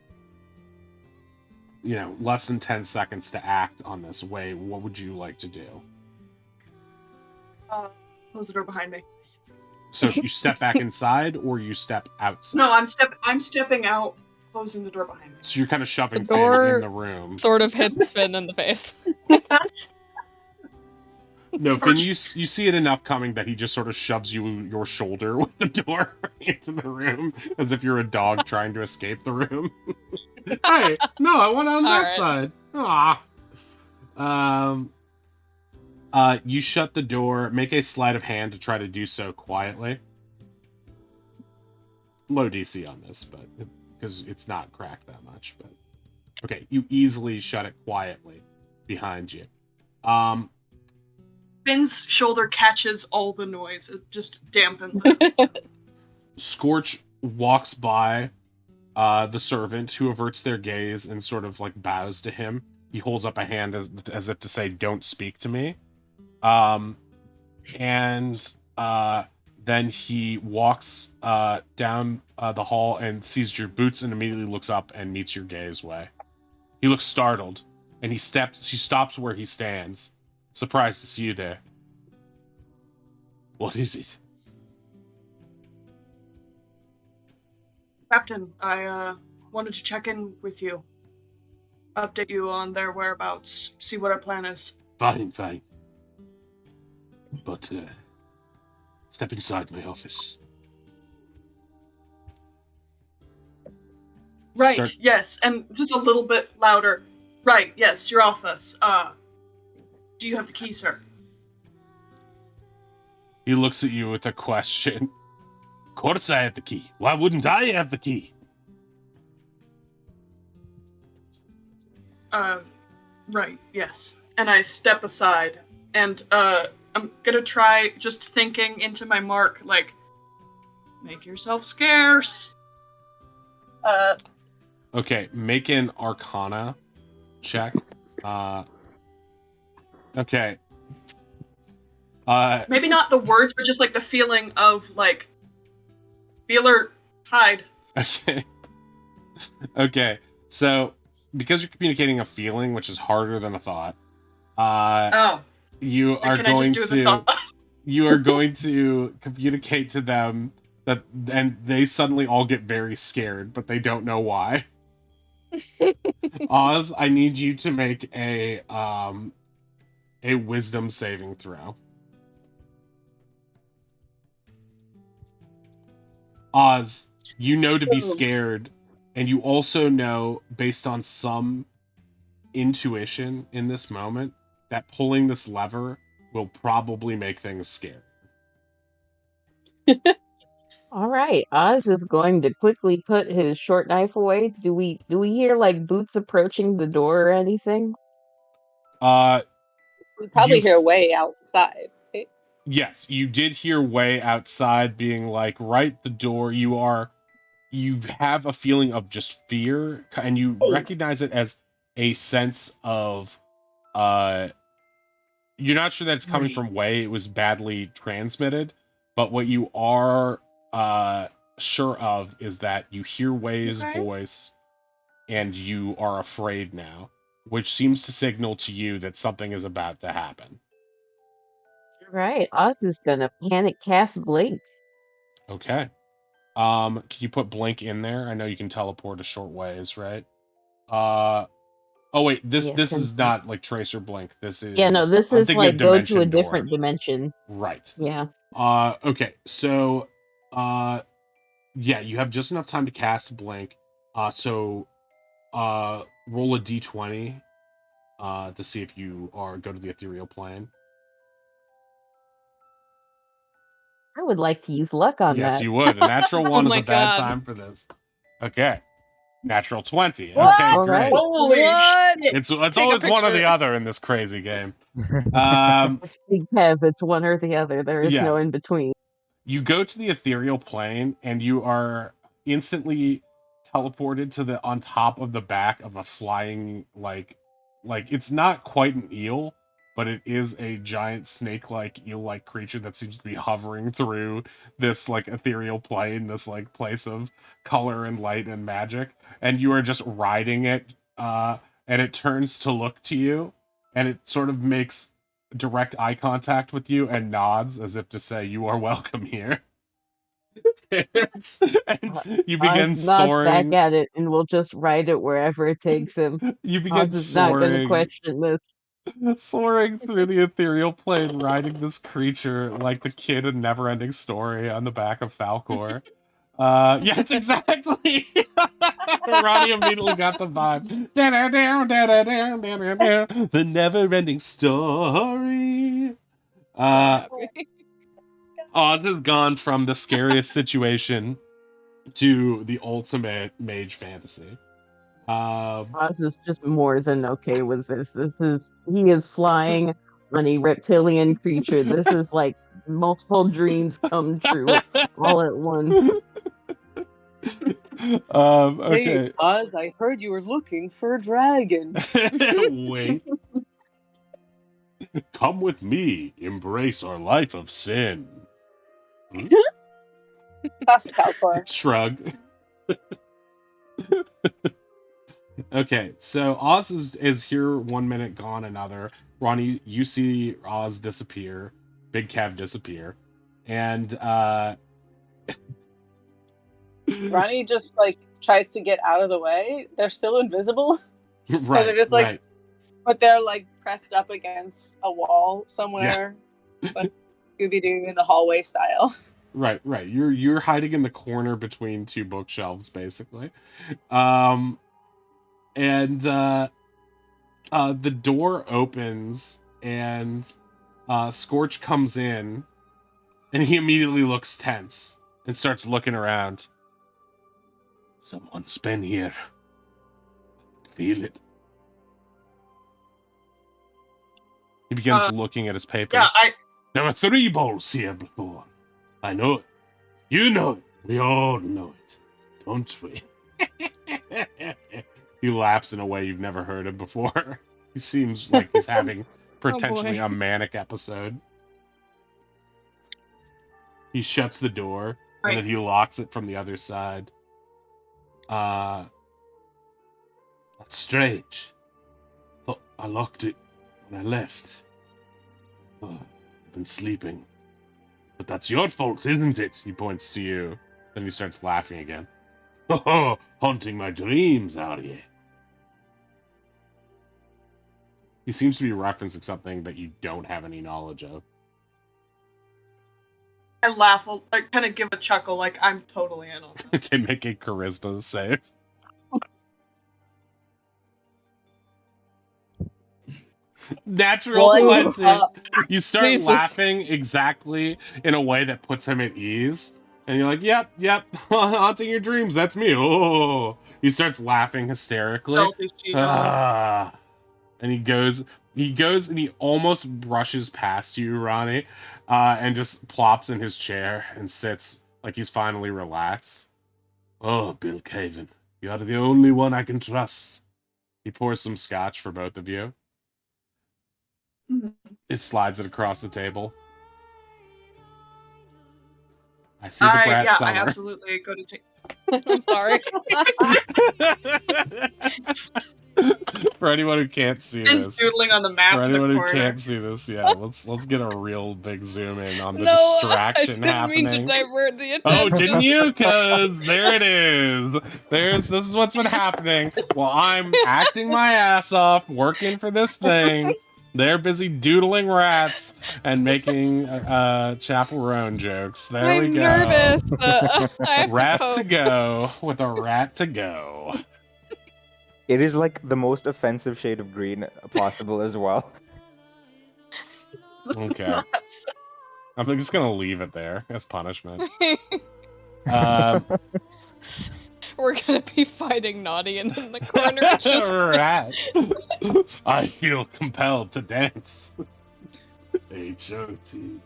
less than 10 seconds to act on this. Way, what would you like to do? Close the door behind me. So you step back inside, or you step outside? No, I'm stepping out, closing the door behind me. So you're kind of shoving The Finn door in the room. Sort of hits Finn in the face. No, Finn, you see it enough coming that he just sort of shoves your shoulder with the door into the room, as if you're a dog trying to escape the room. Hey, no, I want on that side. You shut the door. Make a sleight of hand to try to do so quietly. Low DC on this, but because it's not cracked that much. But okay, you easily shut it quietly behind you. Finn's shoulder catches all the noise. It just dampens it. Scorch walks by the servant, who averts their gaze and sort of like bows to him. He holds up a hand as if to say, "Don't speak to me." Then he walks down the hall and sees your boots and immediately looks up and meets your gaze. He looks startled, and he stops where he stands, surprised to see you there. What is it? Captain, I wanted to check in with you. Update you on their whereabouts. See what our plan is. Fine. But, step inside my office. Right, yes, and just a little bit louder. Right, yes, your office. Do you have the key, sir? He looks at you with a question. Of course I have the key. Why wouldn't I have the key? Right, yes. And I step aside, and, I'm gonna try just thinking into my mark, like, make yourself scarce. Okay, make an Arcana check. Okay. Maybe not the words, but just, like, the feeling of, like, feeler, hide. Okay. Okay, so, because you're communicating a feeling, which is harder than a thought, you are going to communicate to them that, and they suddenly all get very scared, but they don't know why. Oz, I need you to make a wisdom saving throw. Oz, you know to be scared, and you also know, based on some intuition in this moment, that pulling this lever will probably make things scary. All right, Oz is going to quickly put his short knife away. Do we hear like boots approaching the door or anything? We probably hear way outside. Right? Yes, you did hear way outside being like, right the door. You have a feeling of just fear, and you recognize it as a sense of you're not sure that it's coming from way. It was badly transmitted, but what you are sure of is that you hear Way's voice and you are afraid now, which seems to signal to you that something is about to happen. Right, Oz is gonna panic cast Blink. Okay. Can you put Blink in there? I know you can teleport a short ways, right? Oh wait, this is not like Tracer Blink. This is this is like go to a different dimension. Right. Yeah. Okay, so yeah, you have just enough time to cast Blink. So roll a d20 to see if you go to the ethereal plane. I would like to use luck on that. Yes, you would. A natural one is a bad time for this. Okay. Natural 20. Okay, great. Right. Holy shit! It's always one or the other in this crazy game. It's Big Kev, it's one or the other. There is no in between. You go to the ethereal plane and you are instantly teleported to on top of the back of a flying like like it's not quite an eel, but it is a giant snake-like, eel-like creature that seems to be hovering through this like ethereal plane, this like place of color and light and magic, and you are just riding it, and it turns to look to you, and it sort of makes direct eye contact with you and nods as if to say you are welcome here. and you begin Oz nods back soaring. at it and will just ride it wherever it takes him. You begin Oz is not going to soaring, question this. soaring through the ethereal plane, riding this creature like the kid in Neverending Story on the back of Falcor. Yes, exactly. Ronnie immediately got the vibe. The Never-Ending Story. So happy. Oz has gone from the scariest situation to the ultimate mage fantasy. Oz is just more than okay with this. He is flying on a reptilian creature. This is like multiple dreams come true all at once. Okay. Hey, Oz, I heard you were looking for a dragon. Wait. Come with me. Embrace our life of sin. Classic Falcor. Shrug. Okay, so Oz is here 1 minute, gone another. Ronnie, you see Oz disappear, Big Kev disappear, and Ronnie just like tries to get out of the way. They're still invisible. So right, they're just like, right, but they're like pressed up against a wall somewhere, like Scooby Doo in the hallway style. right. You're hiding in the corner between two bookshelves, basically. And the door opens, and Scorch comes in, and he immediately looks tense and starts looking around. Someone's been here. Feel it. He begins looking at his papers. Yeah, There were 3 bowls here before. I know it. You know it. We all know it. Don't we? He laughs in a way you've never heard him before. He seems like he's having potentially boy. a manic episode. He shuts the door, and then he locks it from the other side. That's strange. Thought I locked it when I left. Oh, I've been sleeping. But that's your fault, isn't it? He points to you. Then he starts laughing again. Oh, haunting my dreams, are you? He seems to be referencing something that you don't have any knowledge of. I laugh, like kind of give a chuckle, like I'm totally in on this. Okay, make a charisma save. Natural 20. You start Jesus. laughing exactly in a way that puts him at ease. And you're like, yep, haunting your dreams, that's me. Oh, he starts laughing hysterically. Salty sea dog. And he goes and he almost brushes past you, Ronnie, and just plops in his chair and sits like he's finally relaxed. Oh, Bill Caven, you're the only one I can trust. He pours some scotch for both of you. It slides it across the table. I see the Brat I Summer. absolutely go to take. I'm sorry. For anyone who can't see And this, doodling on the map for in the anyone who corner. can't see this, yeah, let's get a real big zoom in on the No, distraction I didn't mean happening. to divert the attention. Oh, didn't you? Because there it is. This is what's been happening. While I'm acting my ass off, working for this thing, they're busy doodling rats and making chaperone jokes. There I'm we go. nervous. I have Rat to to cope. go with a rat to go. It is like the most offensive shade of green possible as well. Okay. I'm just gonna leave it there as punishment. We're gonna be fighting Naughty and in the corner. It's just Rat. I feel compelled to dance. H-O-T.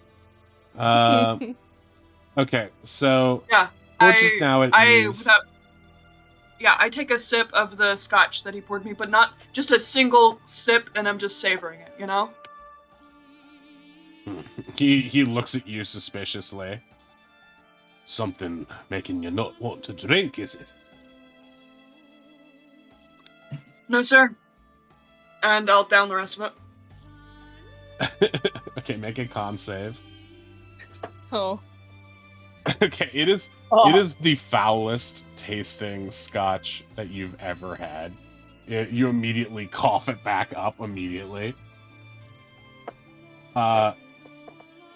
Okay, so Yeah, Scorch is now at ease. I take a sip of the scotch that he poured me, but not just a single sip, and I'm just savoring it, you know? He looks at you suspiciously. Something making you not want to drink, is it? No, sir. And I'll down the rest of it. Okay, make a con save. Oh. Okay, it is the foulest tasting scotch that you've ever had. You immediately cough it back up immediately.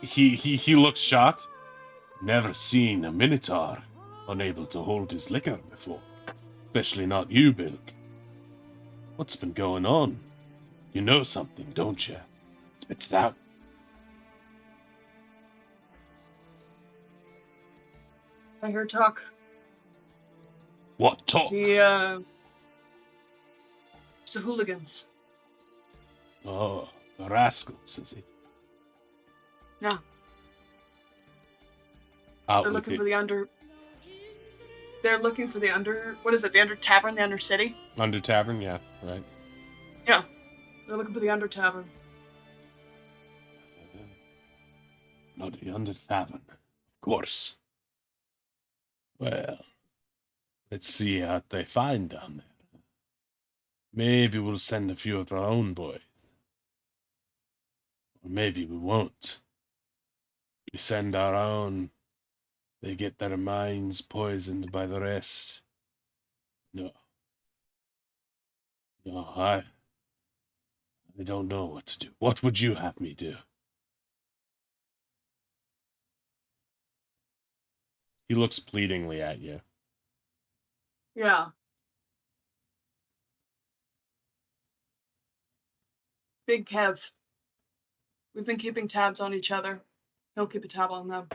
He looks shocked. Never seen a minotaur unable to hold his liquor before. Especially not you, Bilk. What's been going on? You know something, don't you? Spit it out. I hear talk. What talk? It's the hooligans. Oh, the rascals, is it? Yeah. Out They're with looking it. for the under. They're looking for the under. What is it? The under tavern, the under city. Under tavern, yeah, right. Yeah, they're looking for the under tavern. Not the under tavern, of course. Well, let's see what they find down there. Maybe we'll send a few of our own boys. Or maybe we won't. We send our own. They get their minds poisoned by the rest. No. No, I don't know what to do. What would you have me do? He looks pleadingly at you. Yeah. Big Kev. We've been keeping tabs on each other. He'll keep a tab on them.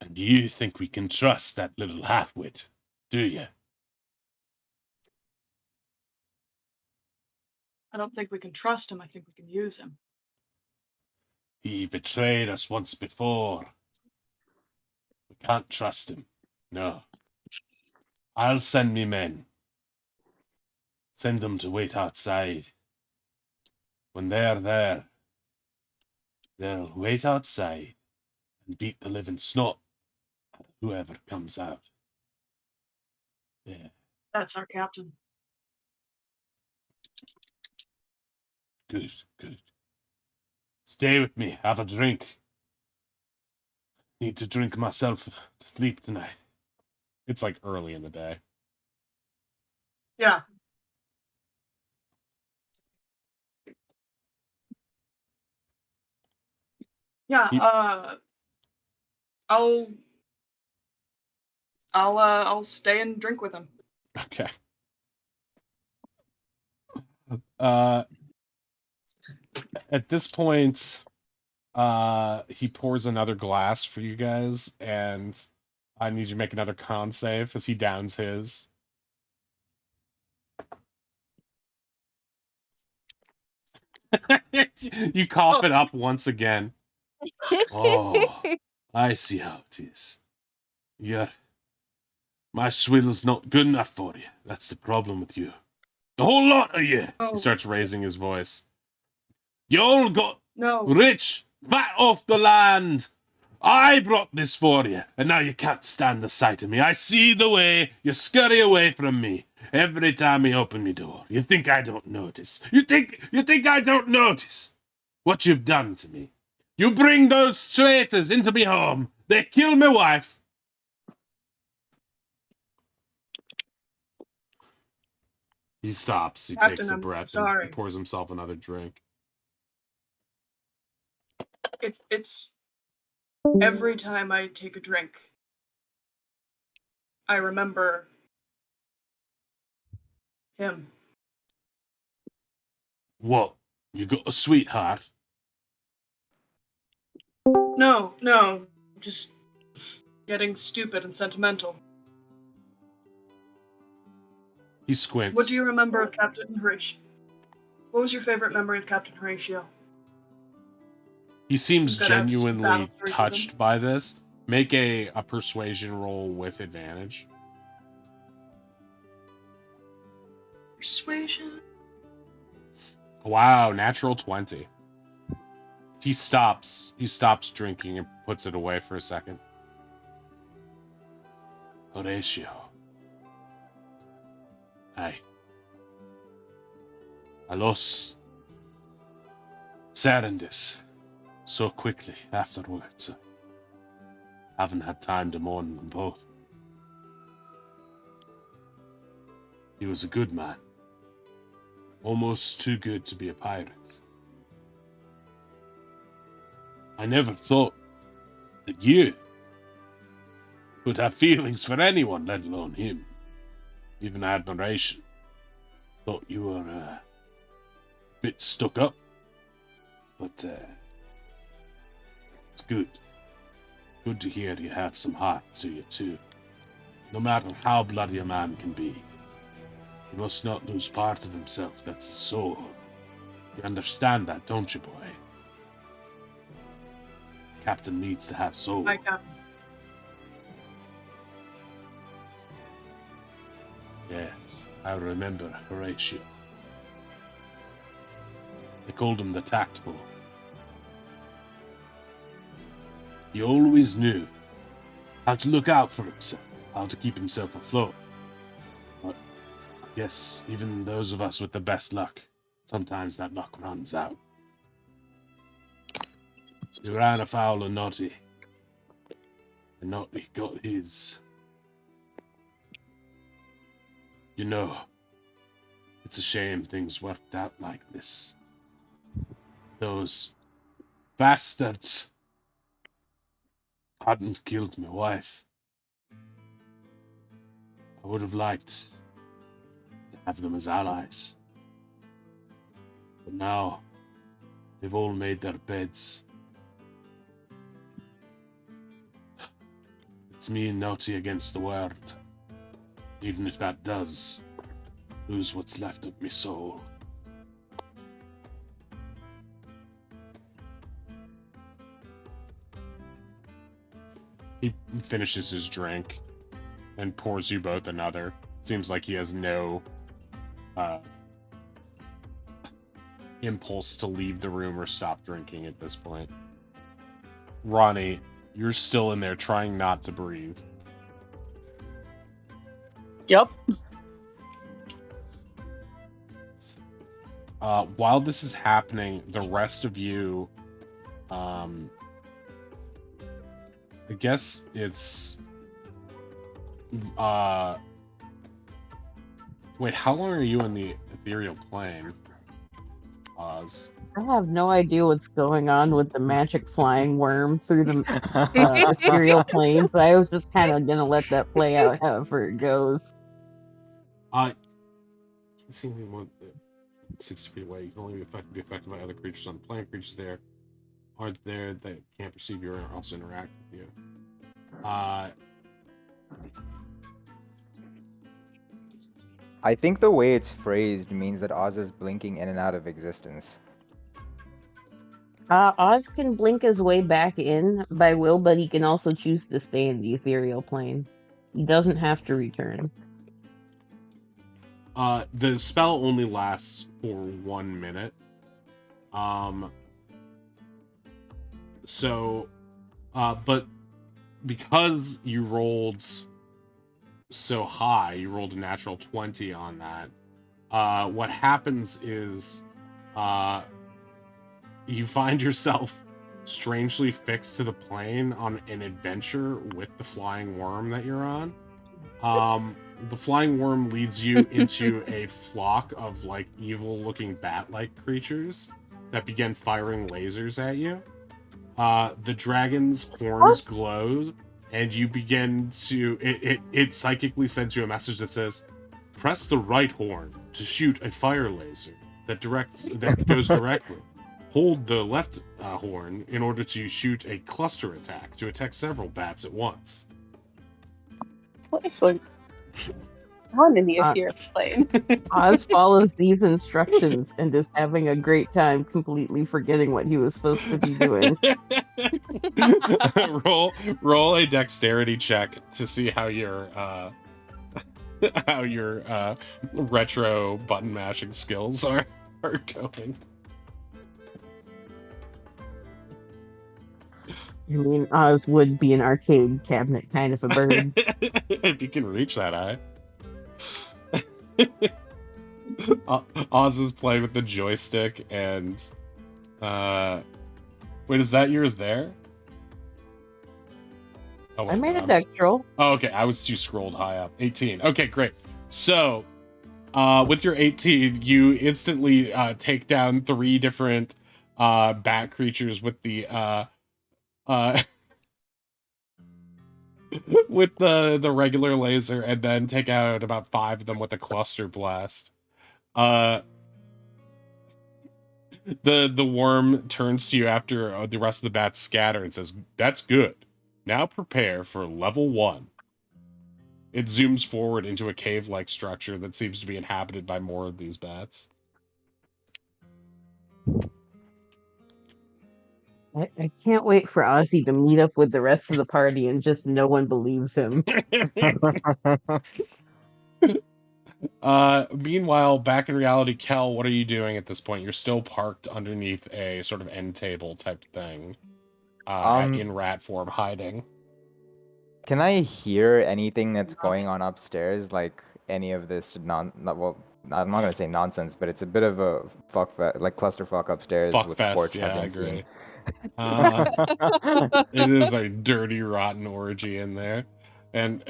And you think we can trust that little half-wit, do you? I don't think we can trust him. I think we can use him. He betrayed us once before. We can't trust him. No. I'll send me men. Send them to wait outside. When they're there, they'll wait outside and beat the living snot out of whoever comes out. Yeah, That's our captain. good, good. Stay with me, have a drink. Need to drink myself to sleep tonight. It's like early in the day. Yeah. Yeah, I'll stay and drink with him. Okay. At this point, he pours another glass for you guys, and I need you to make another con save as he downs his. You cough it up once again. Oh, I see how it is. Yeah. My swiddle's not good enough for you. That's the problem with you. The whole lot of you. Oh. He starts raising his voice. You all got No. rich, fat off the land. I brought this for you, and now you can't stand the sight of me. I see the way you scurry away from me every time you open me door. You think I don't notice. You think I don't notice what you've done to me. You bring those traitors into me home. They kill my wife. He stops. He Captain, takes a I'm breath sorry. and pours himself another drink. It's every time I take a drink, I remember him. What? You got a sweetheart? No, just getting stupid and sentimental. He squints. What do you remember of Captain Horatio? What was your favorite memory of Captain Horatio? He seems He's gotta have some battle genuinely stories with touched him. by this. Make a persuasion roll with advantage. Persuasion. Wow, natural 20. He stops drinking and puts it away for a second. Horatio. I lost Sarandis so quickly afterwards. I haven't had time to mourn them both. He was a good man. Almost too good to be a pirate. I never thought that you would have feelings for anyone, let alone him. Even admiration. Thought you were a bit stuck up. But it's good. Good to hear you have some heart to you too. No matter how bloody a man can be, he must not lose part of himself. That's his soul. You understand that, don't you, boy? Captain needs to have soul. My Captain. Yes, I remember Horatio. They called him the Tactful. He always knew how to look out for himself, how to keep himself afloat. But I guess even those of us with the best luck, sometimes that luck runs out. So he ran afoul of Naughty, and Naughty got his. You know, it's a shame things worked out like this. Those bastards hadn't killed my wife. I would have liked to have them as allies. But now, they've all made their beds. It's me and Naughty against the world. Even if that does lose what's left of me soul. He finishes his drink and pours you both another. Seems like he has no impulse to leave the room or stop drinking at this point. Ronnie, you're still in there trying not to breathe. Yep. While this is happening, the rest of you, I guess it's, wait, how long are you in the ethereal plane? Oz. I have no idea what's going on with the magic flying worm through the ethereal planes. I was just kind of gonna let that play out however it goes. You can see anything more than 60 feet away. You can only be affected by other creatures on the plane. Creatures there aren't there that can't perceive you or also interact with you. I think the way it's phrased means that Oz is blinking in and out of existence. Oz can blink his way back in by will, but he can also choose to stay in the ethereal plane. He doesn't have to return. The spell only lasts for 1 minute. But because you rolled so high, you rolled a natural 20 on that, what happens is, you find yourself strangely fixed to the plane on an adventure with the flying worm that you're on. The flying worm leads you into a flock of, like, evil-looking bat-like creatures that begin firing lasers at you. The dragon's horns glow, and you begin to... It psychically sends you a message that says, press the right horn to shoot a fire laser that goes directly. Hold the left horn in order to shoot a cluster attack to attack several bats at once. What is going on in the ethereal plane? Oz follows these instructions and is having a great time, completely forgetting what he was supposed to be doing. roll a dexterity check to see how your how your retro button mashing skills are going. I mean, Oz would be an arcade cabinet kind of a bird. If you can reach that high. Oz is playing with the joystick and wait, is that yours there? Oh, I wait, made no, a deck troll. Oh, okay, I was too scrolled high up. 18. Okay, great. So, with your 18, you instantly take down 3 different bat creatures with the with the regular laser, and then take out about 5 of them with a cluster blast. The worm turns to you after the rest of the bats scatter and says, "That's good. Now prepare for level 1." It zooms forward into a cave-like structure that seems to be inhabited by more of these bats. I can't wait for Ozzy to meet up with the rest of the party and just no one believes him. Meanwhile, back in reality, Kel, what are you doing at this point? You're still parked underneath a sort of end table type thing, in rat form, hiding. Can I hear anything that's going on upstairs? Like any of this well, I'm not gonna say nonsense, but it's a bit of a like clusterfuck upstairs Fuck with fest, Scorch yeah, I having agree. seen. It is a dirty, rotten orgy in there, and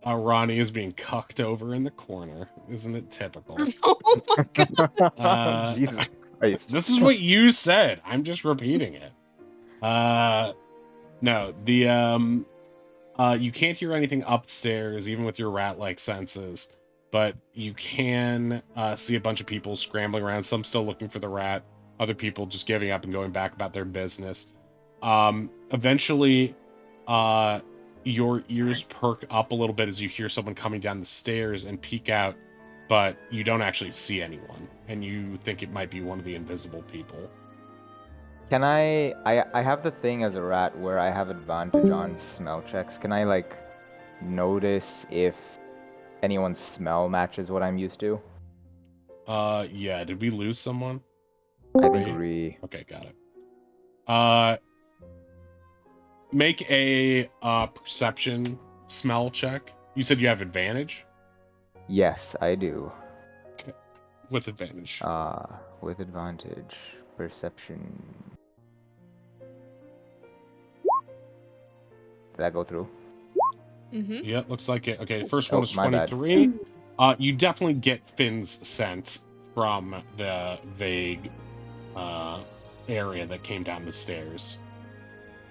Ronnie is being cucked over in the corner. Isn't it typical? Oh my god. Jesus Christ. This is what you said. I'm just repeating it. No, the you can't hear anything upstairs, even with your rat-like senses, but you can see a bunch of people scrambling around, some still looking for the rat, other people just giving up and going back about their business. Eventually, your ears perk up a little bit as you hear someone coming down the stairs and peek out, but you don't actually see anyone, and you think it might be one of the invisible people. Can I have the thing as a rat where I have advantage on smell checks. Can I like notice if anyone's smell matches what I'm used to? Yeah, did we lose someone? I think Ree. Okay, got it. Make a perception smell check. You said you have advantage? Yes, I do. Okay. With advantage. With advantage. Perception. Did that go through? Mm-hmm. Yeah, looks like it. Okay, the first one was my bad. 23. You definitely get Finn's scent from the vague area that came down the stairs.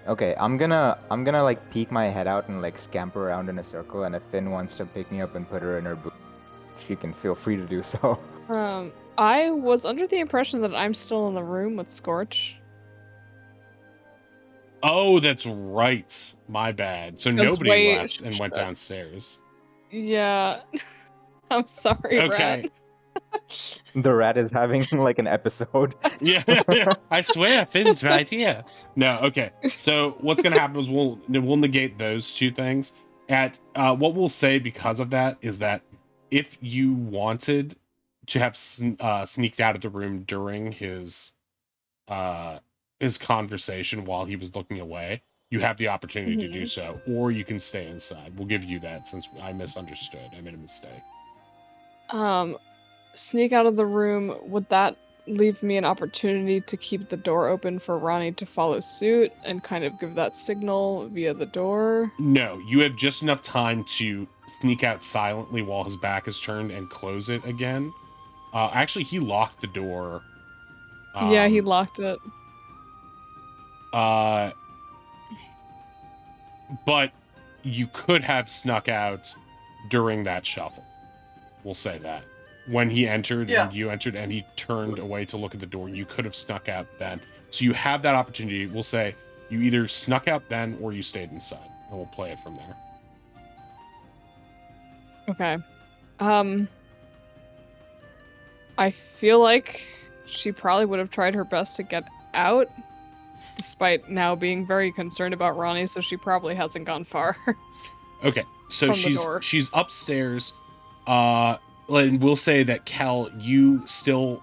Okay, I'm gonna like peek my head out and like scamper around in a circle, and if Finn wants to pick me up and put her in her boot, she can feel free to do so. I was under the impression that I'm still in the room with Scorch. Oh, that's right. My bad. So nobody left and went downstairs. Yeah. I'm sorry, Okay. Rat. The rat is having like an episode. Yeah, I swear, Finn's right here. No, okay. So what's gonna happen is we'll negate those 2 things. At what we'll say because of that is that if you wanted to have sneaked out of the room during his conversation while he was looking away, you have the opportunity to do so, or you can stay inside. We'll give you that since I misunderstood. I made a mistake. Sneak out of the room, would that leave me an opportunity to keep the door open for Ronnie to follow suit and kind of give that signal via the door? No, you have just enough time to sneak out silently while his back is turned and close it again. Actually, he locked the door. Yeah, he locked it. But you could have snuck out during that shuffle. We'll say that. When he entered and you entered and he turned away to look at the door, you could have snuck out then. So you have that opportunity. We'll say you either snuck out then or you stayed inside. And we'll play it from there. Okay. I feel like she probably would have tried her best to get out, despite now being very concerned about Ronnie, so she probably hasn't gone far. Okay, So from the door. she's upstairs. And we'll say that Cal, you still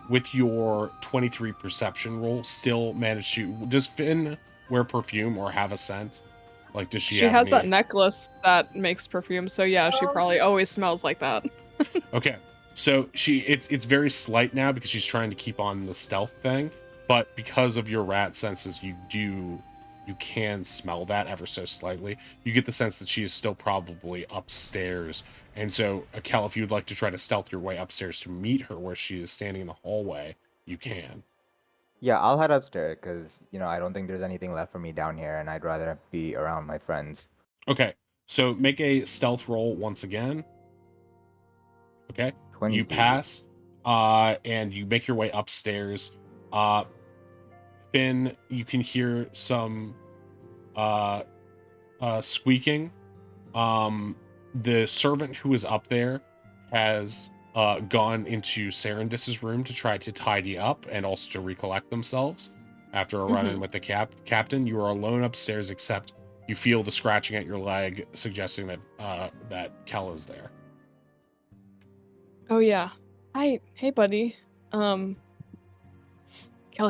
with your 23 perception roll still manage to. Does Finn wear perfume or have a scent? Like, does she She have has any... that necklace that makes perfume, so yeah, she probably always smells like that. Okay, so it's very slight now because she's trying to keep on the stealth thing, but because of your rat senses, you can smell that ever so slightly. You get the sense that she is still probably upstairs, and so Cal, if you'd like to try to stealth your way upstairs to meet her where she is standing in the hallway, you can. Yeah, I'll head upstairs because, I don't think there's anything left for me down here, and I'd rather be around my friends. Okay, so make a stealth roll once again. Okay, 20. you pass, and you make your way upstairs. Finn, you can hear some squeaking. The servant who is up there has gone into Serendis's room to try to tidy up and also to recollect themselves after a run-in with the captain. You are alone upstairs, except you feel the scratching at your leg, suggesting that that Kel is there. Oh yeah. Hey buddy. Kelly,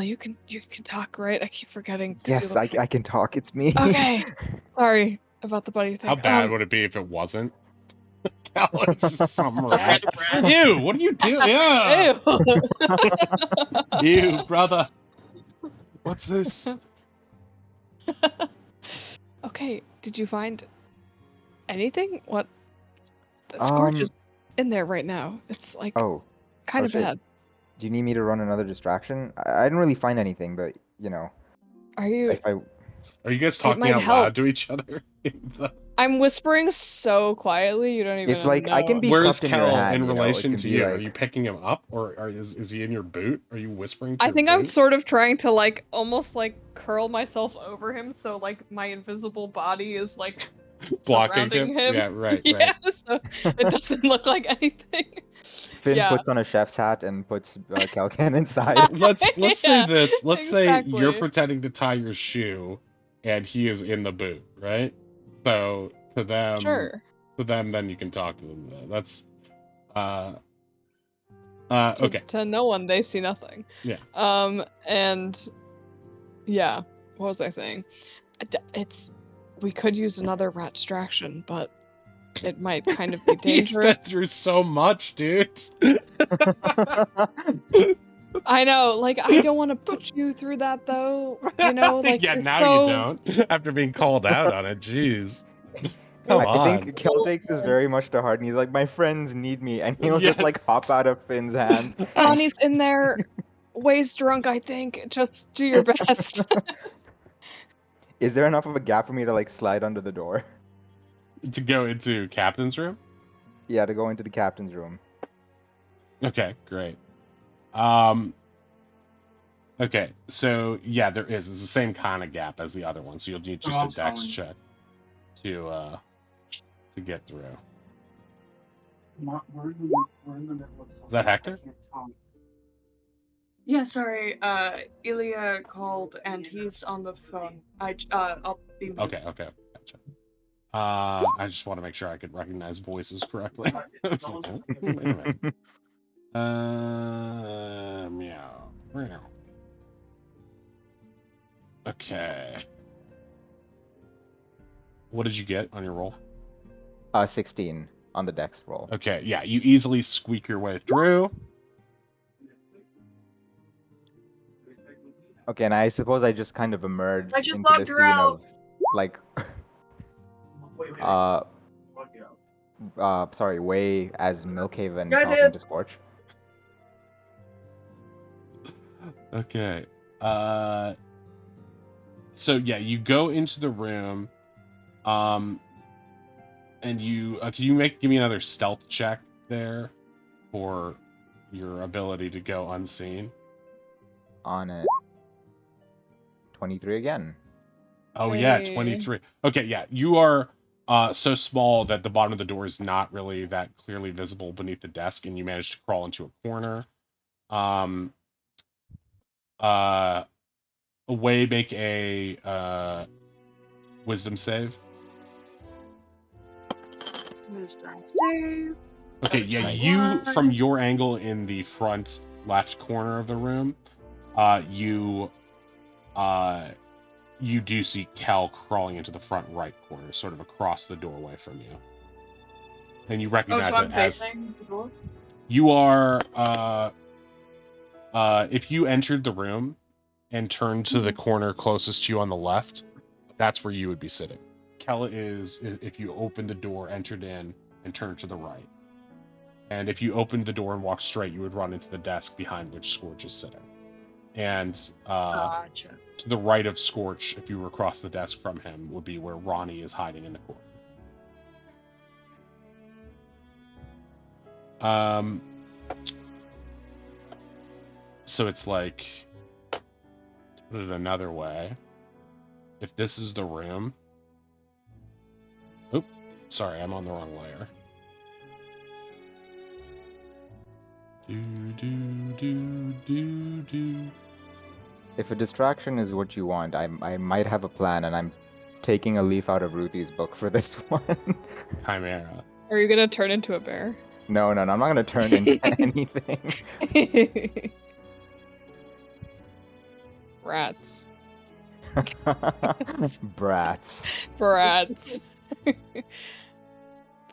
you can talk, right? I keep forgetting. 'cause you Yes, look- I can talk. It's me. Okay. Sorry about the buddy thing. How bad would it be if it wasn't? Kel is just some rat. Ew, what are you doing? Yeah. Ew. Ew, brother. What's this? Okay, did you find anything? What? The Scorch is in there right now. It's like Oh, kind oh of shit. bad. Do you need me to run another distraction? I didn't really find anything, but Are you? if I Are you guys talking might out help. loud to each other? I'm whispering so quietly you don't even It's like, know. I can be Where's cupped in your Kel hand, in it relation can to be you? like... Are you picking him up, or is he in your boot? Are you whispering to I your think boot? I'm sort of trying to like almost like curl myself over him so like my invisible body is like blocking surrounding him. Yeah, right. Yeah, so it doesn't look like anything. Finn Yeah. puts on a chef's hat and puts Calcan inside. Let's say Yeah, this. Let's say you're exactly. pretending to tie your shoe, and he is in the boot, right? So to them, Sure. then you can talk to them. That's okay. To no one, they see nothing. Yeah. And yeah, what was I saying? We could use another rat distraction, but it might kind of be He's dangerous. been through so much, dude. I know, like I don't want to put you through that though. Like yeah, you're now so... you don't. After being called out on it, jeez. Come I on. think Kel takes this very much to heart, and he's like, "My friends need me," and he'll just like Yes. hop out of Finn's hands. Bonnie's in there, ways drunk. I think. Just do your best. Is there enough of a gap for me to like slide under the door? To go into Captain's room? Yeah, to go into the captain's room. Okay, great. Okay, so yeah, there is. It's the same kind of gap as the other one, so you'll need just a dex check to get through. Is that Hector? Yeah, sorry. Ilya called and he's on the phone. I'll be. Okay, gotcha. I just want to make sure I could recognize voices correctly. I was like, oh, wait a minute. Meow. Meow. Okay. What did you get on your roll? 16 on the dex roll. Okay, yeah, you easily squeak your way through. Okay, and I suppose I just kind of emerge I just into the locked her scene out. of like sorry, Way as Milkhaven Yeah, I talking did. to Scorch. Okay. So yeah, you go into the room, and you can you give me another stealth check there for your ability to go unseen? On it. 23 again. Oh yeah, Hey. 23. Okay, yeah, you are so small that the bottom of the door is not really that clearly visible beneath the desk, and you manage to crawl into a corner. Away, make a wisdom save. Wisdom save. Okay, That's yeah, right. you from your angle in the front left corner of the room, you do see Kel crawling into the front right corner, sort of across the doorway from you. And you Oh, recognize so I'm it as facing the door? you are if you entered the room and turned to the corner closest to you on the left, that's where you would be sitting. Kel is if you opened the door, entered in, and turned to the right. And if you opened the door and walked straight, you would run into the desk behind which Scorch is sitting. And Gotcha. to the right of Scorch, if you were across the desk from him, would be where Ronnie is hiding in the corner. So it's like, to put it another way, if this is the room. Oop, sorry, I'm on the wrong layer. If a distraction is what you want, I might have a plan, and I'm taking a leaf out of Ruthie's book for this one. Chimera. Are you gonna turn into a bear? No, I'm not gonna turn into anything. Rats. Brats. Brats.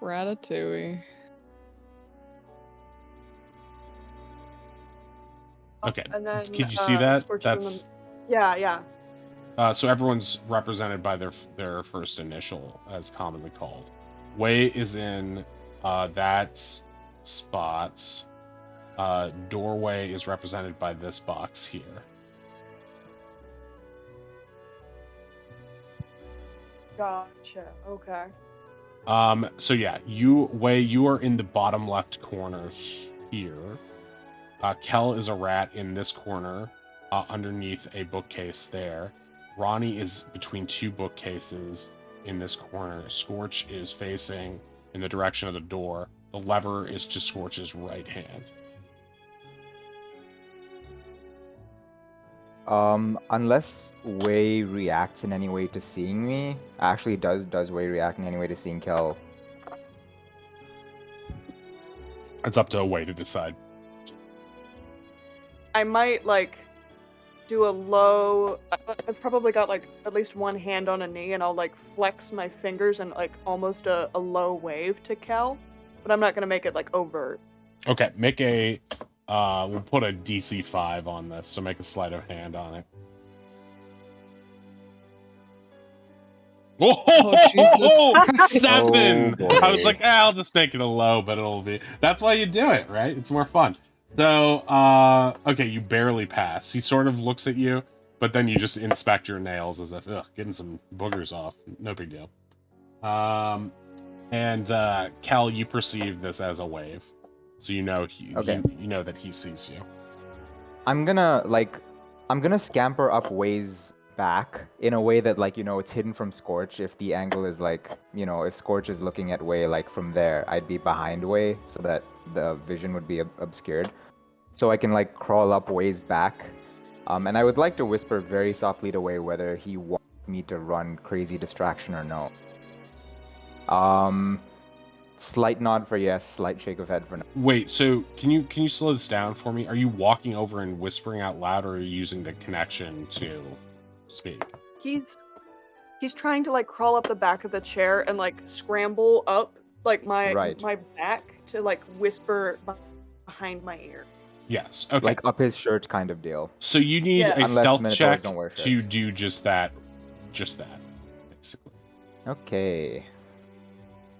Ratatouille. Okay. And then, Could you see that? Scorch is That's yeah. so everyone's represented by their first initial, as commonly called. Way is in that spot. Doorway is represented by this box here. Gotcha. Okay. So yeah, you are in the bottom left corner here. Kel is a rat in this corner, underneath a bookcase there. Ronnie is between two bookcases in this corner. Scorch is facing in the direction of the door. The lever is to Scorch's right hand. Unless Wei reacts in any way to seeing me, actually does Wei react in any way to seeing Kel? It's up to a way to decide. I might do a low. I've probably got at least one hand on a knee, and I'll flex my fingers and almost a low wave to Kel, but I'm not gonna make it overt. Okay, make a. We'll put a DC 5 on this, so make a sleight of hand on it. Oh, Jesus Christ. 7! Oh, I was boy. like, I'll just make it a low, but it'll be. That's why you do it, right? It's more fun. So, okay, you barely pass. He sort of looks at you, but then you just inspect your nails as if, getting some boogers off. No big deal. And Cal, you perceive this as a wave, so you know you know that he sees you. I'm gonna scamper up Wei's back in a way that it's hidden from Scorch. If the angle is if Scorch is looking at Wei from there, I'd be behind Wei so that the vision would be obscured. So I can crawl up Wei's back. And I would like to whisper very softly to Wei whether he wants me to run crazy distraction or no. Slight nod for yes, slight shake of head for no. Wait, so can you slow this down for me? Are you walking over and whispering out loud, or are you using the connection to speak? He's trying to crawl up the back of the chair and scramble up Right. my back to whisper behind my ear. Yes. Okay. Up his shirt kind of deal. So you need Yeah. a Unless stealth Minotaurs check don't wear to shirts. do just that, basically. Okay.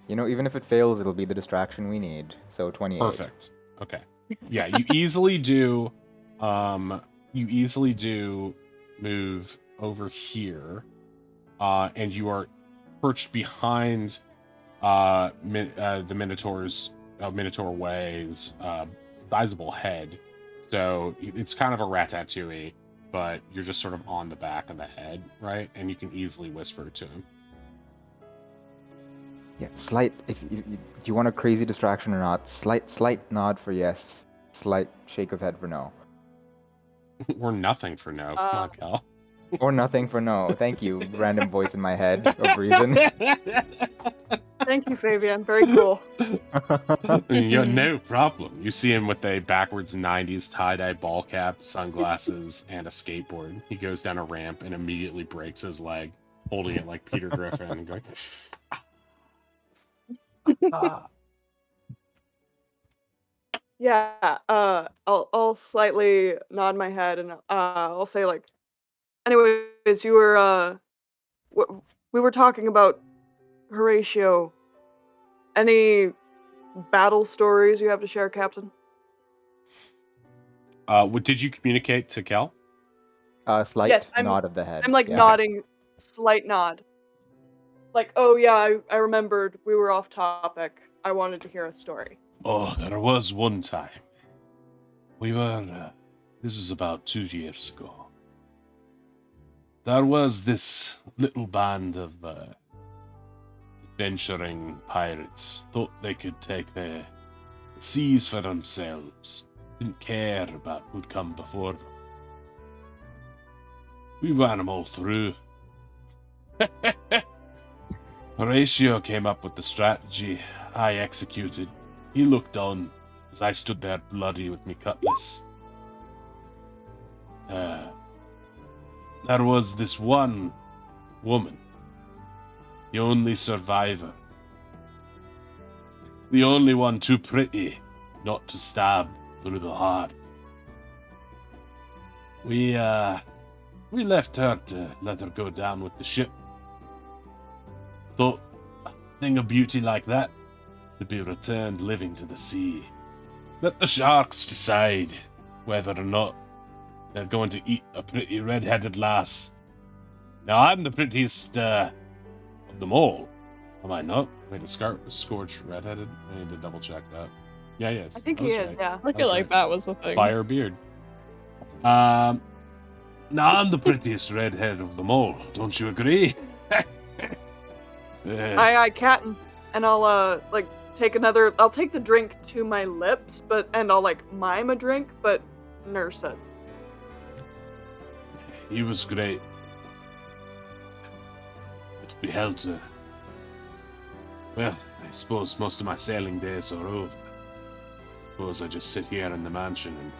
Even if it fails, it'll be the distraction we need. So 28. Perfect. Okay. Yeah, you easily do. You easily do move over here, and you are perched behind the Minotaur Way's sizable head. So it's kind of a ratatouille, but you're just sort of on the back of the head, right? And you can easily whisper to him. Yeah, slight. If do you want a crazy distraction or not? Slight nod for yes. Slight shake of head for no. Or nothing for no. Come on, Cal. Or nothing for no. Thank you. Random voice in my head of reason. Thank you, Fabian. Very cool. Yeah, no problem. You see him with a backwards 90s tie-dye ball cap, sunglasses, and a skateboard. He goes down a ramp and immediately breaks his leg, holding it like Peter Griffin and going, ah. Yeah, I'll slightly nod my head and I'll say like, anyways, you were we were talking about Horatio. Any battle stories you have to share, Captain? What did you communicate to Kel? Slight Yes, nod of the head. I'm like yeah. nodding, slight nod. Like, oh yeah, I remembered we were off topic. I wanted to hear a story. Oh, there was one time. We were, this is about 2 years ago. There was this little band of adventuring pirates. Thought they could take the seas for themselves. Didn't care about who'd come before them. We ran them all through. Horatio came up with the strategy. I executed. He looked on as I stood there bloody with me cutlass. There was this one woman, the only survivor, the only one too pretty not to stab through the heart. We left her to let her go down with the ship. Thought a thing of beauty like that to be returned living to the sea. Let the sharks decide whether or not they're going to eat a pretty red-headed lass. Now, I'm the prettiest of them all. Am I not? Wait, is Scorch red-headed? I need to double-check that. Yeah, he is. I think he was is, right. yeah. I feel like that was the thing. Fire beard. Now, I'm the prettiest redhead of them all. Don't you agree? Aye, Captain. And I'll like take another. I'll take the drink to my lips, and I'll like mime a drink, but nurse it. He was great. But we held to. Well, I suppose most of my sailing days are over. Suppose I just sit here in the mansion and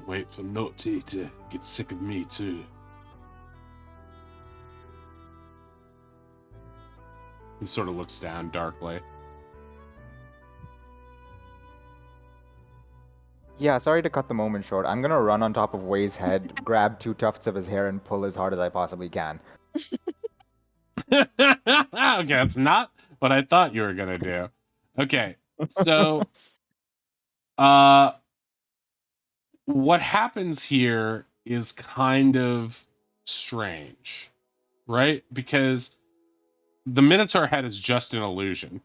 wait for Naughty to get sick of me too. He sort of looks down darkly. Yeah, sorry to cut the moment short. I'm gonna run on top of Way's head, grab 2 tufts of his hair, and pull as hard as I possibly can. Okay, that's not what I thought you were gonna do. Okay, so what happens here is kind of strange, right? Because the Minotaur head is just an illusion.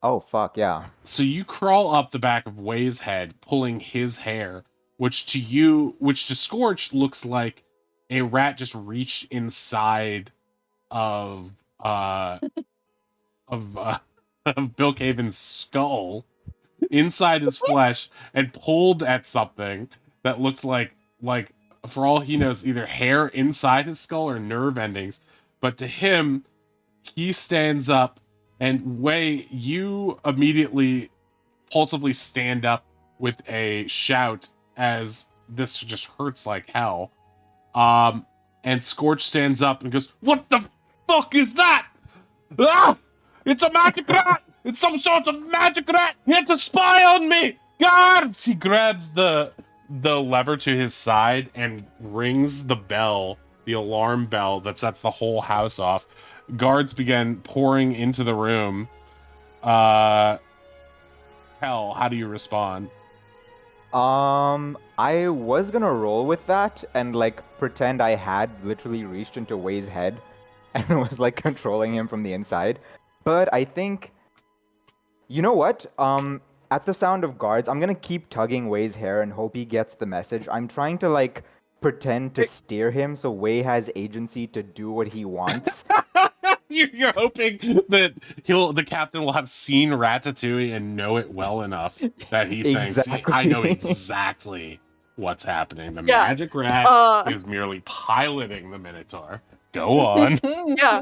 Oh, fuck, yeah. So you crawl up the back of Way's head, pulling his hair, which to Scorch looks like a rat just reached inside of of Bill Caven's skull, inside his flesh, and pulled at something that looks like for all he knows either hair inside his skull or nerve endings. But to him, he stands up, and Way, you immediately impulsively stand up with a shout as this just hurts like hell. And Scorch stands up and goes, "What the fuck is that? Ah! It's a magic rat! It's some sort of magic rat! He had to spy on me! Guards!" He grabs the lever to his side and rings the bell, the alarm bell that sets the whole house off. Guards begin pouring into the room. Hell, how do you respond? I was gonna roll with that and like pretend I had literally reached into Way's head and was like controlling him from the inside. But I think, you know what? At the sound of guards, I'm gonna keep tugging Way's hair and hope he gets the message. I'm trying to like pretend to steer him so Way has agency to do what he wants. You're hoping that the captain will have seen Ratatouille and know it well enough that he thinks, I know exactly what's happening. The magic rat is merely piloting the Minotaur. Go on. Yeah.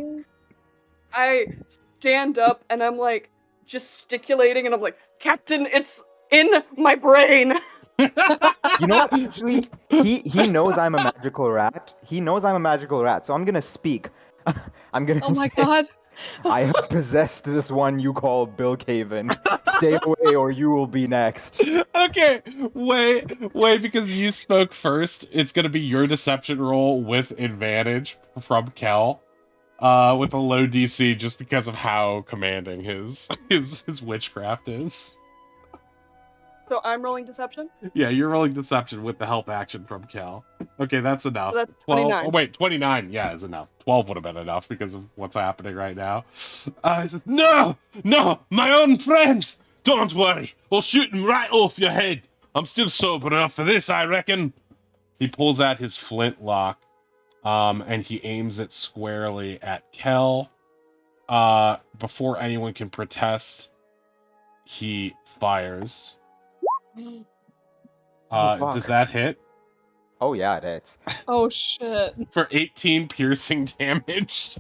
I stand up and I'm like gesticulating and I'm like, Captain, it's in my brain. You know what? Actually, he knows I'm a magical rat. He knows I'm a magical rat, so I'm gonna speak. I'm gonna Oh my say, god. I have possessed this one you call Bill Caven. Stay away or you will be next. Okay, wait, because you spoke first. It's gonna be your deception roll with advantage from Kel. With a low DC just because of how commanding his witchcraft is. So I'm rolling deception? Yeah, you're rolling deception with the help action from Kel. Okay, that's enough. So that's 12. 29. Oh wait, 29. Yeah, is enough. 12 would have been enough because of what's happening right now. He says, no, my own friends. Don't worry, we'll shoot him right off your head. I'm still sober enough for this, I reckon. He pulls out his flintlock, and he aims it squarely at Kel. Before anyone can protest, he fires. fuck. Does that hit? Oh yeah, it hits. Oh shit. For 18 piercing damage.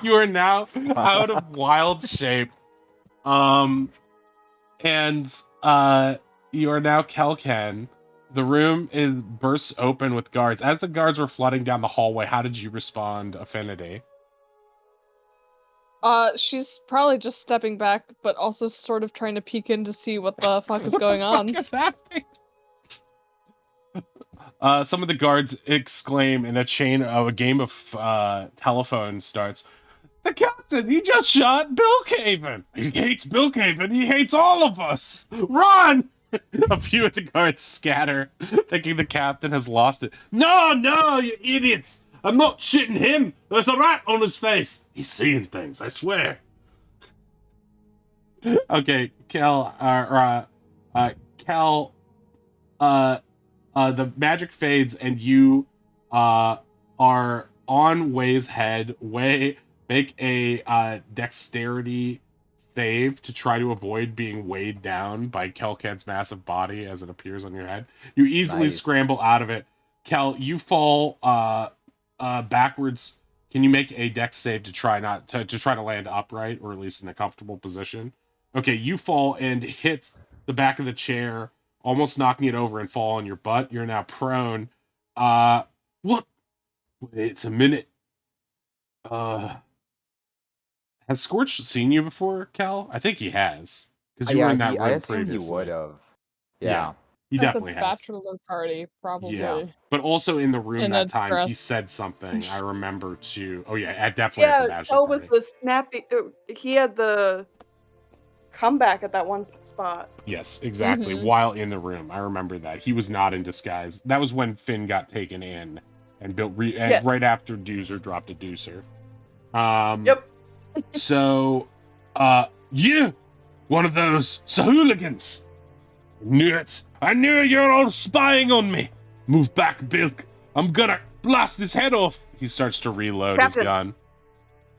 You are now out of wild shape. And you are now Kelken. The room bursts open with guards. As the guards were flooding down the hallway, how did you respond, Affinity? She's probably just stepping back, but also sort of trying to peek in to see what the fuck is going on. What the fuck is happening? Some of the guards exclaim, and a game of telephone starts. The captain, he just shot Bill Caven. He hates Bill Caven. He hates all of us. Run! A few of the guards scatter, thinking the captain has lost it. No, you idiots! I'm not shitting him. There's a rat on his face. He's seeing things, I swear. Okay, Kel, the magic fades and you are on Way's head. Way, make a dexterity save to try to avoid being weighed down by Kelken's massive body as it appears on your head. You easily scramble out of it. Kel, you fall backwards. Can you make a dex save to try to land upright, or at least in a comfortable position? Okay, you fall and hit the back of the chair, almost knocking it over and fall on your butt. You're now prone. What? Wait a minute. Has Scorch seen you before, Cal? I think he has. Because you were in that room I assume previously. he would have. Yeah. Yeah. He At definitely the has. bachelor party, probably. Yeah. But also in the room In that a time, he dress. said something. I remember too. Oh yeah, definitely at the Yeah, bachelor Kel party. was the snappy. He had the comeback at that one spot. Yes, exactly. Mhm. While in the room, I remember that he was not in disguise. That was when Finn got taken in and built Yes. right after Doozer dropped a deucer. Yep. So, you, one of those Sahooligans. Knew it. I knew you're all spying on me. Move back, Bilk. I'm gonna blast his head off. He starts to reload his gun.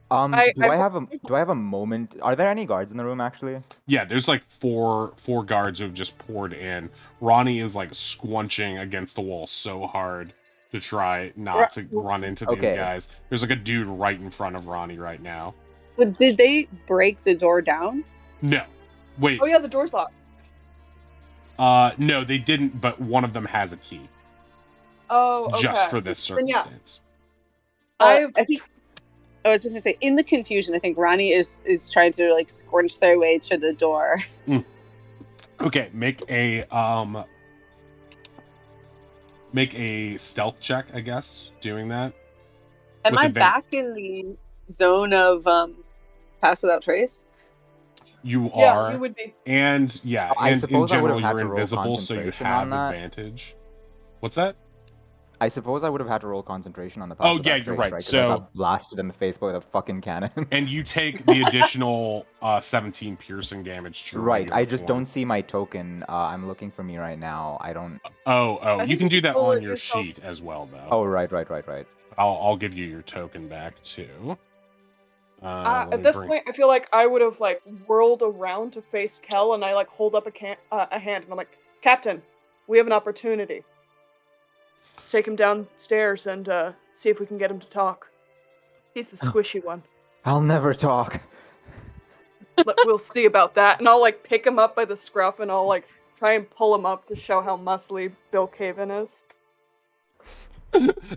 Do I have a moment? Are there any guards in the room actually? Yeah, there's like four guards who've just poured in. Ronnie is like squunching against the wall so hard to try not to run into these guys. There's like a dude right in front of Ronnie right now. But did they break the door down? No. Wait. Oh yeah, the door's locked. No, they didn't, but one of them has a key. Oh, okay. Just for this circumstance. I think I was going to say, in the confusion, I think Ronnie is trying to like squinch their way to the door. Okay, make a stealth check, I guess, doing that. Am I back in the zone of Path Without Trace? You are. Yeah, you would be. And yeah, I and suppose in general, I would have had you're to roll invisible, so you concentration have on that. advantage. What's that? I suppose I would have had to roll concentration on the Path Oh Without yeah, you're Trace, right. 'Cause I So got blasted in the face by a fucking cannon. and you take the additional 17 piercing damage to your Right. regular I just form. don't see my token. I'm looking for me right now. I don't. Oh, you think can do you that pull on it your yourself. sheet as well, though. Oh, right. I'll give you your token back too. At this point, I feel like I would have like whirled around to face Kel, and I like hold up a hand, and I'm like, Captain, we have an opportunity. Let's take him downstairs and see if we can get him to talk. He's the squishy one. I'll never talk. But we'll see about that. And I'll like pick him up by the scruff and I'll like try and pull him up to show how muscly Bill Caven is.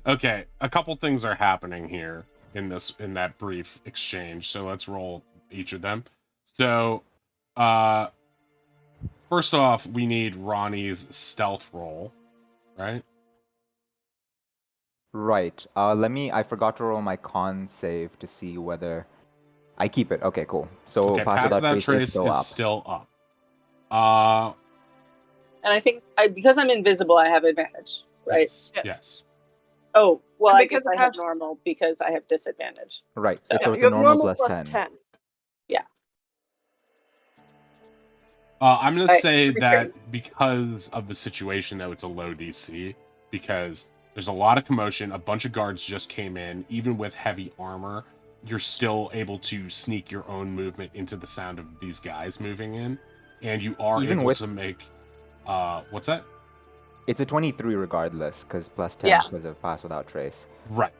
Okay, a couple things are happening here in that brief exchange. So let's roll each of them. So, first off, we need Ronnie's stealth roll, right? Right. I forgot to roll my con save to see whether I keep it. Okay, cool. So Okay, pass without trace is still up. And I think because I'm invisible, I have advantage, right? Yes. Oh, well, And I guess because I have normal because I have disadvantage. Right. So, So it's you a have normal plus 10. Yeah. I'm going to Right, say pretty that sure. because of the situation, though, it's a low DC, because there's a lot of commotion. A bunch of guards just came in. Even with heavy armor, you're still able to sneak your own movement into the sound of these guys moving in. And you are Even able with- to make... what's that? It's a 23 regardless, because plus 10 Yeah. because of pass without trace. Right.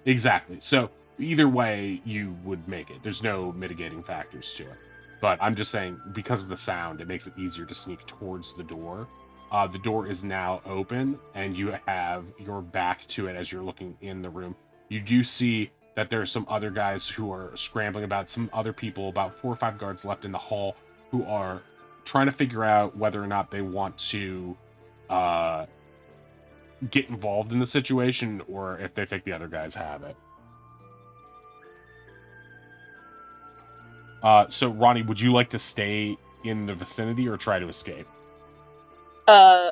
Exactly. So either way, you would make it. There's no mitigating factors to it. But I'm just saying, because of the sound, it makes it easier to sneak towards the door. The door is now open, and you have your back to it as you're looking in the room. You do see that there are some other guys who are scrambling about, some other people, about 4 or 5 guards left in the hall, who are trying to figure out whether or not they want to get involved in the situation, or if they think the other guys have it. So, Ronnie, would you like to stay in the vicinity or try to escape? I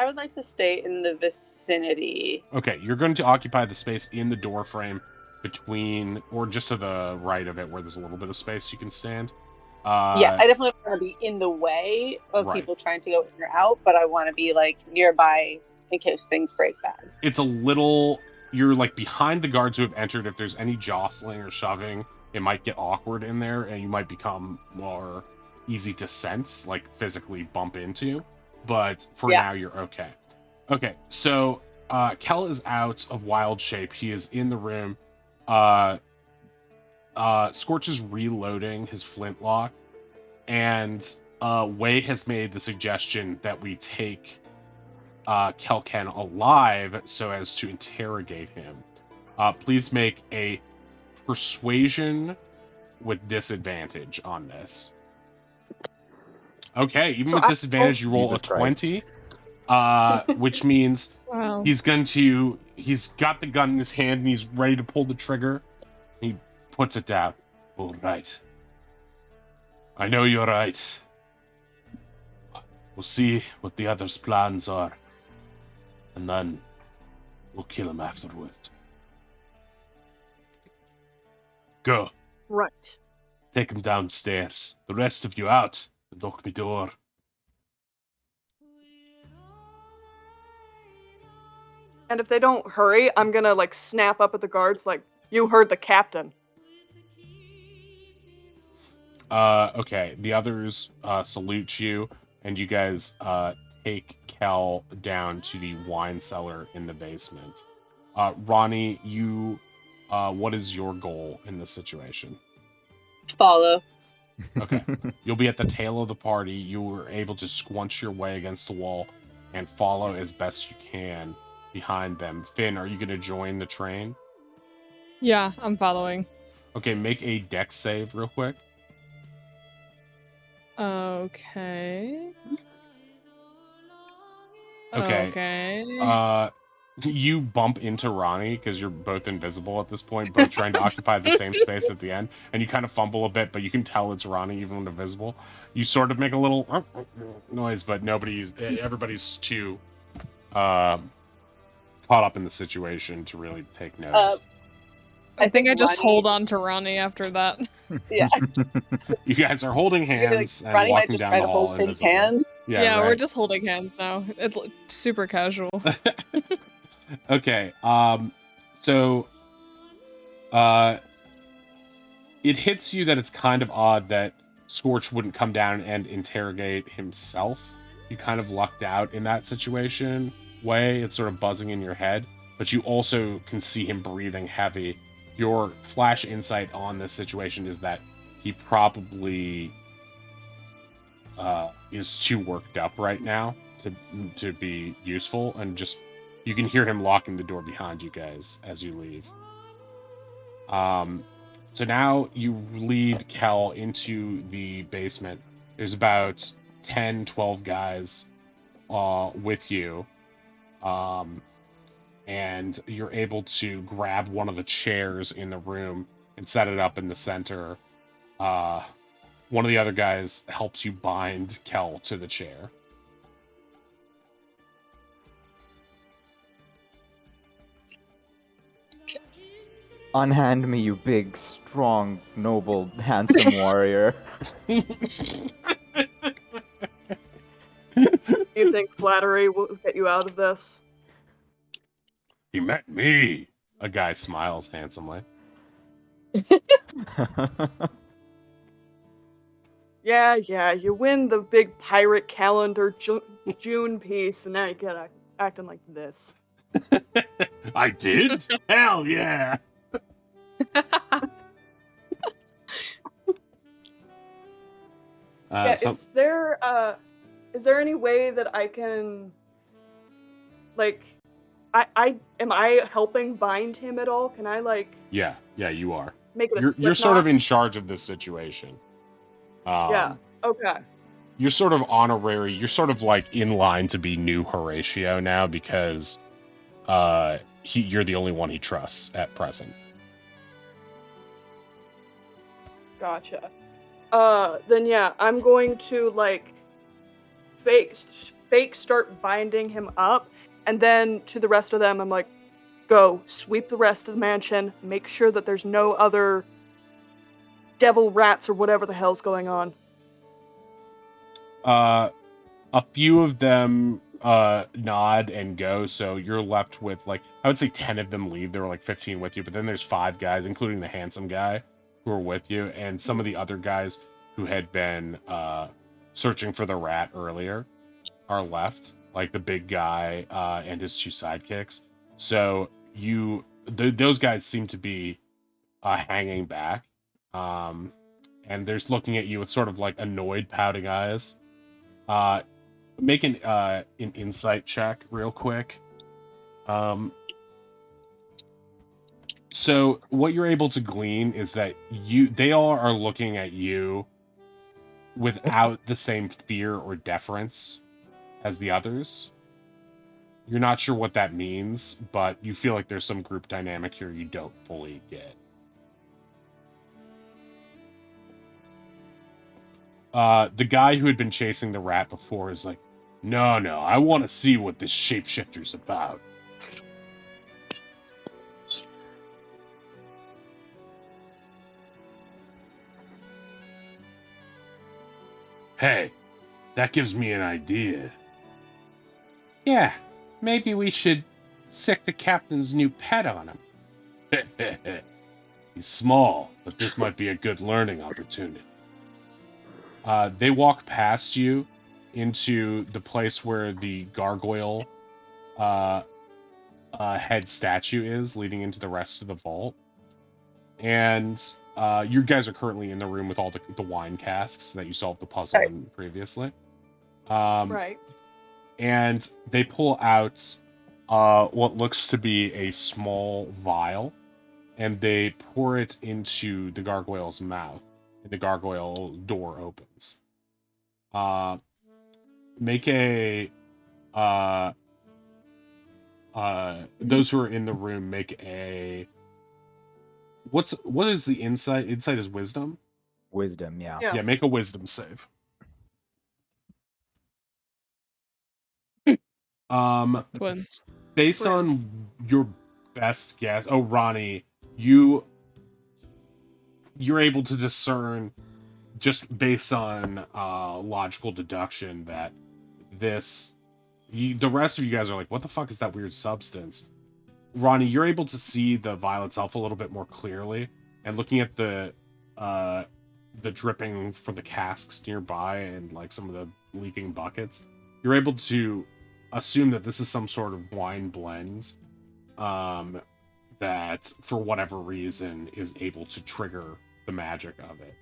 would like to stay in the vicinity. Okay, you're going to occupy the space in the door frame between, or just to the right of it, where there's a little bit of space you can stand. Yeah, I definitely want to be in the way of people trying to go in or out, but I want to be like nearby in case things break bad. It's a little, you're like behind the guards who have entered. If there's any jostling or shoving, it might get awkward in there, and you might become more easy to sense, like physically bump into. But for now, you're okay. Okay, so Kel is out of wild shape. He is in the room. Scorch is reloading his flintlock, and Wei has made the suggestion that we take Kelken alive so as to interrogate him. Please make a persuasion with disadvantage on this. Okay, even with disadvantage, you roll a 20, which means he's got the gun in his hand and he's ready to pull the trigger. He puts it down. All right. I know you're right. We'll see what the others' plans are, and then we'll kill him afterward. Go. Right. Take him downstairs. The rest of you out and lock the door. And if they don't hurry, I'm gonna like snap up at the guards like, you heard the captain. Okay. The others salute you, and you guys take Kel down to the wine cellar in the basement. Ronnie, you, what is your goal in this situation? Follow. Okay. You'll be at the tail of the party. You were able to squunch your way against the wall and follow as best you can behind them. Finn, are you going to join the train? Yeah, I'm following. Okay, make a dex save real quick. Okay. Okay. You bump into Ronnie because you're both invisible at this point, both trying to occupy the same space at the end, and you kind of fumble a bit, but you can tell it's Ronnie even when invisible. You sort of make a little noise, but everybody's too caught up in the situation to really take notice. I think I just Ronnie... hold on to Ronnie after that. Yeah. You guys are holding hands and Ronnie walking might just down try the to hall. hold Finn's hand. Yeah, right. We're just holding hands now. It's super casual. Okay. So it hits you that it's kind of odd that Scorch wouldn't come down and interrogate himself. You kind of lucked out in that situation way. It's sort of buzzing in your head, but you also can see him breathing heavy your flash insight on this situation is that he probably is too worked up right now to be useful, and just you can hear him locking the door behind you guys as you leave. So now you lead Kel into the basement. There's about 10, 12 guys with you. And you're able to grab one of the chairs in the room and set it up in the center. One of the other guys helps you bind Kel to the chair. Unhand me, you big, strong, noble, handsome warrior. You think flattery will get you out of this? He met me. A guy smiles handsomely. Yeah, you win the big pirate calendar June piece, and now you get acting like this. I did? Hell yeah. Yeah, is there any way that I can, like, am I helping bind him at all? Can I, like, Yeah, you are. make it a You're slip sort of knot? in charge of this situation. Yeah. Okay. You're sort of honorary. You're sort of like in line to be new Horatio now because you're the only one he trusts at present. Gotcha. Then yeah, I'm going to, like, fake start binding him up, and then to the rest of them, I'm like, go sweep the rest of the mansion, make sure that there's no other devil rats or whatever the hell's going on. A few of them nod and go, so you're left with, like, I would say 10 of them leave. There were like 15 with you, but then there's 5 guys, including the handsome guy, who are with you, and some of the other guys who had been searching for the rat earlier are left, like the big guy and his 2 sidekicks. So those guys seem to be hanging back, and they're looking at you with sort of like annoyed, pouting eyes. Make an insight check real quick. So what you're able to glean is that they all are looking at you without the same fear or deference as the others. You're not sure what that means, but you feel like there's some group dynamic here you don't fully get. The guy who had been chasing the rat before is like, no, I want to see what this shapeshifter's about. Hey, that gives me an idea. Yeah, maybe we should sick the captain's new pet on him. He's small, but this might be a good learning opportunity. They walk past you into the place where the gargoyle head statue is, leading into the rest of the vault. And you guys are currently in the room with all the wine casks that you solved the puzzle in previously. Right. And they pull out what looks to be a small vial, and they pour it into the gargoyle's mouth. And the gargoyle door opens. Make a those who are in the room make a what is the insight? Insight is wisdom? Wisdom, yeah. Yeah, make a wisdom save. Twins. Based on your best guess, Ronnie, you're able to discern, just based on logical deduction, that the rest of you guys are like, what the fuck is that weird substance? Ronnie, you're able to see the vial itself a little bit more clearly, and looking at the dripping from the casks nearby and like some of the leaking buckets, you're able to assume that this is some sort of wine blend that, for whatever reason, is able to trigger the magic of it.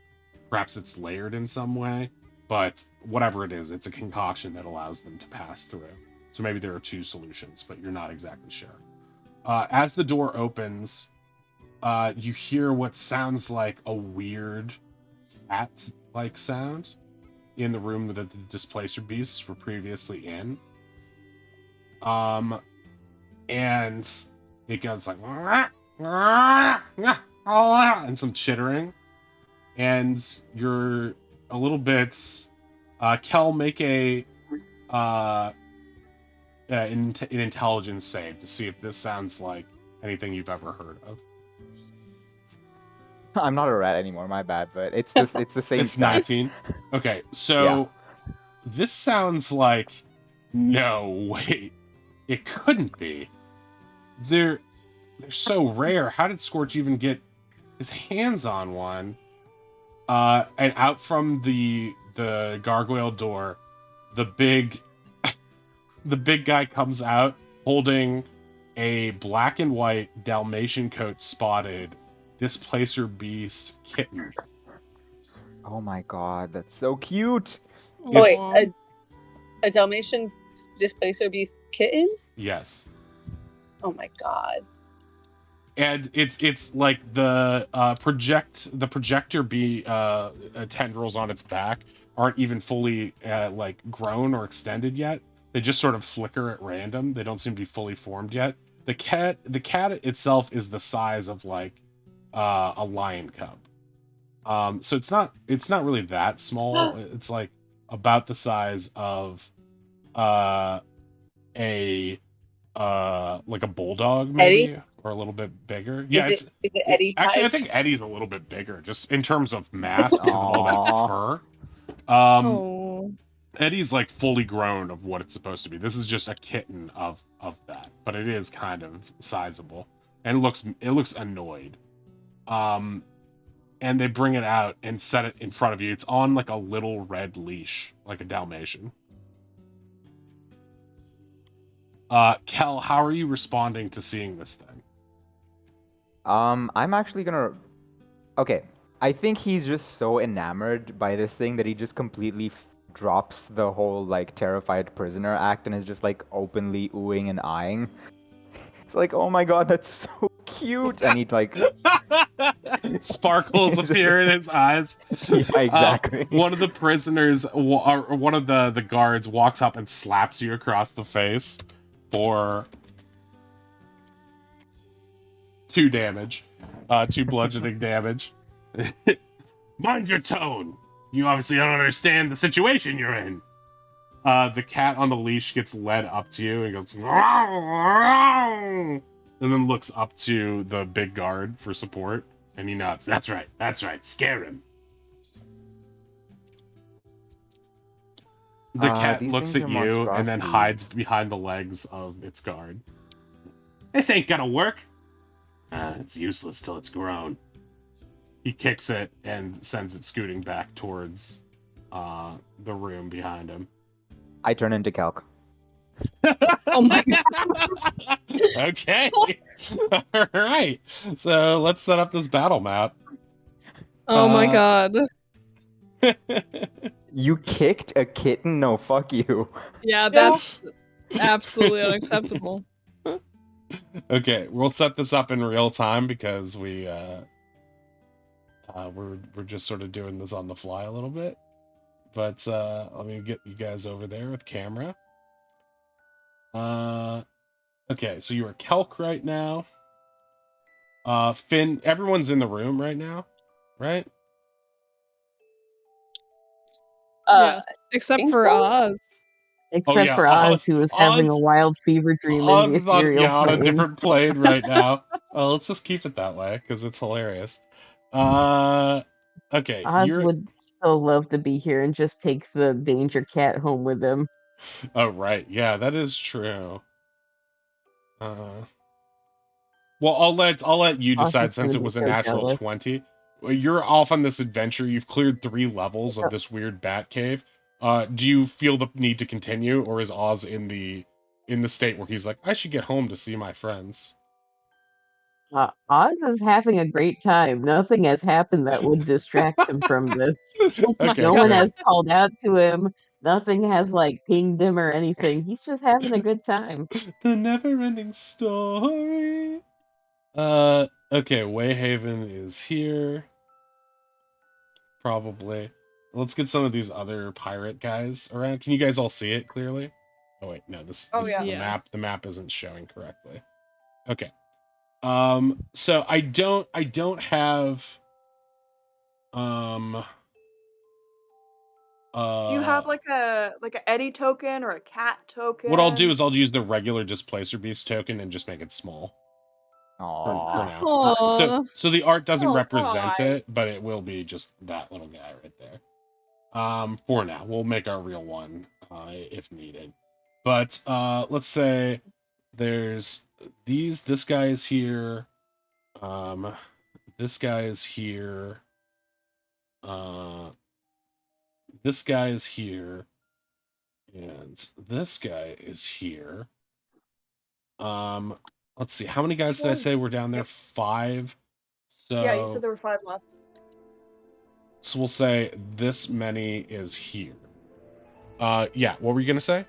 Perhaps it's layered in some way, but whatever it is, it's a concoction that allows them to pass through. So maybe there are two solutions, but you're not exactly sure. As the door opens, you hear what sounds like a weird cat-like sound in the room that the displacer beasts were previously in. And it goes like and some chittering, and you're a little bit. Kel, make an intelligence save to see if this sounds like anything you've ever heard of. I'm not a rat anymore, my bad, but it's the same It's stats. 19. Okay, so this sounds like, no, wait, it couldn't be. They're so rare. How did Scorch even get his hands on one? And out from the gargoyle door, the big guy comes out holding a black and white Dalmatian coat spotted displacer beast kitten. Oh my god, that's so cute. Oh, wait, Aw. a Dalmatian displacer beast kitten? Yes. Oh my god. And it's like the projector tendrils on its back aren't even fully like grown or extended yet. They just sort of flicker at random. They don't seem to be fully formed yet. The cat itself is the size of like a lion cub. So it's not really that small. It's like about the size of a like a bulldog maybe, Eddie? or a little bit bigger. Yeah, Is it Eddie actually I sized? think Eddie's a little bit bigger just in terms of mass because of all that Aw. fur. Oh. Eddie's like fully grown of what it's supposed to be. This is just a kitten of that, but it is kind of sizable and it looks annoyed. And they bring it out and set it in front of you. It's on like a little red leash, like a Dalmatian. Kel, how are you responding to seeing this thing? I'm actually gonna. Okay, I think he's just so enamored by this thing that he just completely drops the whole like terrified prisoner act and is just like openly oohing and eyeing. It's like, oh my god, that's so cute, and he like sparkles appear in his eyes. Yeah, exactly. One of the prisoners, or one of the guards, walks up and slaps you across the face for 2 damage, 2 bludgeoning damage. Mind your tone. You obviously don't understand the situation you're in. The cat on the leash gets led up to you and goes, and then looks up to the big guard for support, and he nods. That's right, scare him. The cat these looks things at are you and then hides monstrosities. behind the legs of its guard. This ain't gonna work. It's useless till it's grown. He kicks it and sends it scooting back towards the room behind him. I turn into Calc. Oh my god. Okay. All right. So let's set up this battle map. Oh my god. You kicked a kitten? No, fuck you. Yeah, that's absolutely unacceptable. Okay, we'll set this up in real time because we're just sort of doing this on the fly a little bit. But let me get you guys over there with camera. Okay, so you are Kelk right now. Finn, everyone's in the room right now, right? Yes, except think for so. Oz. Except yeah, for Oz, who was having a Oz- wild fever dream in the Oz is on, ethereal on a plane. different plane right now. Let's just keep it that way because it's hilarious. Okay, Oz would so love to be here and just take the danger cat home with him. Oh right, yeah, that is true. Well, I'll let you Oz decide is since gonna it be was a so natural jealous. 20. Well, you're off on this adventure. You've cleared 3 levels of this weird bat cave. Do you feel the need to continue, or is Oz in the state where he's like, I should get home to see my friends? Oz is having a great time. Nothing has happened that would distract him from this. Oh my Okay, No one great. has called out to him. Nothing has like pinged him or anything. He's just having a good time. The never-ending story. Okay, Wayhaven is here. Probably. Let's get some of these other pirate guys around. Can you guys all see it clearly? Oh wait, no, this Oh, yeah. the map isn't showing correctly. Okay. So I don't have um Do you have like a Eddie token or a cat token? what I'll do is I'll use the regular displacer beast token and just make it small. For Aww. now. Aw. So the art doesn't Oh, represent why? it, but it will be just that little guy right there. For now. We'll make our real one if needed. But let's say there's this guy is here. This guy is here. This guy is here. And this guy is here. Let's see. How many guys did I say were down there? 5. So Yeah, you said there were 5 left. So we'll say this many is here. Yeah, what were you gonna say?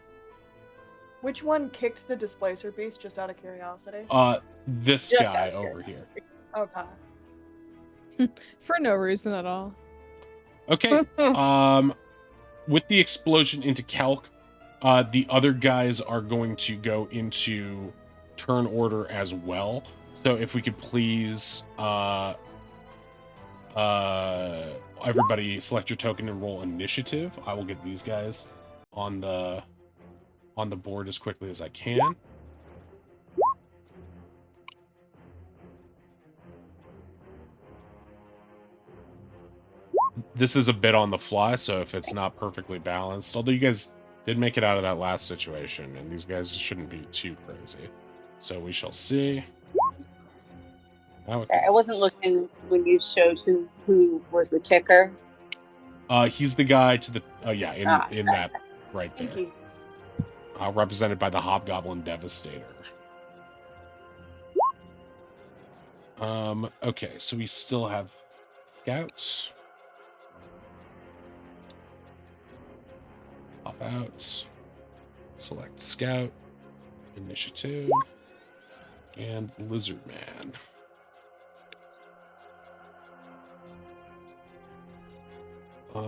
Which one kicked the displacer beast, just out of curiosity? This Just guy out of over here. Okay. For no reason at all. Okay. With the explosion into Calc, the other guys are going to go into turn order as well. So if we could please, everybody select your token and roll initiative. I will get these guys on the board as quickly as I can. This is a bit on the fly, so if it's not perfectly balanced, although you guys did make it out of that last situation, and these guys shouldn't be too crazy. So we shall see. Sorry, I wasn't looking when you showed who was the kicker. He's the guy to the in that right Thank there, you. represented by the Hobgoblin Devastator. Okay, so we still have scouts. Pop out. Select scout. Initiative. And Lizard Man.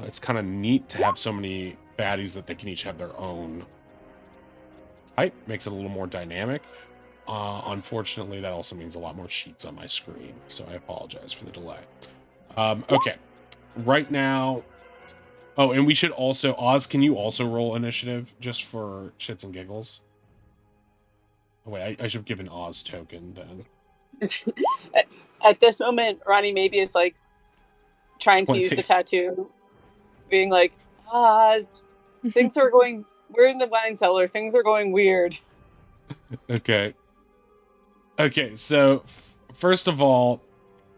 It's kind of neat to have so many baddies that they can each have their own type. Makes it a little more dynamic. Unfortunately, that also means a lot more sheets on my screen, so I apologize for the delay. Okay. Right now... Oh, and we should also... Oz, can you also roll initiative, just for shits and giggles? Oh, wait, I should have given Oz token, then. At this moment, Ronnie maybe is like trying to use 20. the tattoo, being like, Oz, things are going... We're in the wine cellar. Things are going weird. Okay. Okay, so first of all,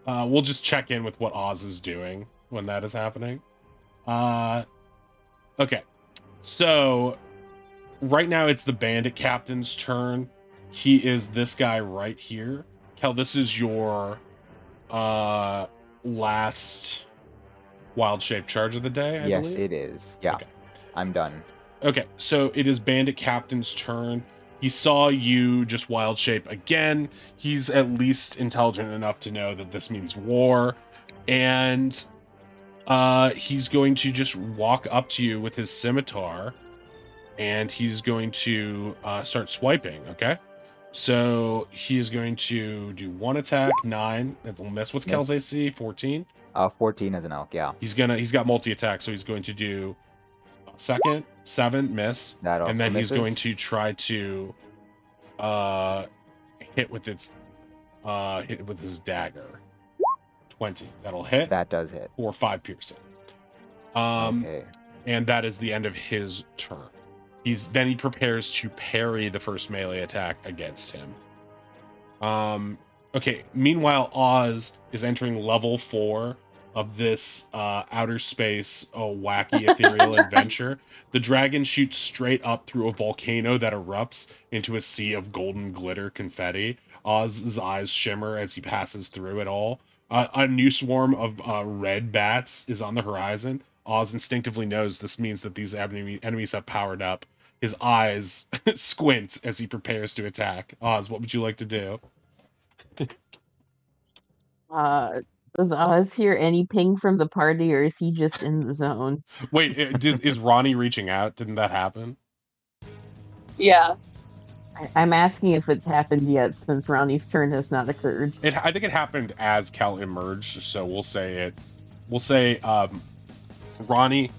we'll just check in with what Oz is doing when that is happening. Okay, so right now it's the bandit captain's turn. He is this guy right here. Kel, this is your last wild shape charge of the day, I Yes, believe? it is. Yeah. Okay. I'm done. Okay, so it is bandit captain's turn. He saw you just wild shape again. He's at least intelligent enough to know that this means war. And he's going to just walk up to you with his scimitar. And he's going to start swiping, okay? So he is going to do 1 attack, 9. That'll miss. What's Kel's Miss. AC? 14? 14 as an elk, yeah. He's got multi-attack, so he's going to do second, 7, miss. That also And then misses. he's going to try to hit with his dagger. 20. That'll hit. That does hit. Or 5 piercing. Okay. And that is the end of his turn. Then he prepares to parry the first melee attack against him. Okay, meanwhile, Oz is entering level 4 of this outer space, wacky ethereal adventure, the dragon shoots straight up through a volcano that erupts into a sea of golden glitter confetti. Oz's eyes shimmer as he passes through it all. A new swarm of red bats is on the horizon. Oz instinctively knows this means that these enemies have powered up. His eyes squint as he prepares to attack. Oz, what would you like to do? Uh, does Oz hear any ping from the party, or is he just in the zone? Wait, is Ronnie reaching out? Didn't that happen? Yeah. I'm asking if it's happened yet, since Ronnie's turn has not occurred. I think it happened as Kel emerged, so we'll say it. We'll say, Ronnie,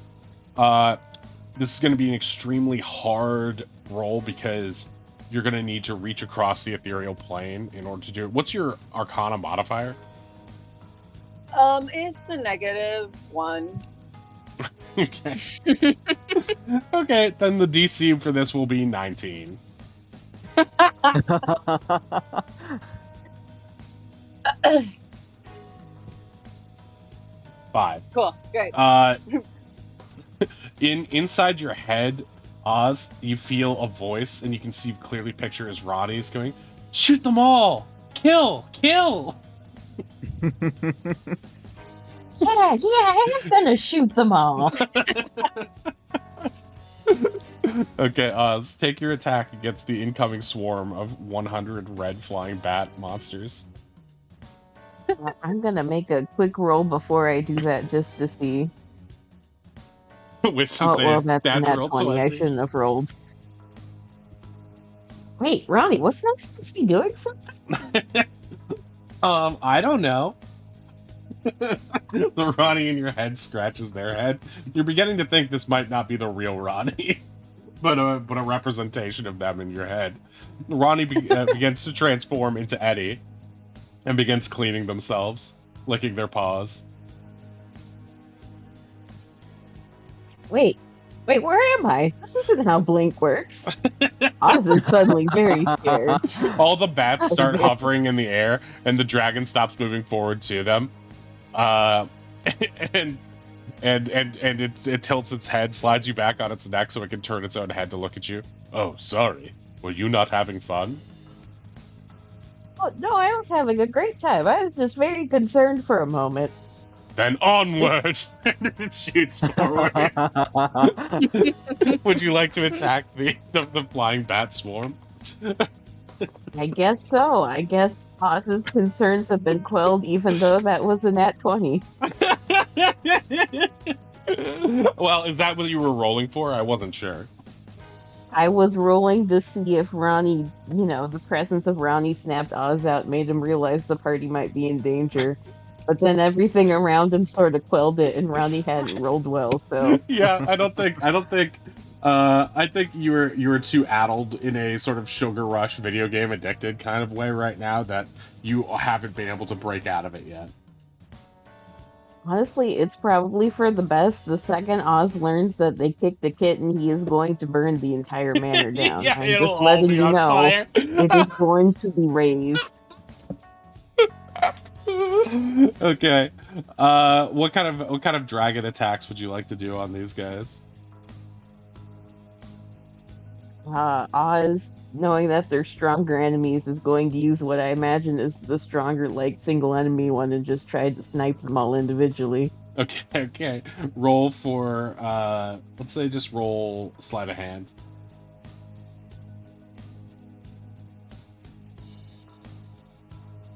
this is going to be an extremely hard roll because you're going to need to reach across the ethereal plane in order to do it. What's your Arcana modifier? It's a -1. Okay. Okay, then the DC for this will be 19. Five. Cool. Great. Inside your head, Oz, you feel a voice, and you can see clearly picture as Ronnie's going, "Shoot them all! Kill! Kill!" Yeah, I'm gonna shoot them all. Okay, Oz, take your attack against the incoming swarm of 100 red flying bat monsters. I'm gonna make a quick roll before I do that, just to see. Wisdom Oh, save. well, that's a natural nat 20. I 20. shouldn't have rolled. Wait, Ronnie, wasn't I supposed to be doing something? I don't know. The Ronnie in your head scratches their head. You're beginning to think this might not be the real Ronnie, but a representation of them in your head. Ronnie begins to transform into Eddie and begins cleaning themselves, licking their paws. Wait, where am I? This isn't how Blink works. Oz is suddenly very scared. All the bats start hovering in the air, and the dragon stops moving forward to them. And it tilts its head, slides you back on its neck so it can turn its own head to look at you. Oh, sorry. Were you not having fun? Oh, no, I was having a great time. I was just very concerned for a moment. Then onward! And it shoots forward. Would you like to attack the flying bat swarm? I guess so. I guess Oz's concerns have been quelled, even though that was a nat 20. Well, is that what you were rolling for? I wasn't sure. I was rolling to see if Ronnie, the presence of Ronnie snapped Oz out, made him realize the party might be in danger. But then everything around him sort of quelled it, and Ronnie hadn't rolled well, so... Yeah, I think you were too addled in a sort of sugar rush video game addicted kind of way right now that you haven't been able to break out of it yet. Honestly, it's probably for the best. The second Oz learns that they kicked the kitten, he is going to burn the entire manor down. Yeah, I'm it'll just all letting be you on know, fire. it is going to be raised. Okay. What kind of dragon attacks would you like to do on these guys? Oz, knowing that they're stronger enemies, is going to use what I imagine is the stronger, single enemy one and just try to snipe them all individually. Okay. Roll for, let's say just roll sleight of hand.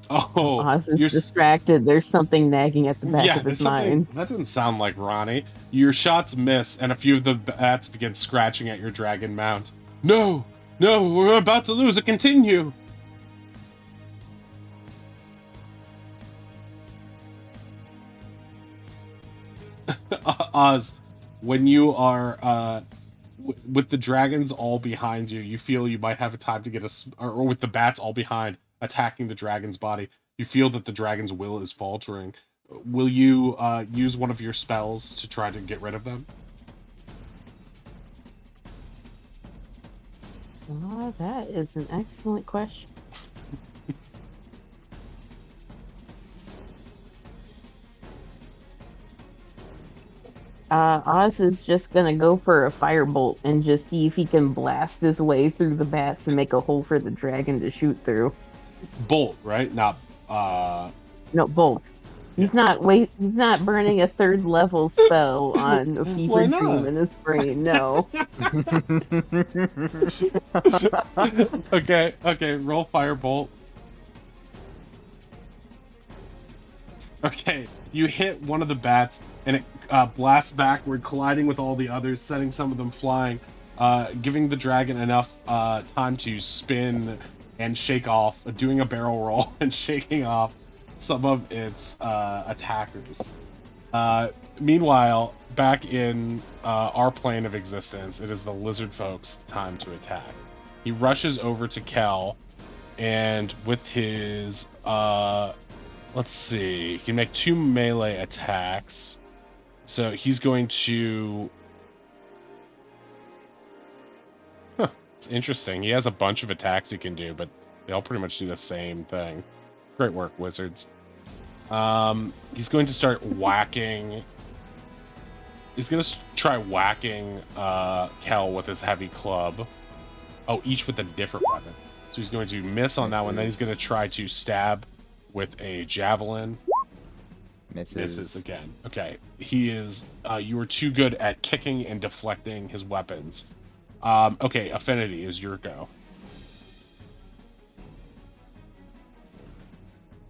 Oh, Oz is distracted. There's something nagging at the back of his mind. That didn't sound like Ronnie. Your shots miss, and a few of the bats begin scratching at your dragon mount. No, we're about to lose it. Continue. Oz, when you are with the dragons all behind you, you feel you might have a time to get or with the bats all behind, attacking the dragon's body, you feel that the dragon's will is faltering. Will you use one of your spells to try to get rid of them? That is an excellent question. Oz is just gonna go for a firebolt and just see if he can blast his way through the bats and make a hole for the dragon to shoot through. Bolt, right? Not No, bolt. He's not he's not burning a third level spell on a fever Why dream not? in his brain. No. Okay, roll firebolt. Okay, you hit one of the bats and it blasts backward, colliding with all the others, sending some of them flying, giving the dragon enough time to spin and shake off, doing a barrel roll and shaking off some of its attackers. Meanwhile, back in our plane of existence, it is the lizard folk's time to attack. He rushes over to Kel, and with his let's see, he can make 2 melee attacks. So he's going to... Huh, it's interesting. He has a bunch of attacks he can do, but they all pretty much do the same thing. Great work, wizards. He's going to start whacking... He's going to try whacking Kel with his heavy club. Oh, each with a different weapon. So he's going to miss on that one. Then he's going to try to stab with a javelin. Misses again. Okay. He is... you are too good at kicking and deflecting his weapons. Okay, Affinity is your go.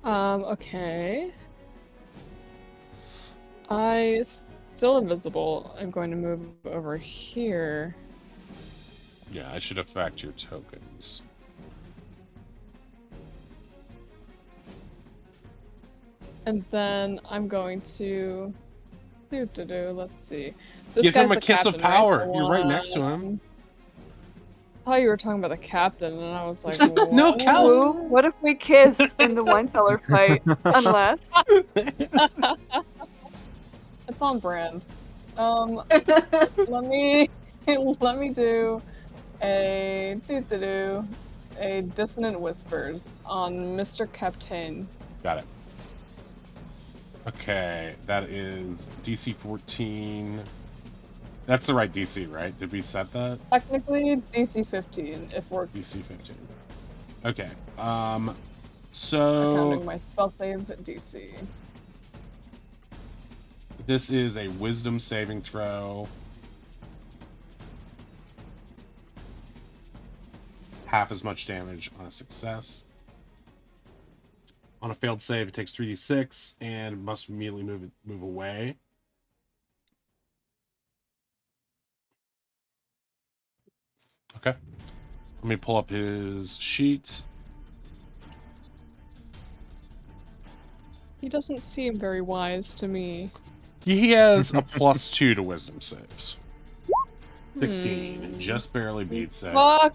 Okay. Still invisible. I'm going to move over here. Yeah, I should affect your tokens. And then I'm going to... Let's see. This Give guy's him a the kiss of captain, right? power. The You're right next to one- him. I thought you were talking about the captain, and I was like, No, what? Cal. Ooh, what if we kiss in the wine cellar fight? Unless. It's on brand. Let me do a dissonant whispers on Mr. Captain. Got it. Okay, that is DC 14. That's the right DC, right? Did we set that? Technically DC 15 if we're DC 15. Okay. counting So my spell save DC. this is a wisdom saving throw. Half as much damage on a success. On a failed save, it takes 3d6 and must immediately move away. Okay. Let me pull up his sheet. He doesn't seem very wise to me. He has a +2 to wisdom saves. 16. Just barely beats it. Fuck!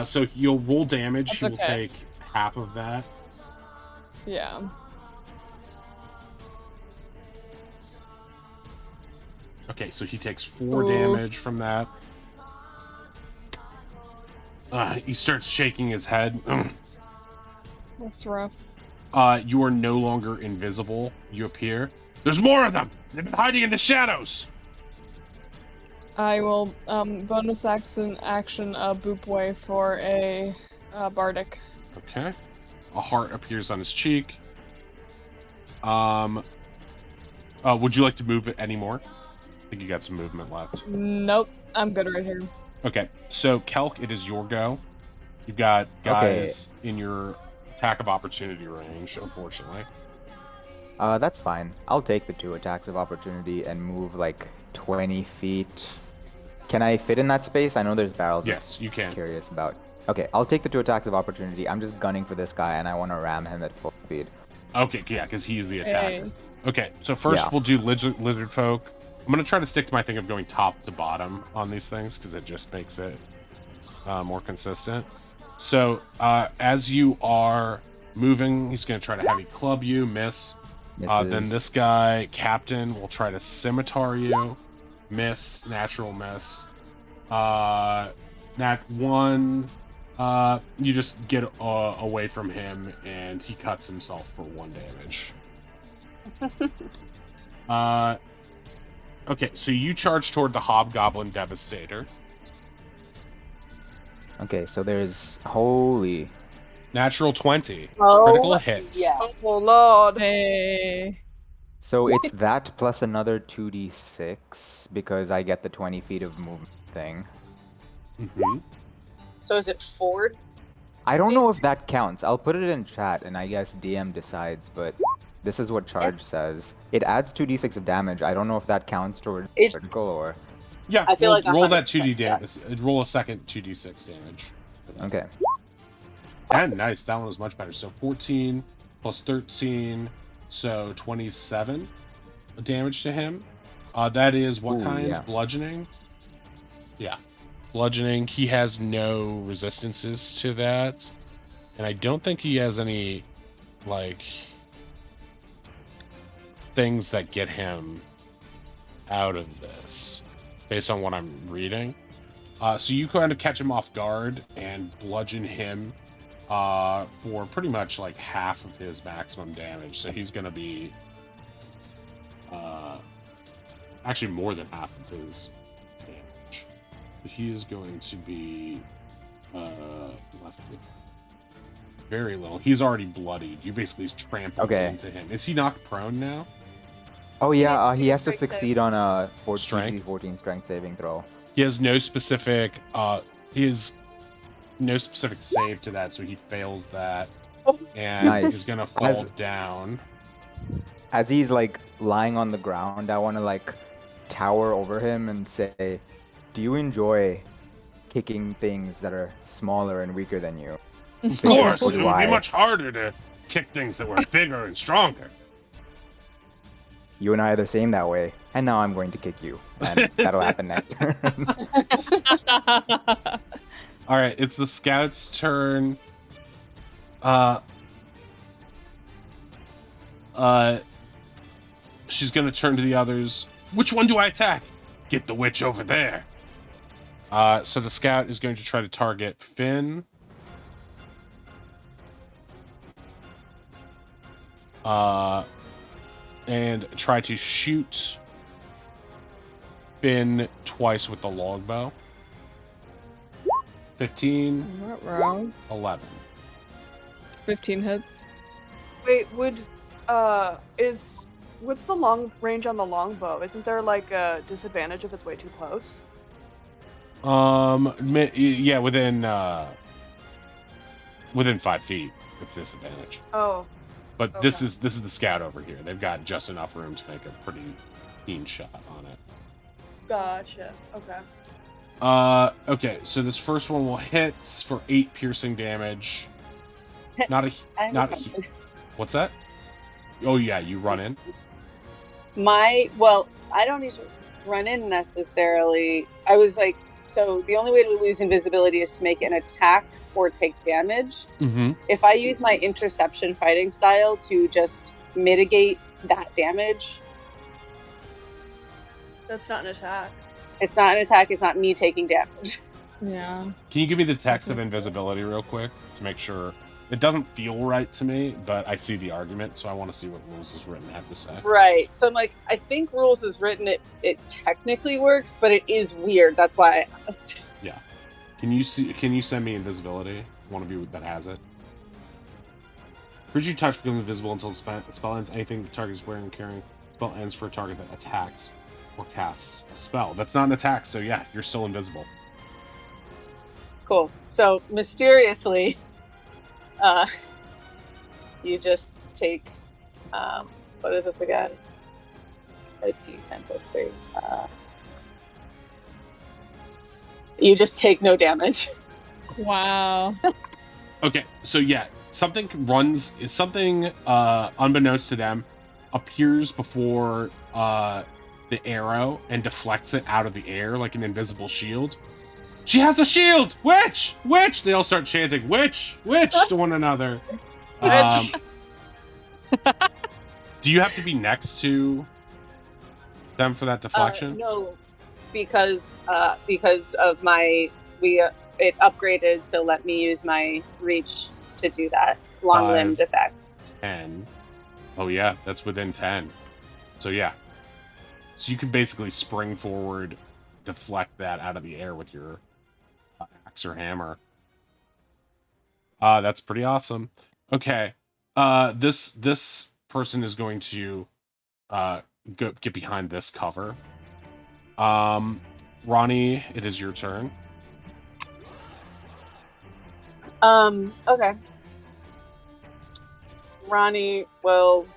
So you'll roll damage. That's He will okay. take half of that. Yeah. Okay, so he takes 4 Oof. damage from that. He starts shaking his head. That's rough. You are no longer invisible. You appear. There's more of them! They've been hiding in the shadows! I will bonus action boop way for a bardic. Okay. A heart appears on his cheek. Would you like to move it anymore? I think you got some movement left. Nope, I'm good right here. Okay, so Kelk, it is your go. You've got guys in your attack of opportunity range, unfortunately. That's fine. I'll take the 2 attacks of opportunity and move like 20 feet. Can I fit in that space? I know there's barrels. Yes, you I'm can. curious about. Okay, I'll take the 2 attacks of opportunity. I'm just gunning for this guy, and I want to ram him at full speed. Okay, yeah, because he's the attacker. Hey. Okay, so first Yeah. we'll do lizard folk. I'm going to try to stick to my thing of going top to bottom on these things, because it just makes it more consistent. So, as you are moving, he's going to try to heavy club you, miss. Then Misses. this guy, Captain, will try to scimitar you. Miss, natural miss. Nat 1, you just get away from him, and he cuts himself for 1 damage. Okay, so you charge toward the Hobgoblin Devastator. Okay, so there's holy. Natural 20. Oh, Critical hit. yeah. Oh lord. Hey. So it's that plus another 2d6 because I get the 20 feet of movement thing. Mm-hmm. So is it 4? I don't know if that counts. I'll put it in chat and I guess DM decides, but this is what charge says. It adds 2d6 of damage. I don't know if that counts towards It- critical or... Yeah, I feel like roll that 100% 2d damage. Roll a second 2d6 damage. Okay. 10, nice. That one was much better. So 14 plus 13, so 27 damage to him. That is what Ooh, kind? yeah. Bludgeoning? Yeah. Bludgeoning. He has no resistances to that. And I don't think he has any, like, things that get him out of this, based on what I'm reading. So you kind of catch him off guard and bludgeon him for pretty much like half of his maximum damage. So he's going to be actually more than half of his damage. He is going to be left with very little. He's already bloodied. You basically trampled into him. Is he knocked prone now? Oh yeah, he has to Strength succeed on a Strength? 14 strength saving throw. He has no specific save to that, so he fails that. And Nice. he's gonna fall down. As he's like lying on the ground, I want to like tower over him and say, "Do you enjoy kicking things that are smaller and weaker than you?" Of course, it would be much harder to kick things that were bigger and stronger. You and I are the same that way, and now I'm going to kick you, and that'll happen next turn. All right, it's the scout's turn. She's gonna turn to the others. Which one do I attack? Get the witch over there. So the scout is going to try to target Finn. And try to shoot Finn twice with the longbow. 15, Not wrong. 11. 15 hits. Wait, what's the long range on the longbow? Isn't there like a disadvantage if it's way too close? Yeah, within 5 feet, it's disadvantage. Oh. But Okay. this is the scout over here. They've got just enough room to make a pretty keen shot on it. Gotcha. Okay. Okay, so this first one will hit for 8 piercing damage. Not a What's that? Oh yeah, you run in. I don't need to run in necessarily. I was like, so the only way to lose invisibility is to make an attack or take damage. Mm-hmm. If I use my interception fighting style to just mitigate that damage, That's not an attack. it's not an attack. It's not me taking damage. Yeah. Can you give me the text of invisibility real quick to make sure? It doesn't feel right to me, but I see the argument, so I want to see what rules is written have to say. Right. So I'm like, I think rules is written. It technically works, but it is weird. That's why I asked. Yeah. Can you send me invisibility? One of you that has it. Creature you touch becomes invisible until the spell ends. Anything the target is wearing or carrying. Spell ends for a target that attacks or casts a spell. That's not an attack, so yeah, you're still invisible. Cool. So mysteriously, you just take, what is this again? A D10 plus 3. You just take no damage. Wow. Okay, so yeah, something unbeknownst to them appears before the arrow and deflects it out of the air like an invisible shield. She has a shield! Witch! Witch! They all start chanting, witch! Witch! to one another. Do you have to be next to them for that deflection? No, because of my it upgraded to let me use my reach to do that long-limbed effect. 10. Oh yeah, that's within 10. So yeah. So you can basically spring forward, deflect that out of the air with your axe or hammer. That's pretty awesome. Okay. This person is going to get behind this cover. Ronnie, it is your turn. Okay. Ronnie will,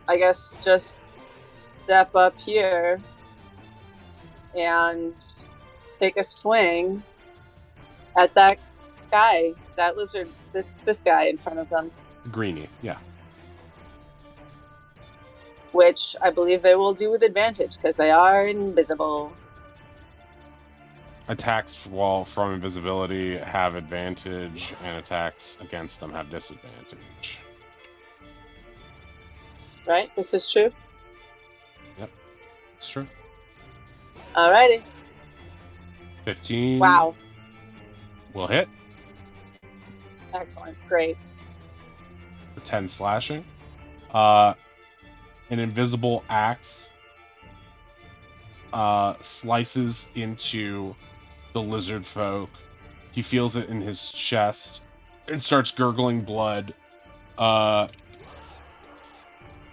I guess, just step up here and take a swing at that guy, that lizard, this guy in front of them. Greenie, yeah. Which I believe they will do with advantage because they are invisible. Attacks while from invisibility have advantage, and attacks against them have disadvantage. Right? This is true? Yep, it's true. Alrighty. 15. Wow. Will hit. Excellent. Great. For 10 slashing. An invisible axe slices into the lizard folk. He feels it in his chest and starts gurgling blood.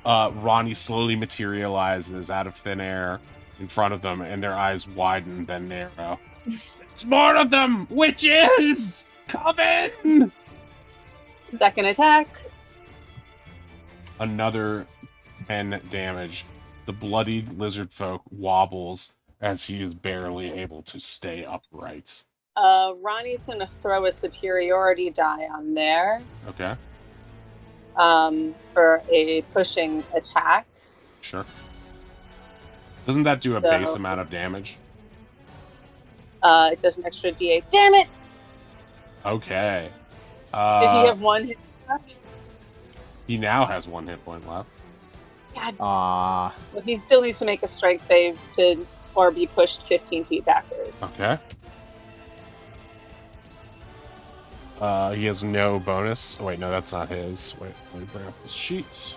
Ronnie slowly materializes out of thin air in front of them, and their eyes widen, then narrow. It's more of them! Witches! Come in! Second attack. Another 10 damage. The bloodied lizard folk wobbles as he is barely able to stay upright. Ronnie's going to throw a superiority die on there. Okay. For a pushing attack. Sure. Doesn't that do a base amount of damage? It does an extra D8. Damn it! Okay. Did he have one hit left? He now has 1 hit point left. God. Ah. Well, he still needs to make a strength save or be pushed 15 feet backwards. Okay. He has no bonus. Oh, wait, no, that's not his. Wait, let me bring up his sheets.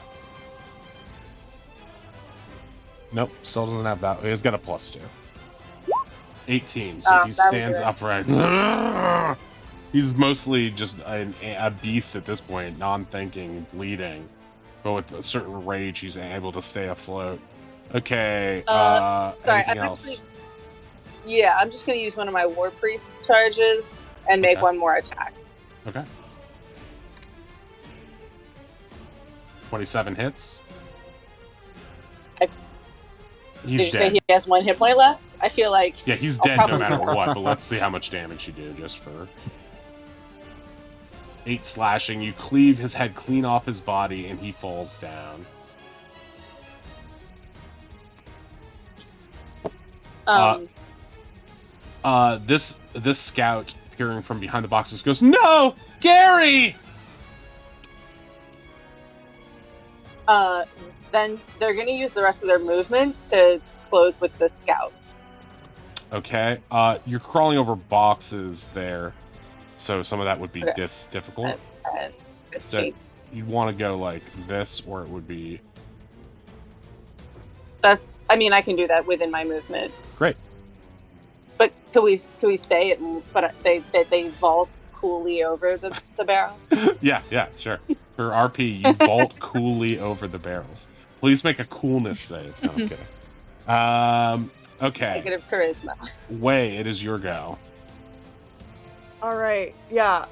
Nope, still doesn't have that. He's got a +2. 18, so he stands upright. He's mostly just a beast at this point, non-thinking, bleeding. But with a certain rage, he's able to stay afloat. Okay, Sorry, anything else? I'm just going to use one of my War Priest charges and make one more attack. Okay. 27 hits. He's Did you dead. say he has 1 hit point left? I feel like... Yeah, he's I'll dead no probably- matter what, but let's see how much damage you do just for... 8 slashing. You cleave his head clean off his body, and he falls down. This scout peering from behind the boxes goes, "No, Gary!" Then they're going to use the rest of their movement to close with the scout. Okay. You're crawling over boxes there, so some of that would be difficult. So you'd want to go like this, or it would be... I mean, I can do that within my movement. Great. But can we say it? But they vault coolly over the barrel. Yeah, sure. For RP, you vault coolly over the barrels. Please make a coolness save. No, I'm kidding. Okay. Negative charisma. Way, it is your go. Alright, yeah,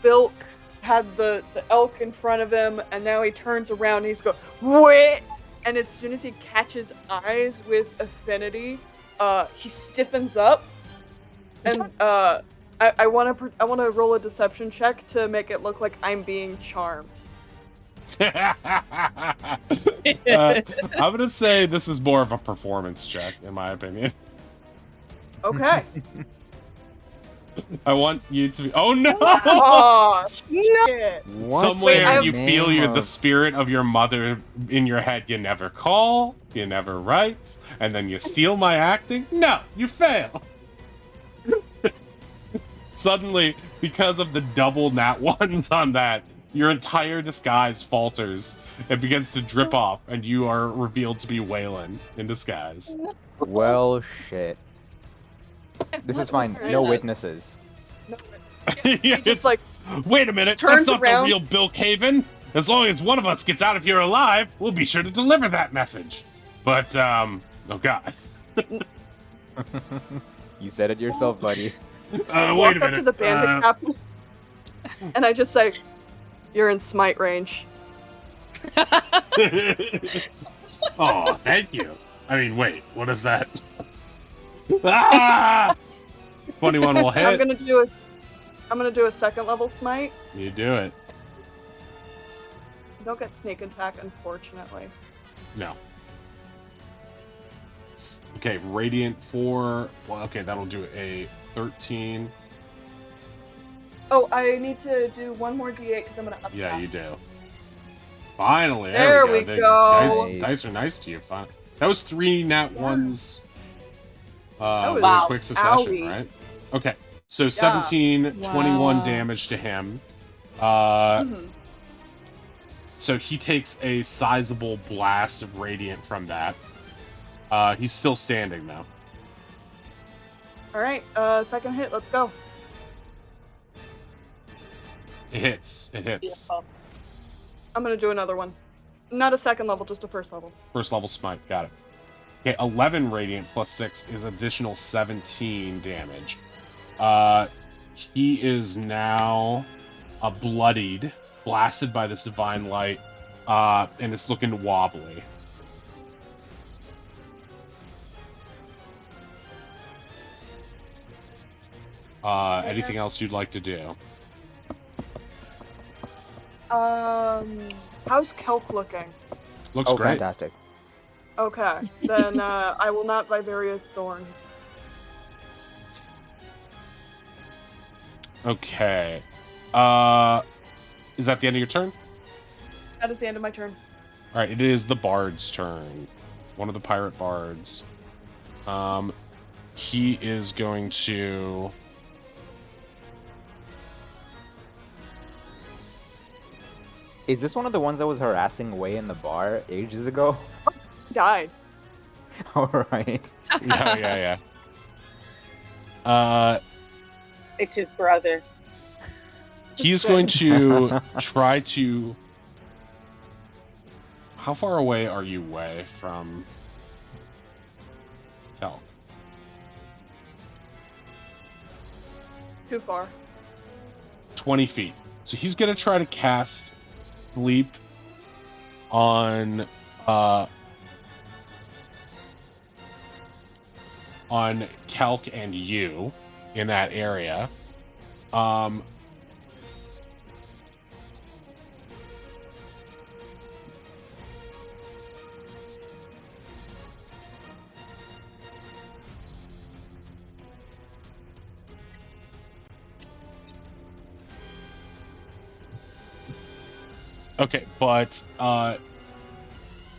Bilk had the elk in front of him, and now he turns around and he's going, "Wait!" And as soon as he catches eyes with Affinity, he stiffens up, and I want to roll a deception check to make it look like I'm being charmed. I'm gonna say this is more of a performance check, in my opinion. Okay. I want you to be... Oh no! Oh, shit. Somewhere Wait, you feel the spirit of your mother in your head. You never call, you never write, and then you steal my acting? No, you fail! Suddenly, because of the double nat ones on that, Your entire disguise falters and begins to drip off, and you are revealed to be Waylon in disguise. Well, shit. This is What was fine. her No name? witnesses. No, Yeah, he just it's- like Wait a minute, turns that's not around- the real Bill Caven. As long as one of us gets out of here alive, we'll be sure to deliver that message. But, oh god. You said it yourself, buddy. Wait walk a up to minute. the bandit captain, and I just say, "You're in smite range." Oh, thank you. I mean, wait, what is that? Ah! 21 will hit. I'm gonna do a second level smite. You do it. Don't get sneak attack, unfortunately. No. Okay, Radiant 4. Well, okay, that'll do a 13. Oh, I need to do one more d8 because I'm gonna up Yeah, that. you do. Finally, There we we go. go. Dice are nice to you. Fine. That was 3 nat ones. was- in quick succession, Owie. right? Okay, so 17, 21 Wow. damage to him. Mhm. So he takes a sizable blast of radiant from that. He's still standing though. All right, second hit. Let's go. It hits. Beautiful. I'm gonna do another one. Not a second level, just a first level. First level smite. Got it. Okay, 11 radiant plus 6 is additional 17 damage. He is now bloodied, blasted by this divine light, and it's looking wobbly. Anything else you'd like to do? How's Kelp looking? Looks Oh, great. fantastic. Okay, then I will not Vivarius Thorn. Okay. Is that the end of your turn? That is the end of my turn. All right, it is the bard's turn. One of the pirate bards. He is going to. Is this one of the ones that was harassing Way in the bar ages ago? Died. Alright. Yeah. It's his brother. He's going to try to. How far away are you away from Kel? Too far. 20 feet. So he's going to try to cast Sleep on Kelk and you in that area. Okay, but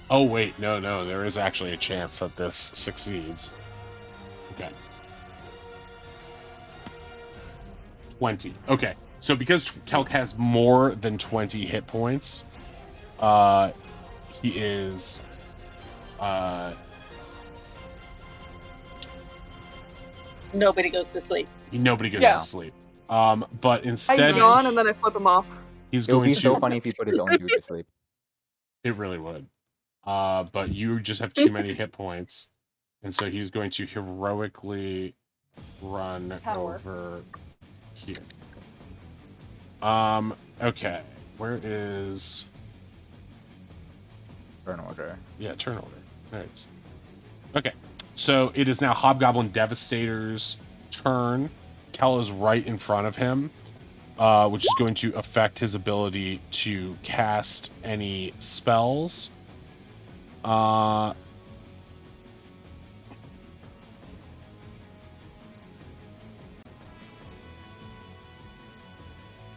oh wait, no, there is actually a chance that this succeeds. Okay. 20. Okay. So because Kelk has more than 20 hit points, he is Nobody goes to sleep. nobody goes Yeah. to sleep. But I instead yawn and then I flip him off. he's It would going be to so funny if he put his own dude to sleep. It really would. But you just have too many hit points. And so he's going to heroically run Tower. over here. Okay. Where is... Turn order. Yeah, turn order. There it is. Okay. So it is now Hobgoblin Devastator's turn. Kel is right in front of him, which is going to affect his ability to cast any spells.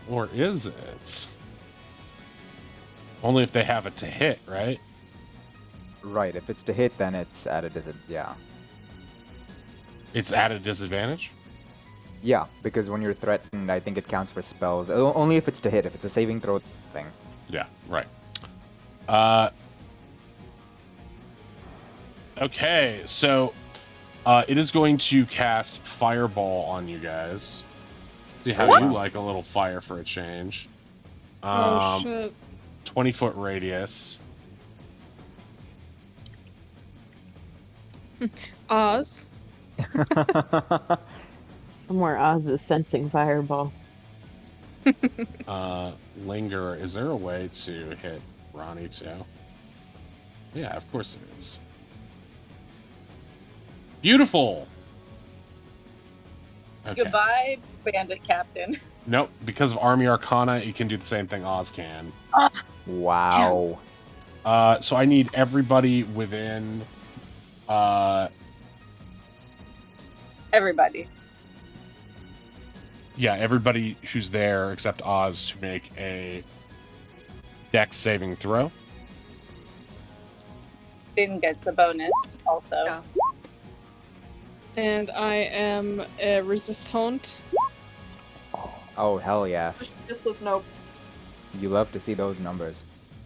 Or is it? Only if they have it to hit, right? Right, if it's to hit, then it's at a yeah. It's at a disadvantage? Yeah, because when you're threatened, I think it counts for spells. Only if it's to hit. If it's a saving throw thing. Yeah, right. Okay, so it is going to cast Fireball on you guys. See how What? you like a little fire for a change. Oh shit. 20-foot radius. Oz. Somewhere Oz is sensing fireball. Linger. Is there a way to hit Ronnie too? Yeah, of course it is. Beautiful. Okay. Goodbye, Bandit Captain. Nope, because of Army Arcana, you can do the same thing Oz can. Wow. So I need everybody within. Everybody. Yeah, everybody who's there except Oz to make a Dex saving throw. Finn gets the bonus also. Yeah. And I am a resistant. Oh, hell yes. Just was nope. You love to see those numbers.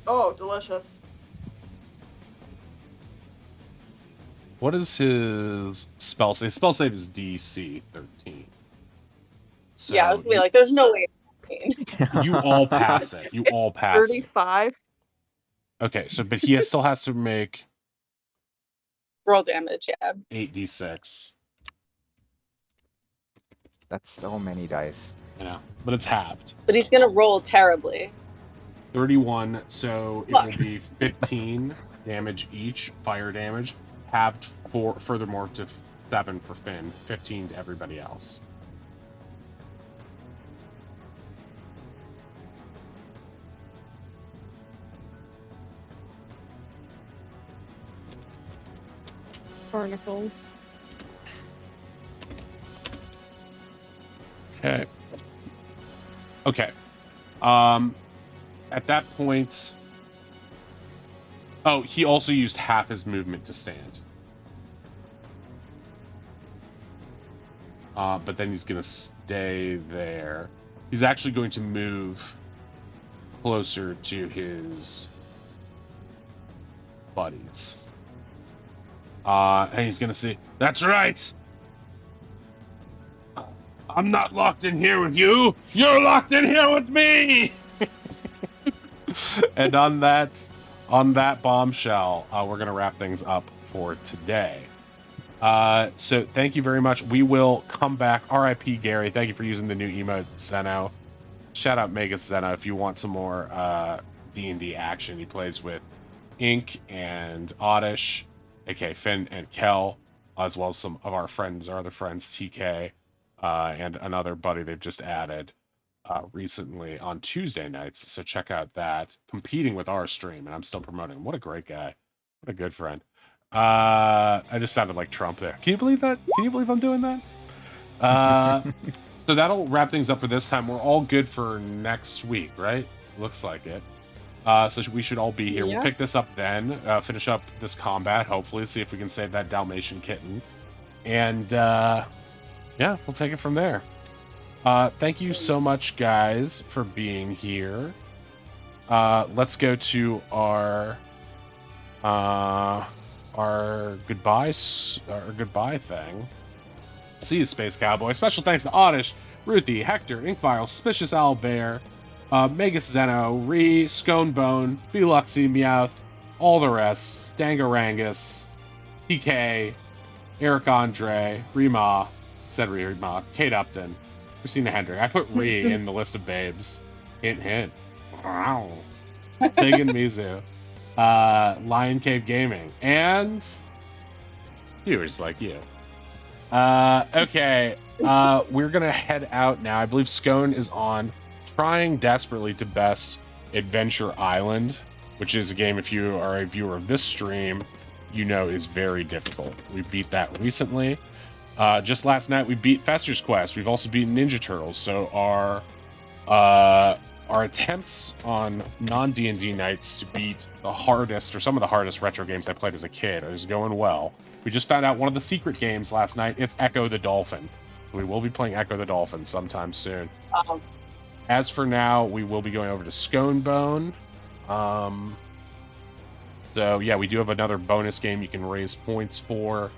Oh, delicious. What is his spell save? His spell save is DC 13. So Yeah, I was gonna be like, there's no way. you all pass it. You all pass it. 35. Okay, so but he still has to make Roll damage, yeah. 8d6. That's so many dice. You know, but it's halved. But he's gonna roll terribly. 31, so it will be 15 damage each, fire damage, halved furthermore to 7 for Finn, 15 to everybody else. Barnacles. Okay. Okay. At that point... Oh, he also used half his movement to stand. But then he's going to stay there. He's actually going to move closer to his buddies. And he's going to say, "That's right! I'm not locked in here with you! You're locked in here with me!" And on that bombshell, we're going to wrap things up for today. So thank you very much. We will come back. RIP Gary, thank you for using the new emote, Zeno. Shout out Megas Zeno if you want some more D&D action. He plays with Ink and Oddish, aka Finn and Kel, as well as some of our other friends, TK, and another buddy they've just added recently on Tuesday nights. So check out that, competing with our stream, and I'm still promoting him. What a great guy. What a good friend. I just sounded like Trump there. Can you believe that? Can you believe I'm doing that? So that'll wrap things up for this time. We're all good for next week, right? Looks like it. So we should all be here. Yeah. We'll pick this up then, finish up this combat, hopefully, see if we can save that Dalmatian kitten. And yeah, we'll take it from there. Thank you so much, guys, for being here. Let's go to our goodbye thing. See you, Space Cowboy. Special thanks to Oddish, Ruthie, Hector, Inkfile, Suspicious Owlbear, Megas Zeno, Ree, Sconebone, Beluxy, Meowth, all the rest, Dangarangus, TK, Eric Andre, Rima, said Rima, Kate Upton, Christina Hendrick. I put Ree in the list of babes. Hint, hint. Wow. Fig and Mizu. Lion Cave Gaming, and viewers like you. Okay, we're gonna head out now. I believe Scone is on, trying desperately to best Adventure Island, which is a game, if you are a viewer of this stream, you know is very difficult. We beat that recently. Just last night we beat Fester's Quest. We've also beaten Ninja Turtles, so our attempts on non-D&D nights to beat the hardest, or some of the hardest retro games I played as a kid is going well. We just found out one of the secret games last night. It's Echo the Dolphin. So we will be playing Echo the Dolphin sometime soon. Um, As for now, we will be going over to Scone Bone. So yeah, we do have another bonus game you can raise points for.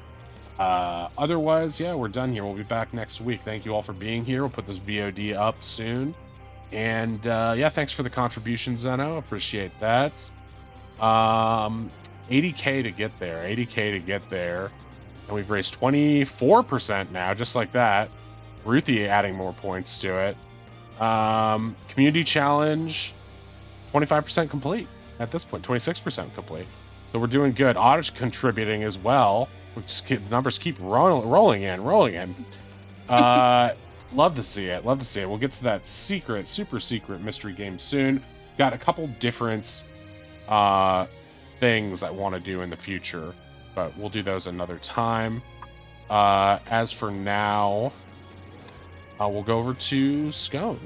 Otherwise, yeah, we're done here. We'll be back next week. Thank you all for being here. We'll put this VOD up soon. And yeah, thanks for the contribution, Zeno. Appreciate that. 80k to get there. 80k to get there. And we've raised 24% now, just like that. Ruthie adding more points to it. Community challenge, 25% complete at this point, 26% complete. So we're doing good. Oddish contributing as well. The numbers keep rolling in. Love to see it. We'll get to that super secret mystery game soon. Got a couple different things I want to do in the future, but we'll do those another time. As for now, we'll go over to Scone.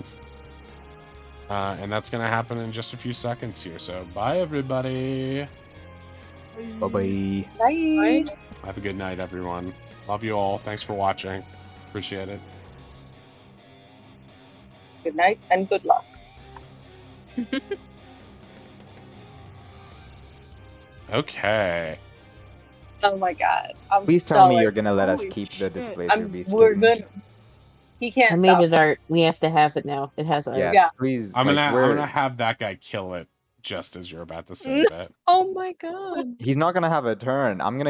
And that's going to happen in just a few seconds here. So bye, everybody. Bye-bye. Bye. Have a good night, everyone. Love you all. Thanks for watching. Appreciate it. Good night and good luck. Okay. Oh my god. I'm Please so tell me you're gonna let us holy keep the shit. Displacer Beast. We're kitten. good. He can't I stop. made it art. We have to have it now. It has art. Yes, Yeah. please. I'm like, gonna have that guy kill it just as you're about to say that. Oh my god. He's not gonna have a turn. I'm gonna